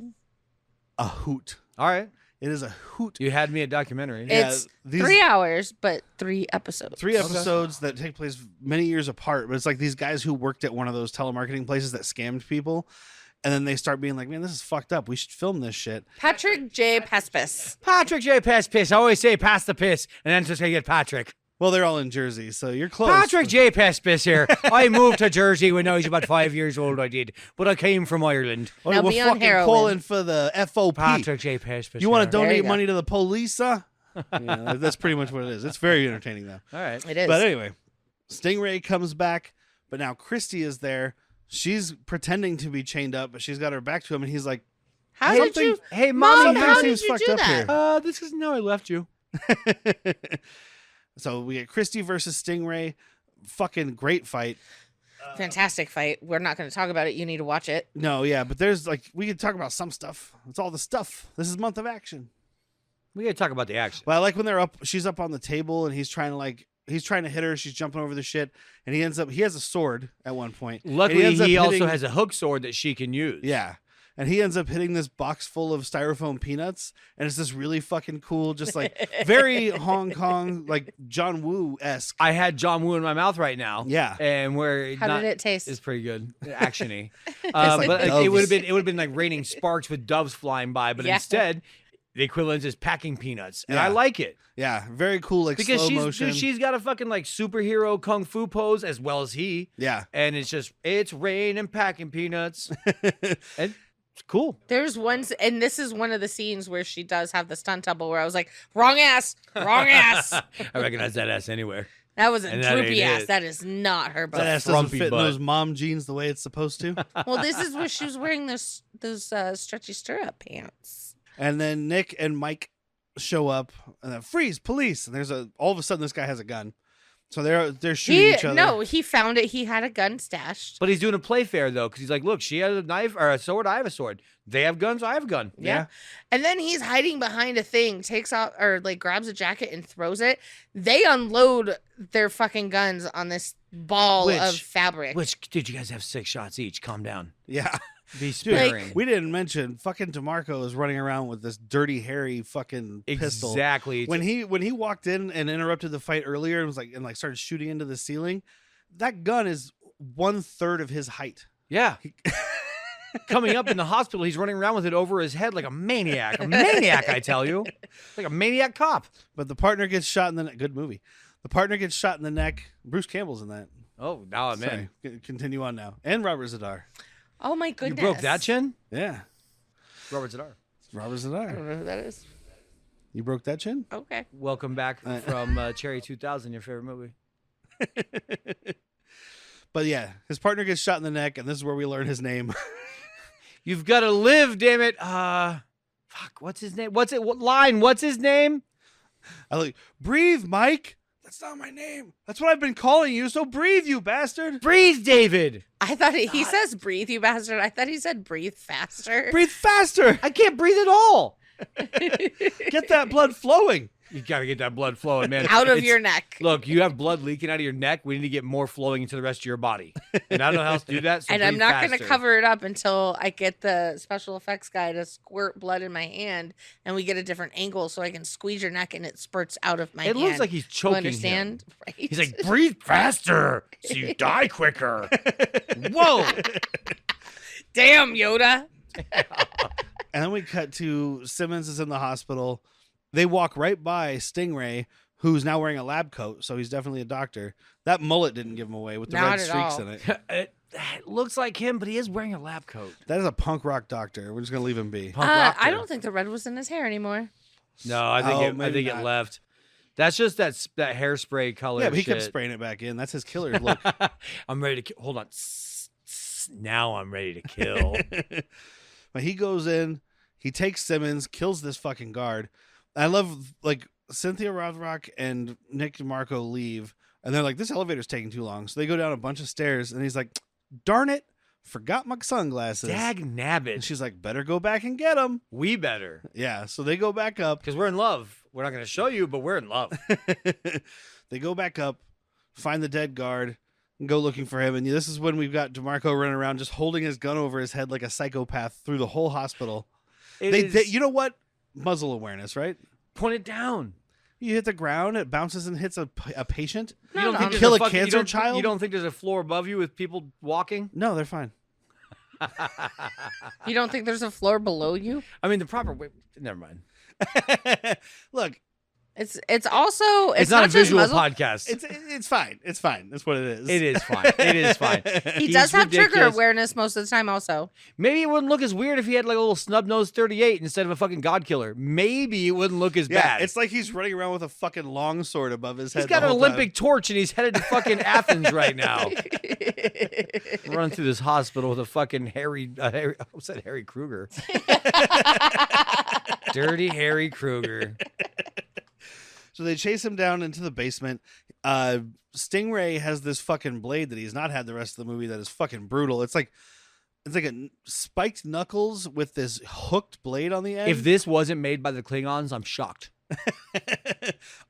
a hoot. All right. It is a hoot. You had me at documentary. It's 3 hours, but 3 episodes. 3 episodes that take place many years apart, but it's like these guys who worked at one of those telemarketing places that scammed people, and then they start being like, man, this is fucked up. We should film this shit. Patrick J. Pespis. Patrick J. Piss. I always say pass the piss, and then just gonna get Patrick. Well, they're all in Jersey, so you're close. Patrick J. Piss here. I moved to Jersey when I was about 5 years old, I did. But I came from Ireland. Well, Now we're be on fucking heroin. calling for the FOP. Patrick J. Piss. You want to There you donate go. money to the police? Yeah, that's pretty much what it is. It's very entertaining, though. All right. It is. But anyway, Stingray comes back, but now Kristi is there. She's pretending to be chained up, but she's got her back to him, and he's like, How Hey, did you? Hey, Mom, mommy. how seems did you fucked do up that? here. This isn't how I left you. So we get Kristi versus Stingray. Fucking great fight. Fantastic fight. We're not going to talk about it. You need to watch it. No, yeah, but there's like, we could talk about some stuff. It's all the stuff. This is month of action. We gotta talk about the action. Well, I like when they're up, she's up on the table and he's trying to hit her. She's jumping over the shit. And he has a sword at one point. And Luckily, ends up he also hitting- has a hook sword that she can use. Yeah. And he ends up hitting this box full of styrofoam peanuts. And it's this really fucking cool, just like very Hong Kong, like John Woo-esque. I had John Woo in my mouth right now. Yeah. And where How did it taste? It's pretty good, actiony. like But it doves. would have been like raining sparks with doves flying by. But Yeah. instead, the equivalent is packing peanuts, and Yeah. I like it Yeah. Very cool, like because slow motion. she's got a fucking like superhero kung fu pose as well as he, Yeah. and it's rain and packing peanuts, and it's cool. There's one, and this is one of the scenes where she does have the stunt double where I was like, wrong ass, wrong ass. I recognize that ass anywhere. That was a And that droopy ain't ass. it. That is not her That butt. ass doesn't frumpy fit in butt. those mom jeans the way it's supposed to. Well, this is where she was wearing those stretchy stirrup pants. And then Nick and Mike show up and then freeze, police. And all of a sudden this guy has a gun. So they're shooting each other. No, he found it. He had a gun stashed. But he's doing a play fair though, because he's like, look, she has a knife or a sword, I have a sword. They have guns, I have a gun. Yeah. And then he's hiding behind a thing, takes out or like grabs a jacket and throws it. They unload their fucking guns on this ball of fabric. Which, dude, you guys have 6 shots each. Calm down. Yeah. Be Dude, sparing. we didn't mention fucking DeMarco is running around with this dirty, hairy fucking pistol. Exactly. When he walked in and interrupted the fight earlier and was like started shooting into the ceiling, that gun is 1/3 of his height. Yeah. Coming up in the hospital, he's running around with it over his head like a maniac. A maniac, I tell you. Like a maniac cop. But the partner gets shot in the neck. Good movie. The partner gets shot in the neck. Bruce Campbell's in that. Oh, now I'm Sorry. in. Continue on now. And Robert Zadar. Oh my You goodness. broke that chin? Yeah. Robert Zadar. Robert I Zadar. don't know who that is. You broke that chin? Okay. Welcome back from Cherry 2000, your favorite movie. But yeah, his partner gets shot in the neck, and this is where we learn his name. You've got to live, damn it. Fuck, what's his name? What's his name? I like, breathe, Mike. That's not my name. That's what I've been calling you, so breathe, you bastard. Breathe, David. I thought he says breathe, you bastard. I thought he said breathe faster. Breathe faster. I can't breathe at all. Get that blood flowing. You got to get that blood flowing, man. Out of It's- your neck. Look, you have blood leaking out of your neck. We need to get more flowing into the rest of your body. And I don't know how else to do that. So And I'm breathe not going to faster. cover it up until I get the special effects guy to squirt blood in my hand and we get a different angle so I can squeeze your neck and it spurts out of my It hand. looks like he's You choking understand? him. Right? He's like, breathe faster so you die quicker. Whoa. damn, Yoda. And then we cut to Simmons is in the hospital. They walk right by Stingray, who's now wearing a lab coat, so he's definitely a doctor. That mullet didn't give him away with the Not red at streaks all. in it. It looks like him, but he is wearing a lab coat. That is a punk rock doctor. We're just gonna leave him be. Punk rocker. I don't think the red was in his hair anymore. No, I think Oh, I maybe think it not. left. That's just that hairspray color. Yeah, but he shit. kept spraying it back in. That's his killer look. I'm ready to hold on. Now I'm ready to kill. But he goes in, he takes Simmons, kills this fucking guard. I love, like, Cynthia Rothrock and Nick DeMarco leave, and they're like, this elevator's taking too long. So they go down a bunch of stairs, and he's like, darn it, forgot my sunglasses. Dag And nabbit. she's like, better go back and get them. We better. Yeah, so they go back up. Because we're in love. We're not going to show you, but we're in love. They go back up, find the dead guard, and go looking for him. And this is when we've got DeMarco running around just holding his gun over his head like a psychopath through the whole hospital. They you know what? Muzzle awareness, right? point it down. You hit the ground, it bounces and hits a patient. You don't think there's kill a a fucking- cancer child? You don't think there's a floor above you with people walking? No, they're fine. You don't think there's a floor below you? I mean, the proper way. Never mind. Look, It's also It's not a just visual muzzle. podcast. it's fine. It's fine. That's what it is. It is fine. It is fine. He He's does have trigger ridiculous. awareness most of the time also. Maybe it wouldn't look as weird if he had like a little snub nose 38 instead of a fucking god killer. Maybe it wouldn't look as Yeah, bad. it's like he's running around with a fucking long sword above his head. He's got the an whole Olympic torch and he's headed to fucking Athens right now. Run through this hospital with a fucking Harry I said Harry Krueger. Dirty Harry Krueger. So they chase him down into the basement. Stingray has this fucking blade that he's not had the rest of the movie that is fucking brutal. It's like a spiked knuckles with this hooked blade on the end. If this wasn't made by the Klingons, I'm shocked.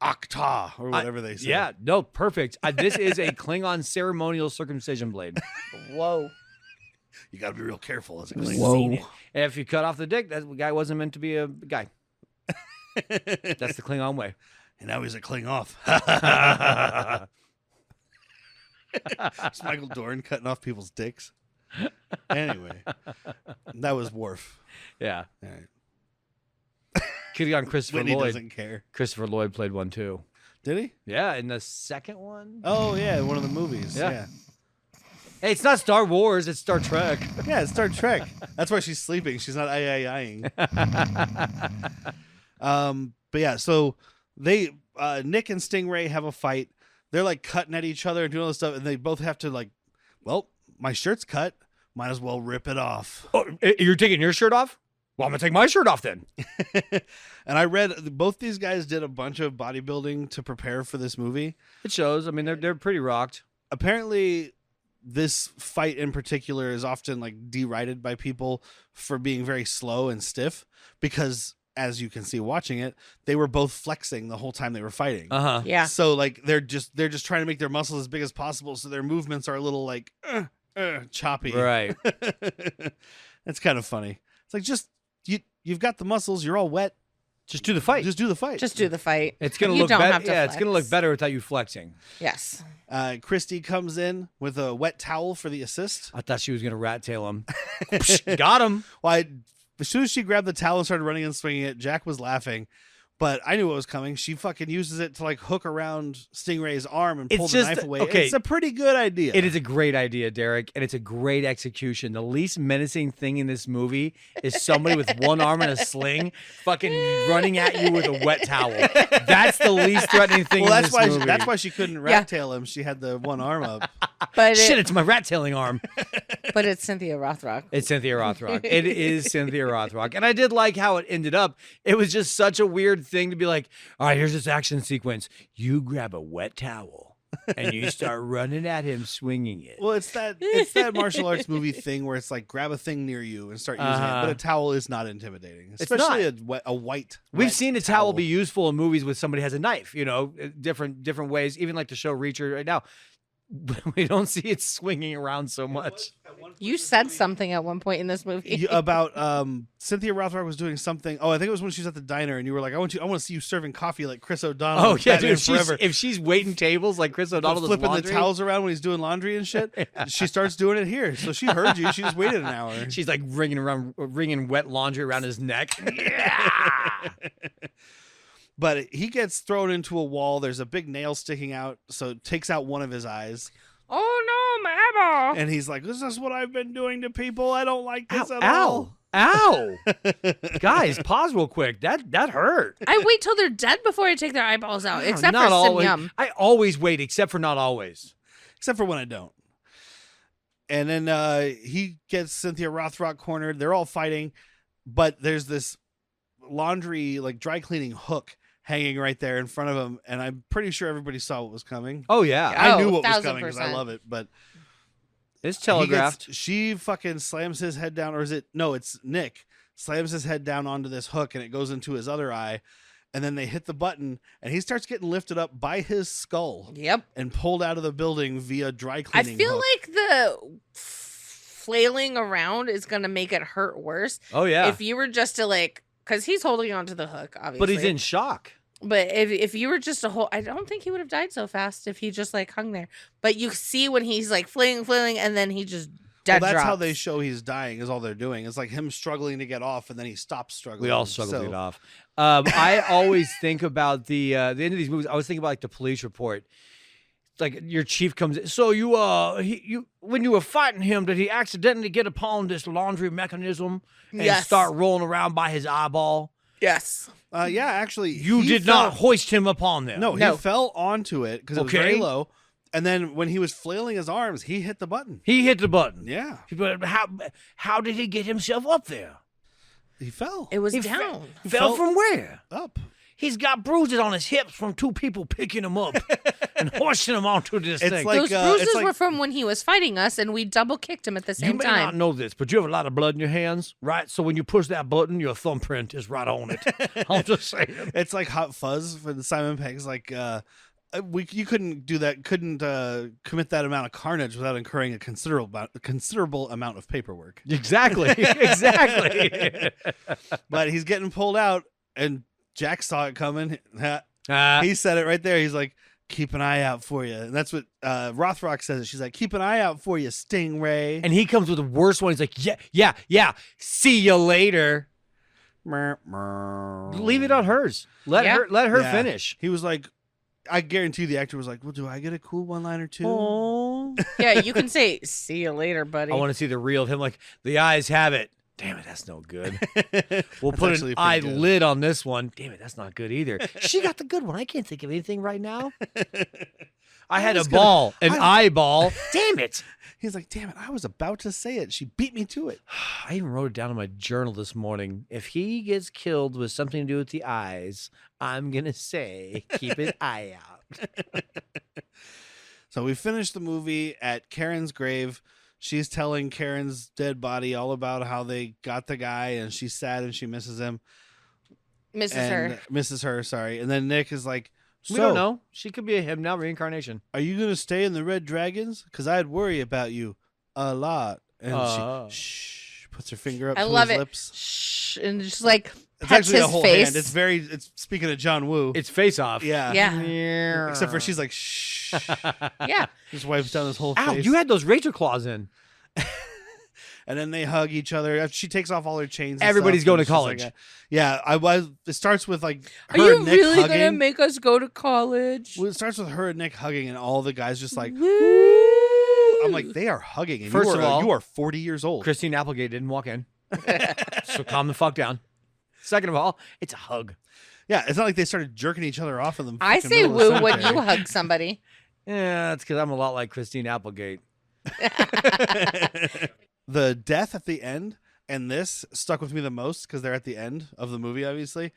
Octa or whatever they say. Yeah, no, perfect. This is a Klingon ceremonial circumcision blade. Whoa. You got to be real careful as a Seen Klingon. it. And if you cut off the dick, that guy wasn't meant to be a guy. That's the Klingon way. And now he's a Kling off. It's Michael Dorn cutting off people's dicks. Anyway, that was Worf. Yeah. All right. Could have gone Christopher Whitney Lloyd. doesn't care. Christopher Lloyd played one too. Did he? Yeah, in the second one. Oh, yeah, one of the movies. Yeah. Yeah. Hey, it's not Star Wars, it's Star Trek. Yeah, it's Star Trek. That's why she's sleeping. She's not ing. But yeah, so they Nick and Stingray have a fight. They're like cutting at each other and doing all this stuff, and they both have to like, well, my shirt's cut. Might as well rip it off. Oh, you're taking your shirt off? Well, I'm gonna take my shirt off then. And I read both these guys did a bunch of bodybuilding to prepare for this movie. It shows. I mean, they're pretty rocked. Apparently, this fight in particular is often like derided by people for being very slow and stiff because, as you can see watching it, they were both flexing the whole time they were fighting. Uh-huh. Yeah. So like they're just trying to make their muscles as big as possible, so their movements are a little like choppy. Right. It's kind of funny. It's like just you've got the muscles, you're all wet. Just do the fight. Just do the fight. Just do the fight. It's gonna You look don't better. have to Yeah, it's gonna look flex. better without you flexing. Yes. Kristi comes in with a wet towel for the assist. I thought she was gonna rat tail him. Got him. Well, as soon as she grabbed the towel and started running and swinging it, Jack was laughing. But I knew what was coming. She fucking uses it to like hook around Stingray's arm and pull It's the just- knife away. okay. It's a pretty good idea. It is a great idea, Derrick, and it's a great execution. The least menacing thing in this movie is somebody with one arm in a sling fucking running at you with a wet towel. That's the least threatening thing Well, in that's this why movie. that's why she couldn't rat tail him. She had the one arm up. But Shit, it's my rat-tailing arm. but it's Cynthia Rothrock. It's Cynthia Rothrock. It is Cynthia Rothrock. And I did like how it ended up. It was just such a weird thing to be like, all right, here's this action sequence. You grab a wet towel and you start running at him swinging it. Well, it's that martial arts movie thing where it's like grab a thing near you and start using it, but a towel is not intimidating, especially a white. We've wet seen a towel be useful in movies with somebody has a knife, different ways, even like the show Reacher right now. We don't see it swinging around so much. You said something at one point in this movie about Cynthia Rothrock was doing something. Oh, I think it was when she was at the diner, and you were like, "I want to see you serving coffee like Chris O'Donnell." Oh yeah, Batman dude, Forever. if she's waiting tables like Chris O'Donnell does flipping laundry. the towels around when he's doing laundry and shit. Yeah. She starts doing it here, so she heard you. She just waited an hour. She's like wringing wet laundry around his neck. Yeah. But he gets thrown into a wall. There's a big nail sticking out, so it takes out one of his eyes. Oh no, my eyeball. And he's like, "This is what I've been doing to people. I don't like this at all." Ow. Guys, pause real quick. That hurt. I wait till they're dead before I take their eyeballs out, except Not for always. Sim Yum. I always wait, except for not always. Except for when I don't. And then he gets Cynthia Rothrock cornered. They're all fighting, but there's this laundry, like dry cleaning hook hanging right there in front of him, and I'm pretty sure everybody saw what was coming. Oh yeah, I knew what was coming because I 1000%. love it, but it's telegraphed. She fucking slams his head down, or is it? No, it's Nick slams his head down onto this hook, and it goes into his other eye, and then they hit the button, and he starts getting lifted up by his skull. Yep. And pulled out of the building via dry I cleaning. feel hook. like the flailing around is gonna make it hurt worse. Oh yeah, If you were just to because he's holding onto the hook, obviously. but he's in shock. But if you were just to hold, I don't think he would have died so fast if he just hung there. But you see when he's flailing, and then he just dead that's drops. how they show he's dying. Is all they're doing. It's like him struggling to get off, and then he stops struggling. We all struggle to get off. I always think about the end of these movies. I always think about the police report. Like your chief comes in. So you when you were fighting him, did he accidentally get upon this laundry mechanism and Yes. start rolling around by his eyeball? Yes. Yeah, actually, You he did fell- not hoist him upon there. No, No. he fell onto it because it was Okay. very low. And then when he was flailing his arms, he hit the button. He hit the button. Yeah, But how did he get himself up there? he fell. It was He down. Fell from where? Up. He's got bruises on his hips from two people picking him up and hoisting him onto this It's thing. like- Those bruises it's like- were from when he was fighting us, and we double kicked him at the You same may not time. know this, but you have a lot of blood in your hands, right? So when you push that button, your thumbprint is right on it. I'm just saying. It's like Hot Fuzz when Simon Pegg's like, you couldn't do that, couldn't commit that amount of carnage without incurring a considerable amount of paperwork. Exactly. Exactly. But he's getting pulled out, and Jack saw it coming. Ah. He said it right there. He's like, "Keep an eye out for you," and that's what Rothrock says. She's like, "Keep an eye out for you, Stingray." And he comes with the worst one. He's like, yeah. See you later. Leave it on hers. Let her Yeah. finish. He was like, I guarantee the actor was like, "Well, do I get a cool one-liner too?" Oh. Yeah, you can say, "See you later, buddy." I want to see the reel of him like, the eyes have it. Damn it, that's no good. We'll That's put actually an pretty good. eyelid on this one. Damn it, that's not good either. She got the good one. I can't think of anything right now. I had a was gonna- ball, an eyeball. Damn it. He's like, "Damn it, I was about to say it. She beat me to it." I even wrote it down in my journal this morning. If he gets killed with something to do with the eyes, I'm going to say keep his eye out. So we finished the movie at Karen's grave. She's telling Karen's dead body all about how they got the guy, and she's sad and she misses him. Misses her, sorry. And then Nick is like, We don't know. She could be a him now reincarnation. Are you going to stay in the Red Dragons? Because I'd worry about you a lot. And she puts her finger up I to love his it. lips. Shh, and just It's pets actually his a whole face. hand. It's speaking of John Woo. It's face off. Yeah. Yeah. Except for she's like, shh. Yeah. Just wipes down his whole Ow, face. you had those razor claws in. And then they hug each other. She takes off all her chains. And Everybody's stuff, going and to she's college. Like, yeah, it starts with like Are her you and Nick really hugging. gonna make us go to college? Well, it starts with her and Nick hugging, and all the guys just like, Woo! I'm like, they are hugging. And First you of are, all, you are 40 years old. Christine Applegate didn't walk in. So calm the fuck down. Second of all, it's a hug. Yeah, it's not like they started jerking each other off in the. I fucking say middle of the woo when cemetery. you hug somebody. Yeah, that's because I'm a lot like Christine Applegate. The death at the end and this stuck with me the most because they're at the end of the movie, obviously.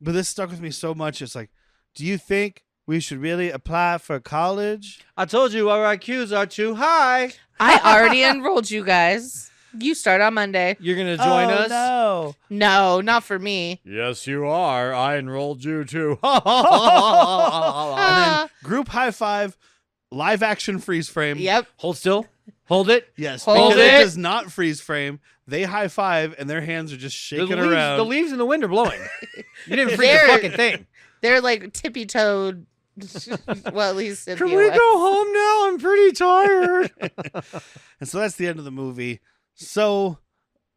But this stuck with me so much. It's like, do you think we should really apply for college? I told you our IQs are too high. I already enrolled you guys. You start on Monday. You're going to join us? No. No, not for me. Yes, you are. I enrolled you too. And Ah. then group high five, live action freeze frame. Yep. Hold still. Hold it. Yes, Hold because it. it does not freeze frame. They high five and their hands are just shaking around. The leaves in the wind are blowing. You didn't freeze They're- the fucking thing. They're like tippy-toed. Well, at least Cynthia Can we was. go home now? I'm pretty tired. And so that's the end of the movie. So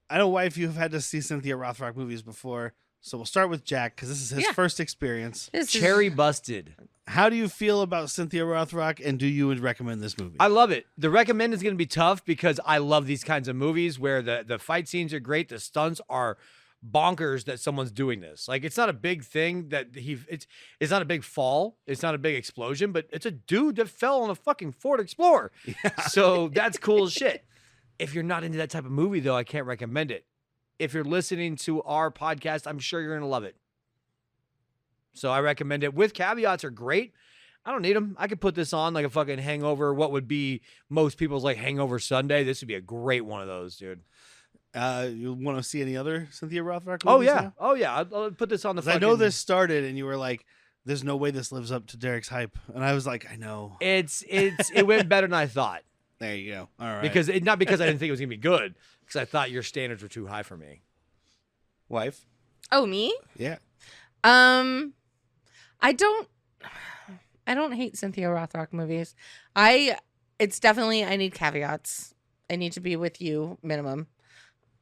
I know, wife, you've had to see Cynthia Rothrock movies before. So we'll start with Jack because this is his Yeah. first experience. This is- Cherry busted. How do you feel about Cynthia Rothrock, and do you would recommend this movie? I love it. The recommend is going to be tough because I love these kinds of movies where the fight scenes are great. The stunts are bonkers that someone's doing this. Like, it's not a big thing that it's not a big fall. It's not a big explosion, but it's a dude that fell on a fucking Ford Explorer. So that's cool as shit. If you're not into that type of movie, though, I can't recommend it. If you're listening to our podcast, I'm sure you're going to love it. So I recommend it. With caveats are great. I don't need them. I could put this on like a fucking hangover. What would be most people's like hangover Sunday? This would be a great one of those, dude. You want to see any other Cynthia Rothrock movies? Oh yeah. now? Oh yeah. I'll put this on the 'Cause fucking... I know this started, and you were like, "There's no way this lives up to Derrick's hype," and I was like, "I know." It went better than I thought. There you go. All right. Not because I didn't think it was gonna be good, because I thought your standards were too high for me. wife, Oh, me? yeah, I don't hate Cynthia Rothrock movies. It's definitely, I need caveats. I need to be with you minimum.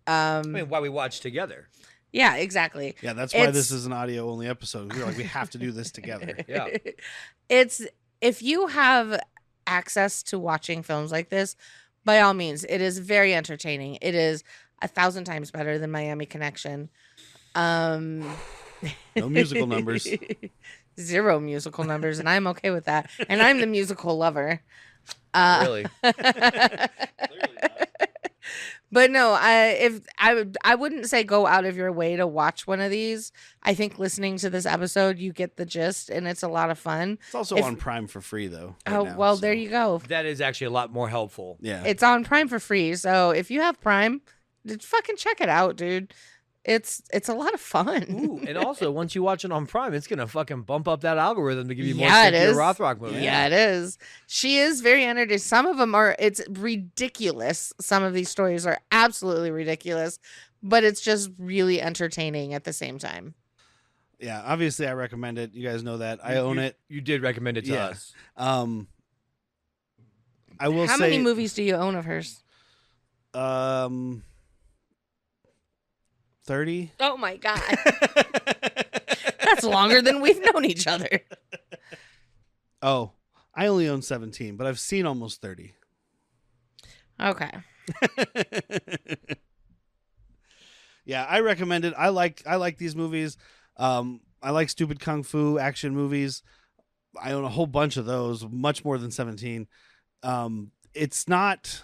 I mean, why we watch together? Yeah, exactly. yeah. That's why It's- this is an audio only episode. We were like, we have to do this together. Yeah. It's, if you have access to watching films like this, by all means, it is very entertaining. It is 1,000 times better than Miami Connection. No musical numbers. 0 musical numbers, and I'm okay with that. And I'm the musical lover. Really? But no, I wouldn't say go out of your way to watch one of these. I think listening to this episode, you get the gist, and it's a lot of fun. It's also If- on Prime for free though. Oh, right now, well, so- there you go. That is actually a lot more helpful. Yeah. It's on Prime for free. So if you have Prime, just fucking check it out, dude. It's a lot of fun. Ooh, and also once you watch it on Prime, it's gonna fucking bump up that algorithm to give you more Yeah, it Cynthia is. Rothrock movies. Yeah, it is. She is very entertaining. Some of them are, it's ridiculous. Some of these stories are absolutely ridiculous, but it's just really entertaining at the same time. Yeah, obviously I recommend it. You guys know that. I own it. You did recommend it to Yeah. us. I will How say many movies do you own of hers? 30. Oh my God. That's longer than we've known each other. Oh, I only own 17, but I've seen almost 30. Okay. Yeah, I recommend it. I like these movies. I like stupid kung fu action movies. I own a whole bunch of those, much more than 17. It's not.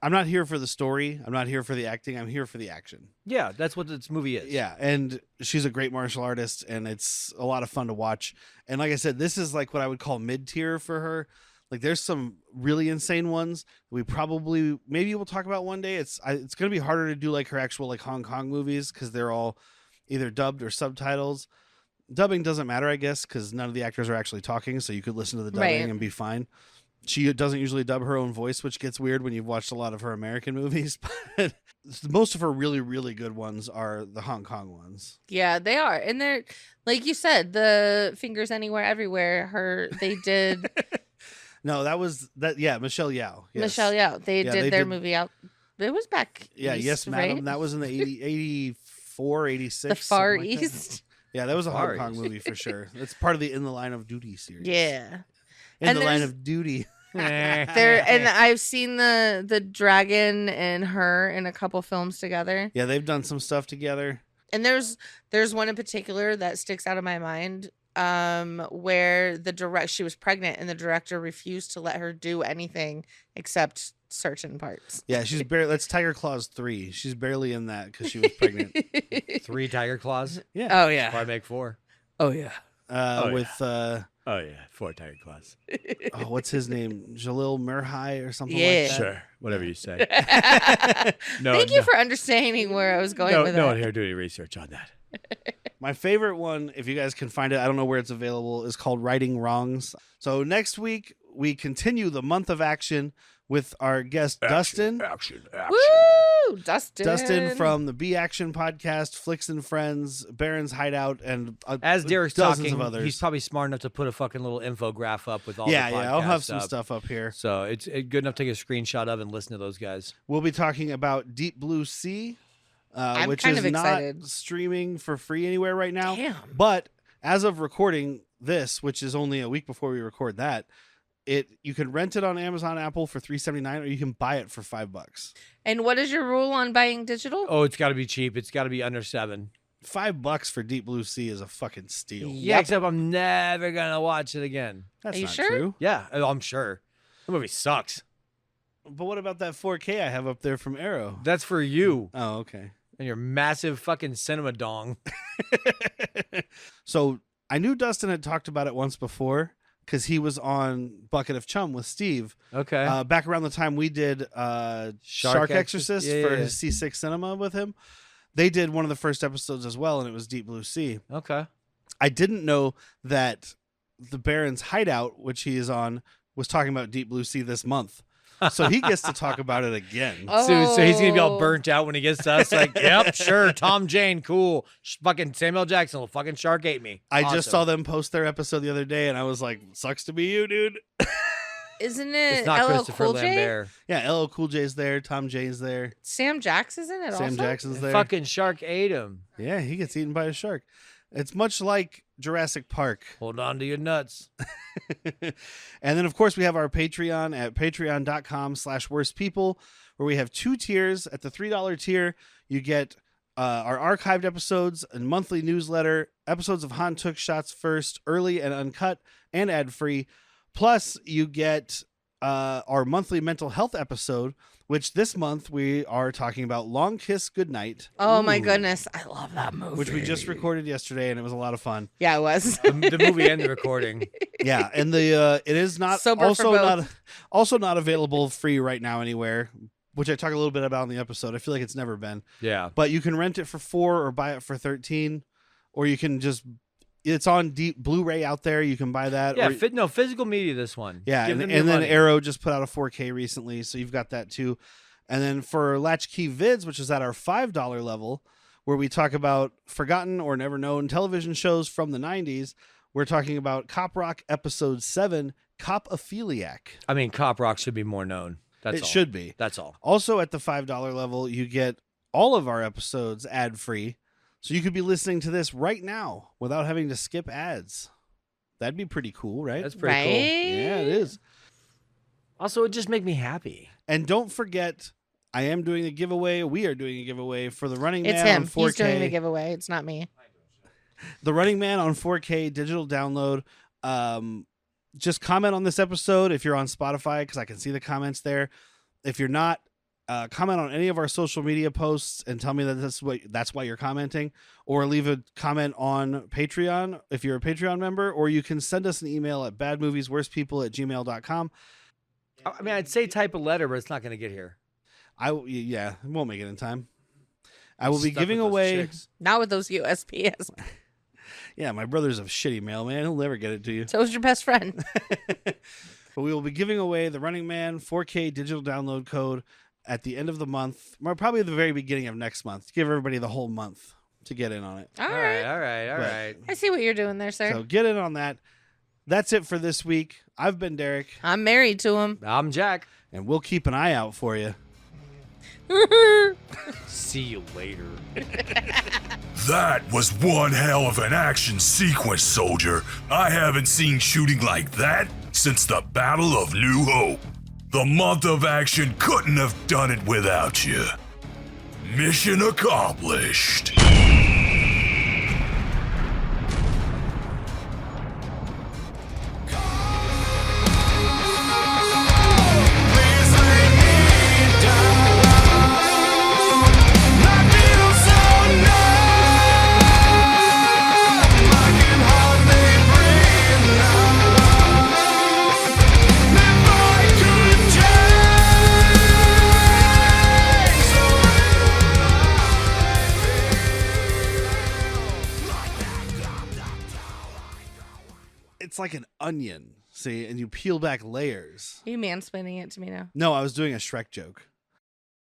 I'm not here for the story. I'm not here for the acting. I'm here for the action. Yeah, that's what this movie is. Yeah, and she's a great martial artist, and it's a lot of fun to watch. And like I said, this is like what I would call mid-tier for her. Like, there's some really insane ones we probably maybe we'll talk about one day. It's going to be harder to do like her actual like Hong Kong movies because they're all either dubbed or subtitles. Dubbing doesn't matter, I guess, because none of the actors are actually talking, so you could listen to the dubbing Right. and be fine. She doesn't usually dub her own voice, which gets weird when you've watched a lot of her American movies. But most of her really, really good ones are the Hong Kong ones. Yeah, they are. And they're, like you said, the Fingers Anywhere Everywhere, they did No, that was that. Yeah, Michelle Yao. Yes. Michelle Yao. They Yeah, did they their did- movie out. It was back Yeah, east, yes, madam. right? That was in the 84, 86. The Far something like that. East. Yeah, that was a Far Hong Kong East. movie for sure. It's part of the In the Line of Duty series. Yeah. In And the Line there's- of Duty. There and I've seen the dragon and her in a couple films together. Yeah, they've done some stuff together. And there's one in particular that sticks out of my mind. where she was pregnant and the director refused to let her do anything except certain parts. Yeah, she's barely. That's Tiger Claws 3. She's barely in that because she was pregnant. 3 tiger claws. Yeah. Oh yeah. Probably make 4. Oh yeah. With Oh yeah, 4 tiger claws. what's his name? Jalil Murhai or something like Yeah. that. Sure, whatever you say. Thank you for understanding where I was going with no that. one here do any research on that. My favorite one, if you guys can find it, I don't know where it's available, is called Righting Wrongs. So next week, we continue the month of action with our guest, Dustin. Action. Woo! Dustin. Dustin from the B Action podcast, Flicks and Friends, Baron's Hideout, and As Derrick's dozens talking, of others. he's probably smart enough to put a fucking little infograph up with all yeah, the podcasts I'll have some up. stuff up here. So it's good enough to take a screenshot of and listen to those guys. We'll be talking about Deep Blue Sea, I'm which kind is of not excited. streaming for free anywhere right now. Damn. But as of recording this, which is only a week before we record that, you can rent it on Amazon Apple for $3.79, or you can buy it for $5. And what is your rule on buying digital? Oh, it's got to be cheap. It's got to be under $7. $5 for Deep Blue Sea is a fucking steal. Yeah, except I'm never gonna watch it again. That's Are you not sure? true. Yeah, I'm sure. The movie sucks. But what about that 4K I have up there from Arrow? That's for you Oh, okay. and your massive fucking cinema dong. So I knew Dustin had talked about it once before because he was on Bucket of Chum with Steve Okay. back around the time we did Shark Exorcist Yeah, for yeah. his C6 Cinema with him. They did one of the first episodes as well, and it was Deep Blue Sea. Okay. I didn't know that the Baron's Hideout, which he is on, was talking about Deep Blue Sea this month. So he gets to talk about it again. So he's gonna be all Oh. burnt out when he gets to us. Like, yep, sure, Tom Jane, cool. Fucking Samuel Jackson, will fucking shark ate me. I just Awesome. saw them post their episode the other day, and I was like, sucks to be you, dude. Isn't it It's not LL Christopher Cool J? Lambert. Yeah, LL Cool J's there. Tom Jane's there. Sam Jackson's in it Sam also? Jackson's there. Fucking shark ate him. Yeah, he gets eaten by a shark. It's much like Jurassic Park. Hold on to your nuts. And then, of course, we have our Patreon at patreon.com/worstpeople, where we have 2 tiers. At the $3 tier, you get our archived episodes and monthly newsletter, episodes of Han Took Shots First, early and uncut, and ad-free. Plus, you get our monthly mental health episode, which this month we are talking about Long Kiss Goodnight. Oh my Ooh. goodness. I love that movie. Which we just recorded yesterday, and it was a lot of fun. Yeah, it was. The movie and the recording. Yeah, and the it is not Sober for both. also not available free right now anywhere, which I talk a little bit about in the episode. I feel like it's never been, Yeah. but you can rent it for $4 or buy it for $13, or you can just it's on deep Blu-ray out there. You can buy that. Yeah, or, physical media, this one. yeah, Give and them your then money. Arrow just put out a 4K recently, so you've got that too. And then for Latchkey Vids, which is at our $5 level, where we talk about forgotten or never known television shows from the 90s, we're talking about Cop Rock Episode 7, Cop-Ophiliac. I mean, Cop Rock should be more known. That's It all. should be. That's all. Also at the $5 level, you get all of our episodes ad-free. So you could be listening to this right now without having to skip ads. That'd be pretty cool, right? That's pretty Right? cool. Yeah, it is. Also, it just make me happy. And don't forget, I am doing a giveaway. We are doing a giveaway for the Running It's Man him. on 4K. He's doing the giveaway. It's not me. The Running Man on 4K digital download. Just comment on this episode if you're on Spotify, because I can see the comments there. If you're not, comment on any of our social media posts and tell me that that's why you're commenting, or leave a comment on Patreon if you're a Patreon member, or you can send us an email at badmoviesworstpeople@gmail.com. I mean, I'd say type a letter, but it's not going to get here. Yeah, it won't make it in time. I will be Stuck giving with those away. chicks. Not with those USPS. Yeah, my brother's a shitty mailman. He'll never get it to you. So is your best friend. But we will be giving away the Running Man 4K digital download code at the end of the month, or probably at the very beginning of next month, to give everybody the whole month to get in on it. All All right. right. But- I see what you're doing there, sir. So get in on that. That's it for this week. I've been Derrick, I'm married to him. I'm Jack. and we'll keep an eye out for you. See you later. That was one hell of an action sequence, soldier. I haven't seen shooting like that since the Battle of New Hope. The month of action couldn't have done it without you. Mission accomplished. it's like an onion. See, and you peel back layers. Are you mansplaining it to me now? No, I was doing a Shrek joke.